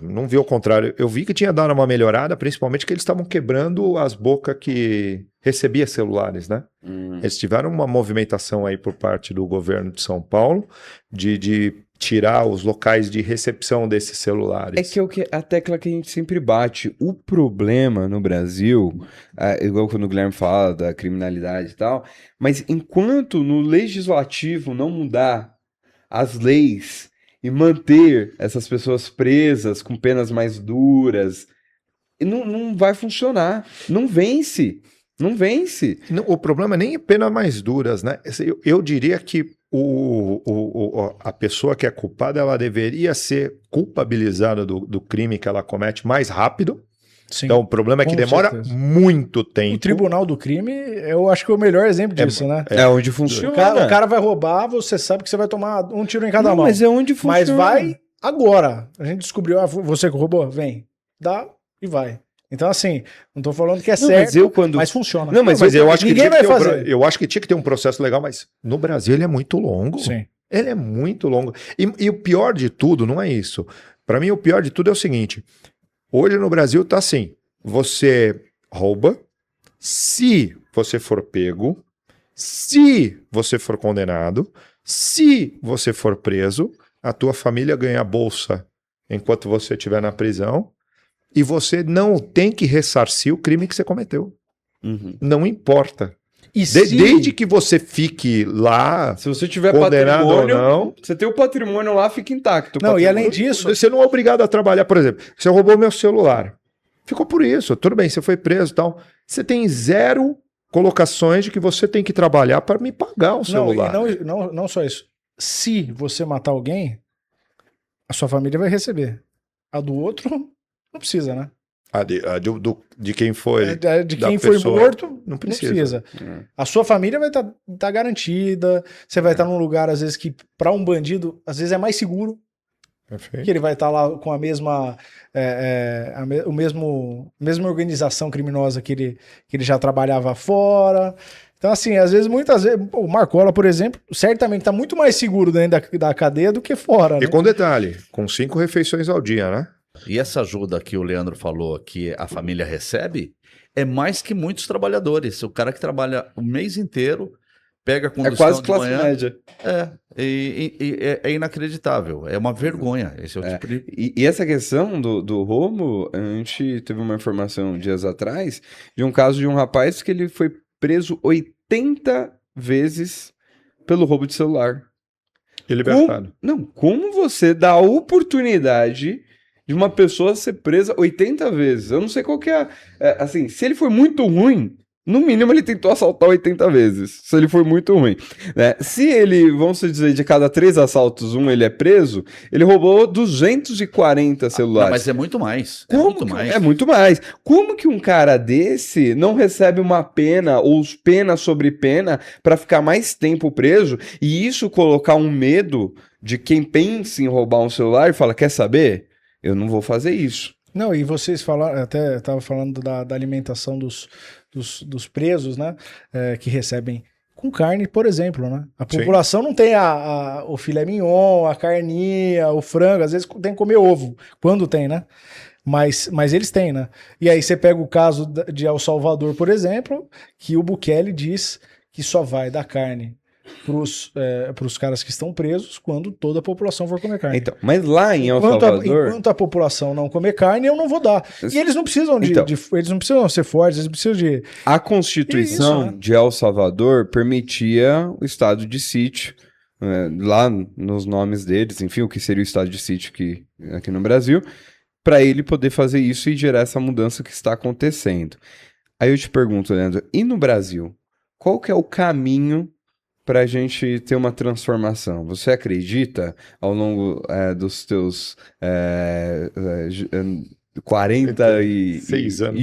Speaker 3: não vi ao contrário, eu vi que tinha dado uma melhorada, principalmente que eles estavam quebrando as bocas que recebia celulares, né? Eles tiveram uma movimentação aí por parte do governo de São Paulo de tirar os locais de recepção desses celulares.
Speaker 1: É que a tecla que a gente sempre bate. O problema no Brasil, igual quando o Guilherme fala da criminalidade e tal, mas enquanto no legislativo não mudar as leis e manter essas pessoas presas com penas mais duras, não vai funcionar. Não vence. Não vence.
Speaker 3: O problema nem é penas mais duras, né? Eu diria que a pessoa que é culpada, ela deveria ser culpabilizada do crime que ela comete mais rápido. Sim, então o problema é que demora muito tempo.
Speaker 2: O tribunal do crime, eu acho que é o melhor exemplo disso, né?
Speaker 1: É onde funciona.
Speaker 2: O cara vai roubar, você sabe que você vai tomar um tiro em cada mão.
Speaker 1: Mas é onde funciona.
Speaker 2: Mas vai agora. A gente descobriu, você que roubou? Vem. Dá e vai. Então, assim, não tô falando que é certo, mas funciona.
Speaker 3: Não, mas eu acho que ninguém vai fazer. Eu acho que tinha que ter um processo legal, mas no Brasil ele é muito longo.
Speaker 2: Sim.
Speaker 3: Ele é muito longo. E o pior de tudo não é isso. Para mim, o pior de tudo é o seguinte. Hoje no Brasil tá assim, você rouba, se você for pego, se você for condenado, se você for preso, a tua família ganha bolsa enquanto você estiver na prisão, e você não tem que ressarcir o crime que você cometeu.
Speaker 1: Uhum.
Speaker 3: Não importa. Desde que você fique lá,
Speaker 1: se você tiver
Speaker 3: condenado ou não,
Speaker 1: você tem o patrimônio lá, fica intacto.
Speaker 2: Não, e além disso,
Speaker 3: você não é obrigado a trabalhar. Por exemplo, você roubou meu celular. Ficou por isso. Tudo bem, você foi preso e tal. Você tem 0 colocações de que você tem que trabalhar para me pagar o celular.
Speaker 2: Não só isso. Se você matar alguém, a sua família vai receber. A do outro, não precisa, né?
Speaker 3: De quem foi.
Speaker 2: De quem foi morto, não precisa. A sua família vai estar garantida. Você vai estar num lugar, às vezes, que para um bandido, às vezes é mais seguro.
Speaker 3: Perfeito.
Speaker 2: Que ele vai estar lá com a mesma mesma organização criminosa que ele já trabalhava fora. Então, assim, às vezes, muitas vezes, o Marcola, por exemplo, certamente está muito mais seguro dentro da cadeia do que fora.
Speaker 3: E
Speaker 2: né?
Speaker 3: com detalhe, com 5 refeições ao dia, né?
Speaker 4: E essa ajuda que o Leandro falou que a família recebe é mais que muitos trabalhadores. O cara que trabalha o mês inteiro, pega a condução
Speaker 1: é quase
Speaker 4: de
Speaker 1: classe
Speaker 4: manhã,
Speaker 1: média.
Speaker 4: É inacreditável. É uma vergonha. Esse é o tipo de...
Speaker 1: E essa questão do roubo, a gente teve uma informação dias atrás de um caso de um rapaz que ele foi preso 80 vezes pelo roubo de celular.
Speaker 3: E libertado.
Speaker 1: Como você dá a oportunidade de uma pessoa ser presa 80 vezes? Eu não sei qual que é, assim, se ele foi muito ruim, no mínimo ele tentou assaltar 80 vezes, se ele for muito ruim, né? Se ele, vamos dizer, de cada 3 assaltos, ele é preso, ele roubou 240 celulares.
Speaker 4: Mas é muito mais.
Speaker 1: É muito mais. Como que um cara desse não recebe uma pena ou pena sobre pena para ficar mais tempo preso e isso colocar um medo de quem pensa em roubar um celular e fala, quer saber? Eu não vou fazer isso.
Speaker 2: Não, e vocês falaram, até estava falando da alimentação dos presos, né? Que recebem com carne, por exemplo, né? A população não tem o filé mignon, a carninha, o frango, às vezes tem que comer ovo, quando tem, né? Mas eles têm, né? E aí você pega o caso de El Salvador, por exemplo, que o Bukele diz que só vai dar carne pros caras que estão presos quando toda a população for comer carne.
Speaker 1: Então, mas lá em El Salvador...
Speaker 2: Enquanto a população não comer carne, eu não vou dar. E eles não precisam eles não precisam ser fortes, eles precisam de...
Speaker 1: A Constituição de El Salvador permitia o estado de sítio, lá nos nomes deles, enfim, o que seria o estado de sítio aqui no Brasil, para ele poder fazer isso e gerar essa mudança que está acontecendo. Aí eu te pergunto, Leandro, e no Brasil? Qual que é o caminho para a gente ter uma transformação? Você acredita, ao longo dos teus 46 anos,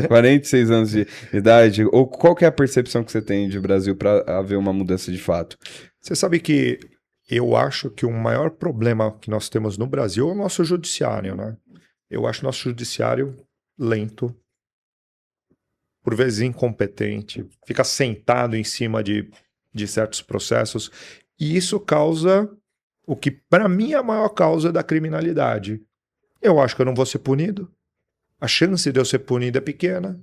Speaker 1: 46 anos de idade, ou qual que é a percepção que você tem de Brasil para haver uma mudança de fato?
Speaker 3: Você sabe que eu acho que o maior problema que nós temos no Brasil é o nosso judiciário, né? Eu acho o nosso judiciário lento, por vezes incompetente, fica sentado em cima de certos processos, e isso causa o que, para mim, é a maior causa da criminalidade. Eu acho que eu não vou ser punido, a chance de eu ser punido é pequena,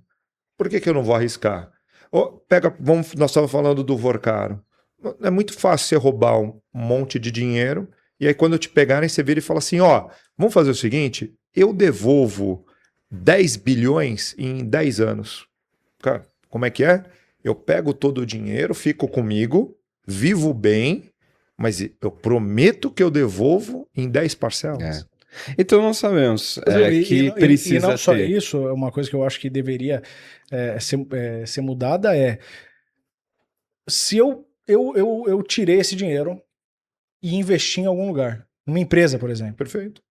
Speaker 3: por que eu não vou arriscar? Nós estávamos falando do Vorcaro, é muito fácil você roubar um monte de dinheiro, e aí quando te pegarem, você vira e fala assim, vamos fazer o seguinte, eu devolvo 10 bilhões em 10 anos. Cara, como é que é? Eu pego todo o dinheiro, fico comigo, vivo bem, mas eu prometo que eu devolvo em 10 parcelas.
Speaker 1: Então nós sabemos que precisa
Speaker 2: e não só
Speaker 1: ter.
Speaker 2: isso, uma coisa que eu acho que deveria ser mudada se eu tirei esse dinheiro e investi em algum lugar, numa empresa, por exemplo.
Speaker 3: Perfeito.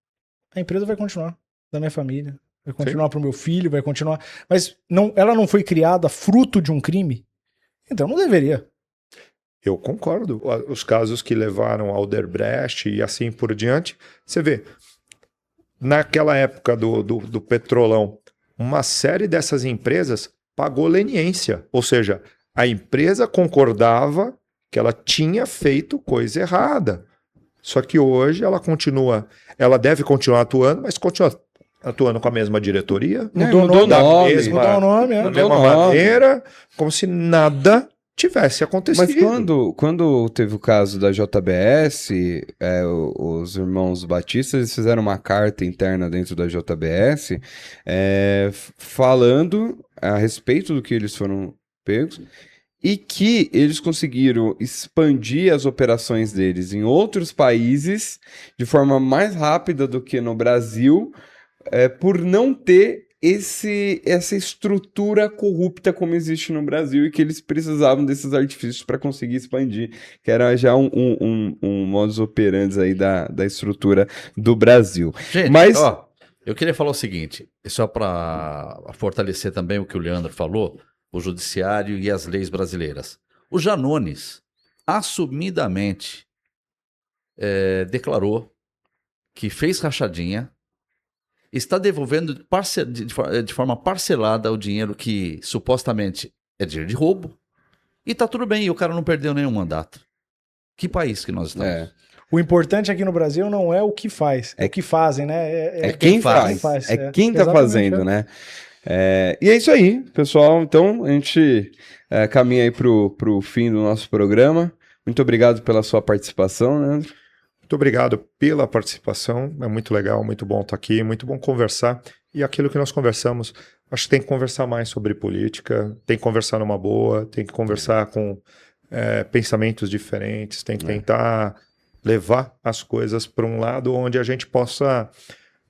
Speaker 2: A empresa vai continuar, da minha família, vai continuar para o meu filho, vai continuar. Mas ela não foi criada fruto de um crime, então não deveria.
Speaker 3: Eu concordo. Os casos que levaram ao Odebrecht e assim por diante, você vê, naquela época do petrolão, uma série dessas empresas pagou leniência, ou seja, a empresa concordava que ela tinha feito coisa errada. Só que hoje ela deve continuar atuando, mas continua atuando com a mesma diretoria,
Speaker 2: mudou o nome,
Speaker 3: da mesma maneira, como se nada tivesse acontecido.
Speaker 1: Mas quando teve o caso da JBS, os irmãos Batista, eles fizeram uma carta interna dentro da JBS falando a respeito do que eles foram pegos e que eles conseguiram expandir as operações deles em outros países de forma mais rápida do que no Brasil, por não ter essa estrutura corrupta como existe no Brasil e que eles precisavam desses artifícios para conseguir expandir, que era já um modus operandi aí da estrutura do Brasil.
Speaker 4: Gente, eu queria falar o seguinte, só para fortalecer também o que o Leandro falou, o judiciário e as leis brasileiras. O Janones assumidamente declarou que fez rachadinha, está devolvendo de forma parcelada o dinheiro que supostamente é dinheiro de roubo, e tá tudo bem, e o cara não perdeu nenhum mandato. Que país que nós estamos?
Speaker 2: O importante aqui no Brasil não é o que faz, é o que fazem, né?
Speaker 1: É quem faz. É quem tá fazendo, né? E é isso aí, pessoal. Então, a gente caminha aí pro fim do nosso programa. Muito obrigado pela sua participação, Leandro.
Speaker 3: Muito obrigado pela participação, é muito legal, muito bom estar aqui, muito bom conversar. E aquilo que nós conversamos, acho que tem que conversar mais sobre política, tem que conversar numa boa, tem que conversar com pensamentos diferentes, tem que tentar levar as coisas para um lado onde a gente possa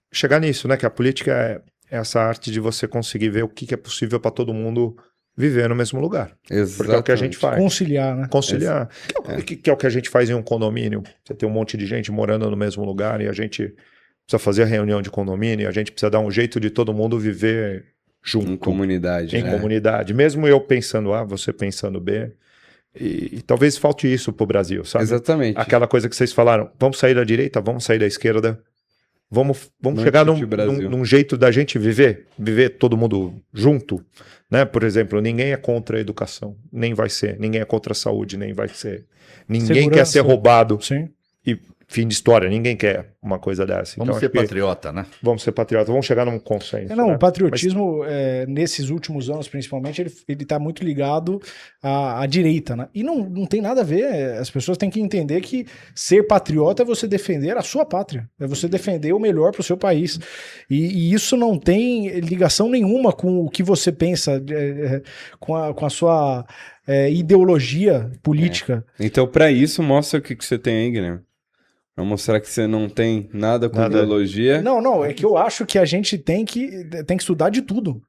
Speaker 3: chegar nisso, né? Que a política é essa arte de você conseguir ver o que é possível para todo mundo viver no mesmo lugar.
Speaker 1: Exatamente.
Speaker 3: Porque é o que a gente faz.
Speaker 2: Conciliar, né?
Speaker 3: Conciliar. Que é o que a gente faz em um condomínio. Você tem um monte de gente morando no mesmo lugar e a gente precisa fazer a reunião de condomínio, a gente precisa dar um jeito de todo mundo viver junto.
Speaker 1: Em comunidade.
Speaker 3: Em comunidade. Mesmo eu pensando A, você pensando B. E talvez falte isso pro Brasil, sabe?
Speaker 1: Exatamente.
Speaker 3: Aquela coisa que vocês falaram, vamos sair da direita, vamos sair da esquerda. Vamos chegar num jeito da gente viver todo mundo junto, né? Por exemplo, ninguém é contra a educação, nem vai ser. Ninguém é contra a saúde, nem vai ser. Ninguém quer ser roubado.
Speaker 2: Sim.
Speaker 3: E fim de história, ninguém quer uma coisa dessa.
Speaker 4: Vamos ser patriota, né?
Speaker 3: Vamos ser patriota, vamos chegar num consenso.
Speaker 2: Não, né? O patriotismo, nesses últimos anos, principalmente, ele está muito ligado à direita, né? E não tem nada a ver, as pessoas têm que entender que ser patriota é você defender a sua pátria, é você defender o melhor para o seu país. E isso não tem ligação nenhuma com o que você pensa, com a sua ideologia política.
Speaker 1: Então, para isso, mostra o que você tem aí, Guilherme. Pra mostrar que você não tem nada com ideologia.
Speaker 2: Não, é que eu acho que a gente tem que estudar de tudo.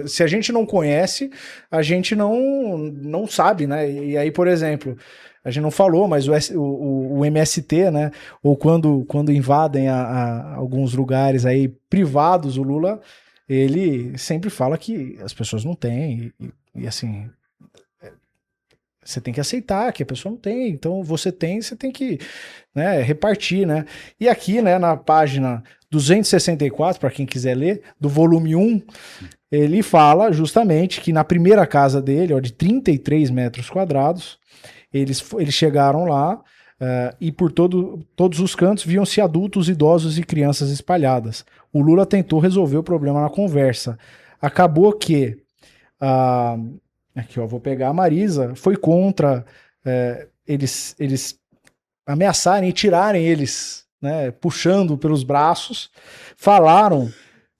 Speaker 2: Se a gente não conhece, a gente não sabe, né? E aí, por exemplo, a gente não falou, mas o MST, né? Ou quando invadem alguns lugares aí privados, o Lula, ele sempre fala que as pessoas não têm. E assim... Você tem que aceitar que a pessoa não tem, então você tem que, né, repartir, né? E aqui, né, na página 264, para quem quiser ler, do volume 1, ele fala justamente que na primeira casa dele, de 33 metros quadrados, eles chegaram lá e por todos os cantos viam-se adultos, idosos e crianças espalhadas. O Lula tentou resolver o problema na conversa. Acabou que... Aqui, vou pegar a Marisa, foi contra eles ameaçarem e tirarem eles, né, puxando pelos braços, falaram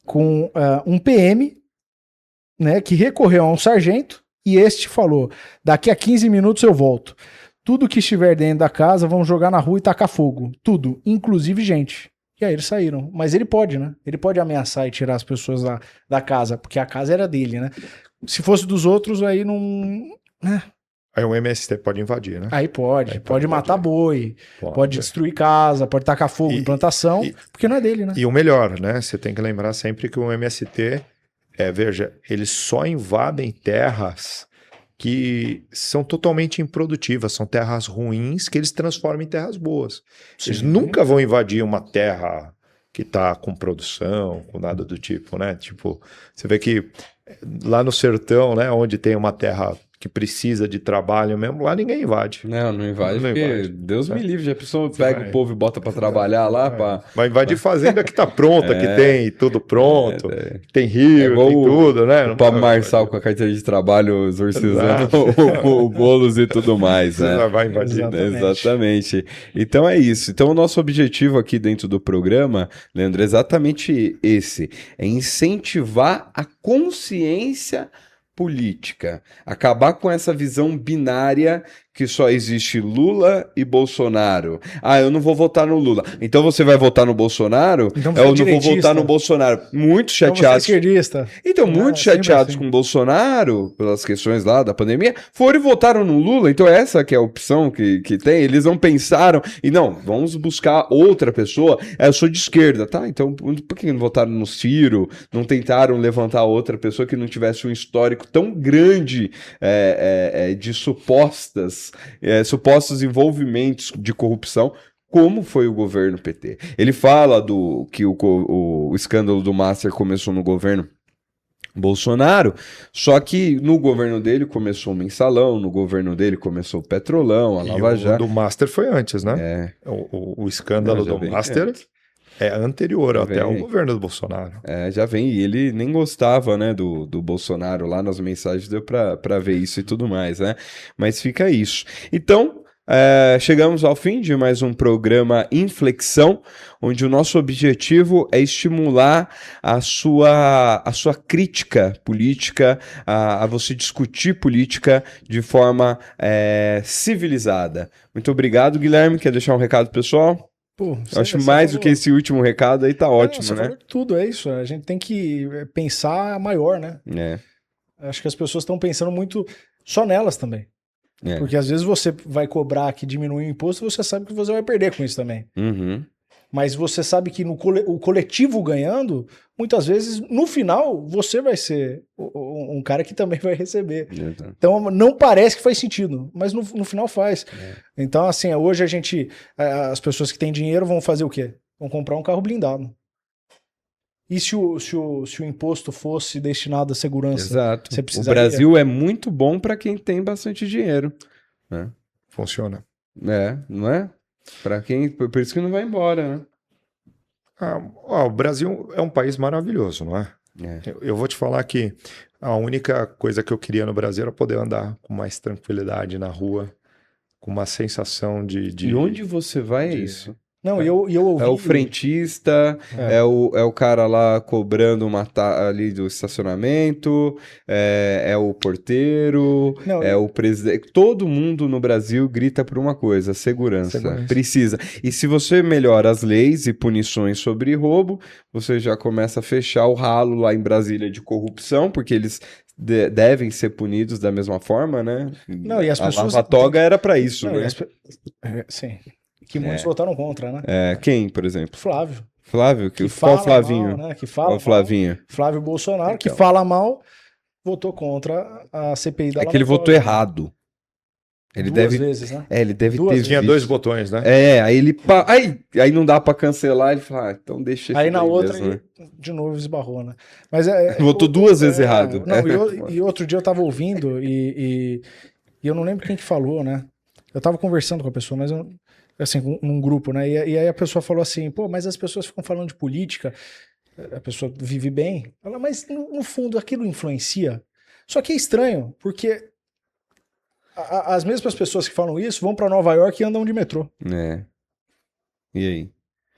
Speaker 2: com um PM, né, que recorreu a um sargento, e este falou, daqui a 15 minutos eu volto. Tudo que estiver dentro da casa, vamos jogar na rua e tacar fogo. Tudo, inclusive gente. E aí eles saíram. Mas ele pode, né? Ele pode ameaçar e tirar as pessoas da casa, porque a casa era dele, né? Se fosse dos outros, aí não... né?
Speaker 3: Aí o MST pode invadir, né?
Speaker 2: Aí pode matar boi, pode destruir casa, pode tacar fogo em plantação, porque não é dele, né?
Speaker 3: E o melhor, né? Você tem que lembrar sempre que o MST, veja, eles só invadem terras que são totalmente improdutivas, são terras ruins que eles transformam em terras boas. Sim. Eles nunca vão invadir uma terra que está com produção, com nada do tipo, né? Tipo, você vê que lá no sertão, né, onde tem uma terra que precisa de trabalho mesmo, lá ninguém invade.
Speaker 1: Não invade, porque Deus me livre, já a pessoa pega o povo e bota para trabalhar lá.
Speaker 3: Vai invadir fazenda que tá pronta, que tem tudo pronto, tem rio, tem tudo, né?
Speaker 1: O Pablo Marçal com a carteira de trabalho exorcizando o Boulos e tudo mais, né?
Speaker 3: Vai invadir.
Speaker 1: Exatamente. Então é isso. Então o nosso objetivo aqui dentro do programa, Leandro, é exatamente esse, é incentivar a consciência política, acabar com essa visão binária que só existe Lula e Bolsonaro. Eu não vou votar no Lula. Então você vai votar no Bolsonaro?
Speaker 2: Então
Speaker 1: eu não vou votar no Bolsonaro. Muito chateados. Então, muito chateados com o Bolsonaro, pelas questões lá da pandemia, foram e votaram no Lula. Então essa que é a opção que tem. Eles não pensaram, e não, vamos buscar outra pessoa. Eu sou de esquerda, tá? Então por que não votaram no Ciro? Não tentaram levantar outra pessoa que não tivesse um histórico tão grande de supostos envolvimentos de corrupção, como foi o governo PT. Ele fala que o escândalo do Master começou no governo Bolsonaro, só que no governo dele começou o Mensalão, no governo dele começou o Petrolão, a Lava Jato.
Speaker 3: O do Master foi antes, né? O escândalo do Master é anterior até ao governo do Bolsonaro.
Speaker 1: Já vem, e ele nem gostava, né, do Bolsonaro lá nas mensagens, deu pra ver isso e tudo mais, né? Mas fica isso. Então, chegamos ao fim de mais um programa Inflexão, onde o nosso objetivo é estimular a sua crítica política, a você discutir política de forma civilizada. Muito obrigado, Guilherme. Quer deixar um recado pessoal?
Speaker 2: Pô,
Speaker 1: eu acho mais do que esse último recado aí, tá ótimo,
Speaker 2: você
Speaker 1: né?
Speaker 2: Falou tudo, é isso. A gente tem que pensar maior, né? Acho que as pessoas estão pensando muito só nelas também. Porque às vezes você vai cobrar que diminui o imposto e você sabe que você vai perder com isso também.
Speaker 1: Uhum.
Speaker 2: Mas você sabe que o coletivo ganhando, muitas vezes, no final, você vai ser um cara que também vai receber. Então, não parece que faz sentido, mas no final faz. Então, assim, hoje as pessoas que têm dinheiro vão fazer o quê? Vão comprar um carro blindado. E se o imposto fosse destinado à segurança?
Speaker 1: Exato. O Brasil é muito bom para quem tem bastante dinheiro. Né?
Speaker 3: Funciona.
Speaker 1: Não é? Por isso que não vai embora, né?
Speaker 3: O Brasil é um país maravilhoso, não é? Eu vou te falar que a única coisa que eu queria no Brasil era poder andar com mais tranquilidade na rua, com uma sensação de...
Speaker 1: E onde você vai é isso.
Speaker 2: Não, eu ouvi...
Speaker 1: É o frentista, é o cara lá cobrando ali do estacionamento, é o porteiro, o presidente. Todo mundo no Brasil grita por uma coisa, segurança. Precisa. E se você melhora as leis e punições sobre roubo, você já começa a fechar o ralo lá em Brasília de corrupção, porque eles devem ser punidos da mesma forma, né?
Speaker 2: Não, e as pessoas...
Speaker 1: A lava-toga era para isso, né?
Speaker 2: Sim. Que muitos votaram contra, né?
Speaker 1: Quem, por exemplo?
Speaker 2: Flávio.
Speaker 1: Qual Flavinho?
Speaker 2: Mal, né? Que fala
Speaker 1: qual Flavinho?
Speaker 2: Mal. Flávio Bolsonaro, que fala mal, votou contra a CPI da Lava Jato.
Speaker 1: Que ele votou errado. Ele
Speaker 2: Duas vezes, né?
Speaker 1: Ele deve
Speaker 3: ter visto. Tinha 2 botões, né?
Speaker 1: Aí ele... Aí não dá pra cancelar, ele fala, então deixa...
Speaker 2: Aí na outra mesmo, ele de novo esbarrou, né? Mas
Speaker 1: votou 2 vezes errado.
Speaker 2: Não, e outro dia eu tava ouvindo e eu não lembro quem que falou, né? Eu tava conversando com a pessoa, mas assim, num grupo, né? E aí a pessoa falou assim, mas as pessoas ficam falando de política, a pessoa vive bem. Ela, mas no fundo aquilo influencia. Só que é estranho, porque as mesmas pessoas que falam isso vão para Nova York e andam de metrô.
Speaker 1: E aí?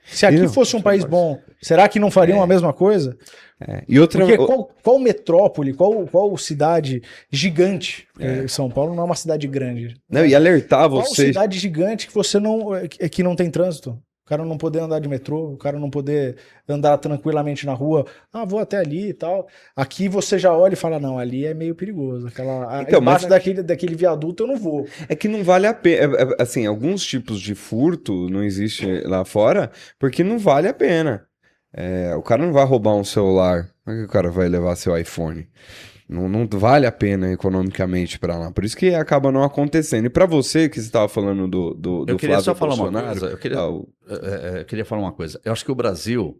Speaker 2: Se aqui fosse um país bom, será que não fariam a mesma coisa?
Speaker 1: E outra...
Speaker 2: Porque qual metrópole, qual cidade gigante? São Paulo não é uma cidade grande.
Speaker 1: Não, e alertar
Speaker 2: qual
Speaker 1: você...
Speaker 2: cidade gigante que você não tem trânsito? O cara não poder andar de metrô, o cara não poder andar tranquilamente na rua. Ah, vou até ali e tal. Aqui você já olha e fala, não, ali é meio perigoso.
Speaker 1: Então,
Speaker 2: embaixo daquele viaduto eu não vou.
Speaker 1: É que não vale a pena. Assim, alguns tipos de furto não existe lá fora porque não vale a pena. O cara não vai roubar um celular. Como é que o cara vai levar seu iPhone? Não vale a pena economicamente para lá. Por isso que acaba não acontecendo. E para você, que você estava falando do
Speaker 4: eu queria
Speaker 1: Flávio
Speaker 4: só falar
Speaker 1: Bolsonaro...
Speaker 4: uma coisa. Eu queria falar uma coisa. Eu acho que o Brasil,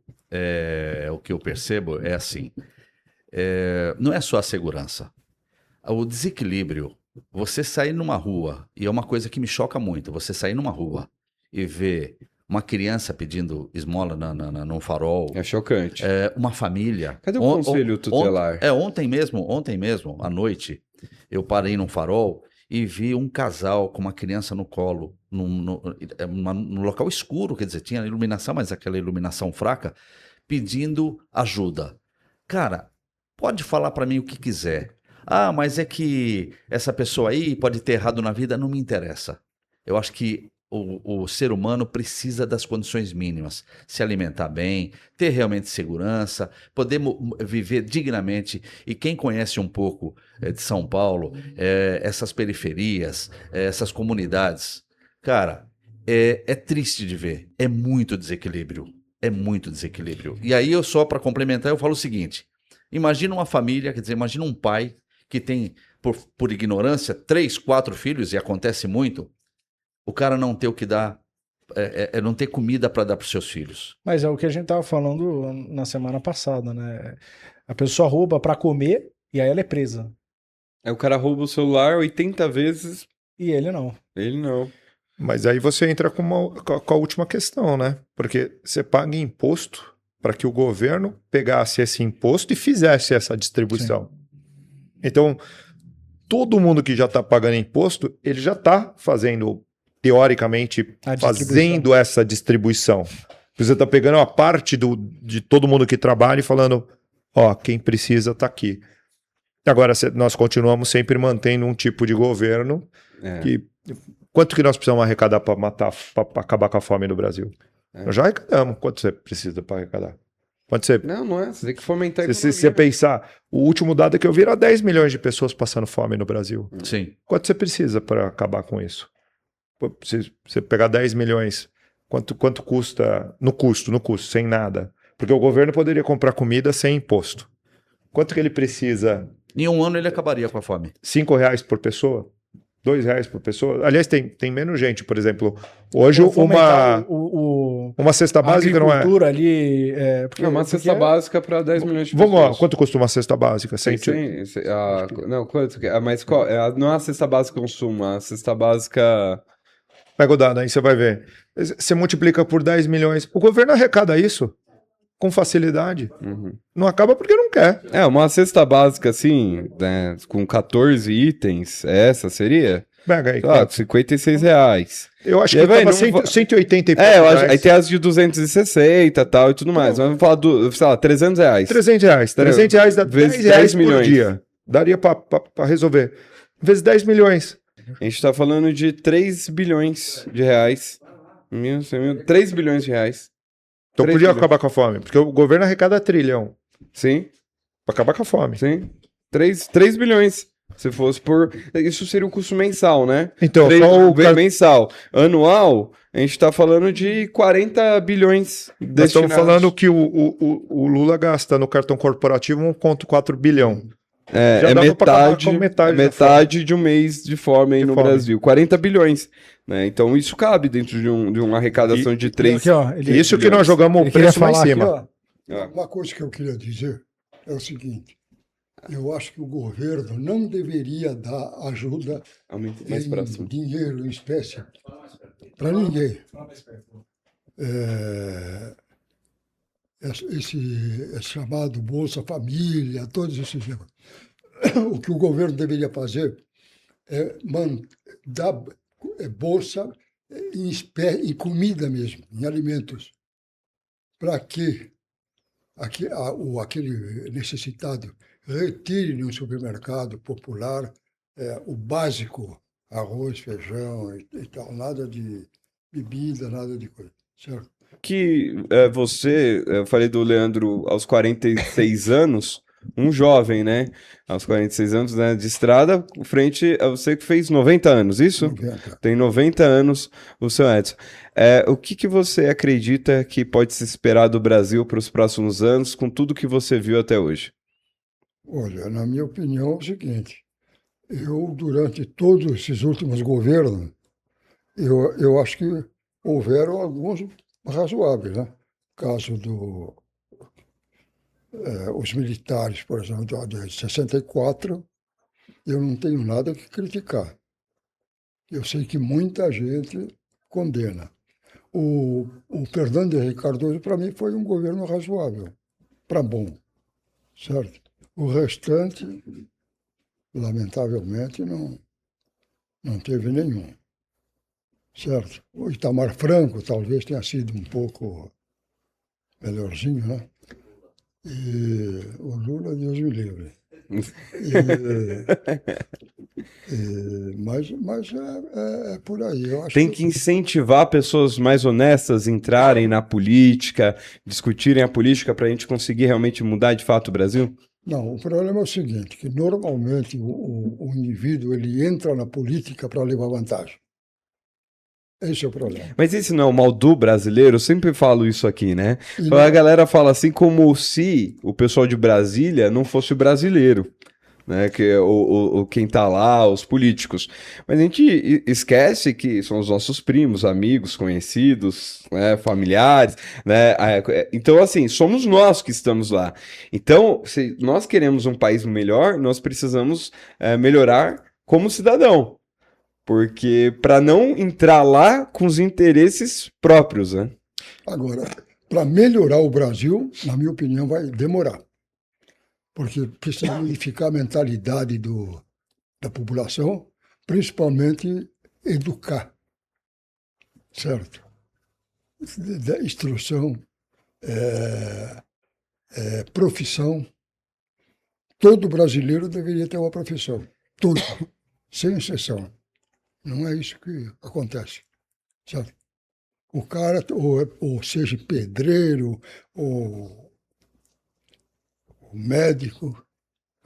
Speaker 4: o que eu percebo é assim, não é só a segurança. O desequilíbrio, você sair numa rua, e é uma coisa que me choca muito, você sair numa rua e ver uma criança pedindo esmola num farol.
Speaker 1: É chocante.
Speaker 4: Uma família.
Speaker 1: Cadê o conselho tutelar?
Speaker 4: Ontem mesmo, à noite, eu parei num farol e vi um casal com uma criança no colo, num local escuro, quer dizer, tinha iluminação, mas aquela iluminação fraca, pedindo ajuda. Cara, pode falar para mim o que quiser. Ah, mas é que essa pessoa aí pode ter errado na vida, não me interessa. Eu acho que o ser humano precisa das condições mínimas. Se alimentar bem, ter realmente segurança, poder viver dignamente. E quem conhece um pouco de São Paulo, essas periferias, essas comunidades, cara, é triste de ver. É muito desequilíbrio. É muito desequilíbrio. E aí, só para complementar, eu falo o seguinte. Imagina uma família, quer dizer, imagina um pai que tem, por ignorância, 3, 4 filhos, e acontece muito, o cara não ter o que dar, não ter comida para dar para os seus filhos.
Speaker 2: Mas é o que a gente estava falando na semana passada, né? A pessoa rouba para comer e aí ela é presa.
Speaker 1: O cara rouba o celular 80 vezes.
Speaker 2: E ele não.
Speaker 1: Ele não.
Speaker 3: Mas aí você entra com a última questão, né? Porque você paga imposto para que o governo pegasse esse imposto e fizesse essa distribuição. Sim. Então, todo mundo que já está pagando imposto, ele já está fazendo, teoricamente, fazendo essa distribuição. Você está pegando a parte de todo mundo que trabalha e falando, quem precisa está aqui. Agora, nós continuamos sempre mantendo um tipo de governo que... Quanto que nós precisamos arrecadar para acabar com a fome no Brasil? Nós já arrecadamos. Quanto você precisa para arrecadar?
Speaker 1: Não é. Você tem que fomentar a
Speaker 3: economia. Se você pensar, o último dado que eu vi era 10 milhões de pessoas passando fome no Brasil.
Speaker 4: Sim.
Speaker 3: Quanto você precisa para acabar com isso? Se você pegar 10 milhões, quanto custa no custo, sem nada? Porque o governo poderia comprar comida sem imposto. Quanto que ele precisa?
Speaker 4: Em um ano ele acabaria com a fome.
Speaker 3: R$5 por pessoa? R$2 por pessoa? Aliás, tem menos gente, por exemplo. Hoje uma cesta básica não é...
Speaker 2: ali...
Speaker 1: uma cesta básica para 10 milhões de
Speaker 3: pessoas. Vamos lá, quanto custa uma cesta básica?
Speaker 1: Não, quanto? Mas qual? Não é a cesta básica consumo, a cesta básica...
Speaker 3: Pega o dado aí, você vai ver. Você multiplica por 10 milhões. O governo arrecada isso com facilidade. Não acaba porque não quer.
Speaker 1: Uma cesta básica assim, né, com 14 itens, essa seria?
Speaker 3: Pega aí.
Speaker 1: R$56.
Speaker 3: Eu acho que tava 180 e pouco.
Speaker 1: Aí tem as de 260 e tal e tudo mais. Mas vamos falar sei lá, R$300.
Speaker 3: R$300 dá R$10 por dia. Daria pra resolver. Vezes 10 milhões.
Speaker 1: A gente tá falando de 3 bilhões de reais. 3 bilhões de reais.
Speaker 3: Então podia acabar com a fome, porque o governo arrecada trilhão.
Speaker 1: Sim.
Speaker 3: Pra acabar com a fome.
Speaker 1: Sim. 3 bilhões. Se fosse por... Isso seria o custo mensal, né?
Speaker 3: Então,
Speaker 1: mensal. Anual, a gente tá falando de 40 bilhões destinados.
Speaker 3: Nós estamos falando que o Lula gasta no cartão corporativo 1,4 bilhão.
Speaker 1: Metade de um mês de fome aí no Brasil. 40 bilhões. Né? Então isso cabe dentro de uma arrecadação de 3
Speaker 3: bilhões. Isso que nós jogamos o preço lá em cima.
Speaker 5: Uma coisa que eu queria dizer é o seguinte. Eu acho que o governo não deveria dar ajuda em dinheiro, em espécie, para ninguém. Esse chamado Bolsa Família, todos esses negócios. O que o governo deveria fazer é dar bolsa em comida mesmo, em alimentos, para que aquele necessitado retire no supermercado popular o básico, arroz, feijão e tal, nada de bebida, nada de coisa, certo?
Speaker 1: que eu falei do Leandro aos 46 anos, um jovem, né? Aos 46 anos, né, de estrada, frente a você que fez 90 anos, isso?
Speaker 5: 90.
Speaker 1: Tem 90 anos o seu Edson. O que você acredita que pode se esperar do Brasil para os próximos anos, com tudo que você viu até hoje?
Speaker 5: Olha, na minha opinião é o seguinte, durante todos esses últimos governos, eu acho que houveram alguns razoáveis, né? Caso os militares, por exemplo, de 64, eu não tenho nada que criticar. Eu sei que muita gente condena. O Fernando Henrique Cardoso, para mim, foi um governo razoável, para bom, certo? O restante, lamentavelmente, não teve nenhum, certo? O Itamar Franco talvez tenha sido um pouco melhorzinho, né? E o Lula, Deus me livre. Mas é por aí. Eu acho
Speaker 1: Tem que incentivar pessoas mais honestas a entrarem na política, discutirem a política para a gente conseguir realmente mudar de fato o Brasil?
Speaker 5: Não, o problema é o seguinte, que normalmente o indivíduo ele entra na política para levar vantagem. Esse é o problema.
Speaker 1: Mas esse não é o mal do brasileiro? Eu sempre falo isso aqui, né? A galera fala assim como se o pessoal de Brasília não fosse o brasileiro, né? Que quem tá lá, os políticos. Mas a gente esquece que são os nossos primos, amigos, conhecidos, né? Familiares, né? Então, assim, somos nós que estamos lá. Então, se nós queremos um país melhor, nós precisamos melhorar como cidadão. Porque para não entrar lá com os interesses próprios, né?
Speaker 5: Agora, para melhorar o Brasil, na minha opinião, vai demorar. Porque precisa modificar a mentalidade da população, principalmente educar, certo? Instrução, profissão. Todo brasileiro deveria ter uma profissão, todo, sem exceção. Não é isso que acontece, sabe? O cara, ou seja pedreiro, ou médico,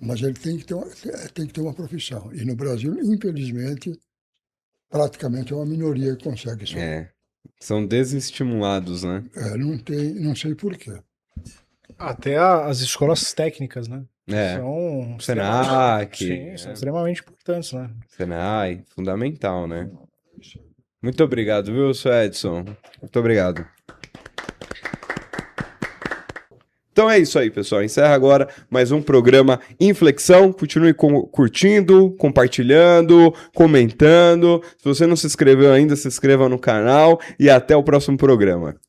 Speaker 5: mas ele tem que ter uma profissão. E no Brasil, infelizmente, praticamente é uma minoria que consegue isso.
Speaker 1: São desestimulados, né?
Speaker 5: Não sei por quê.
Speaker 2: Até as escolas técnicas, né?
Speaker 1: São Senac.
Speaker 2: Sim, são extremamente importantes, né?
Speaker 1: Senai, fundamental, né? Muito obrigado, viu, seu Edson? Muito obrigado. Então é isso aí, pessoal. Encerra agora mais um programa Inflexão. Continue curtindo, compartilhando, comentando. Se você não se inscreveu ainda, se inscreva no canal e até o próximo programa.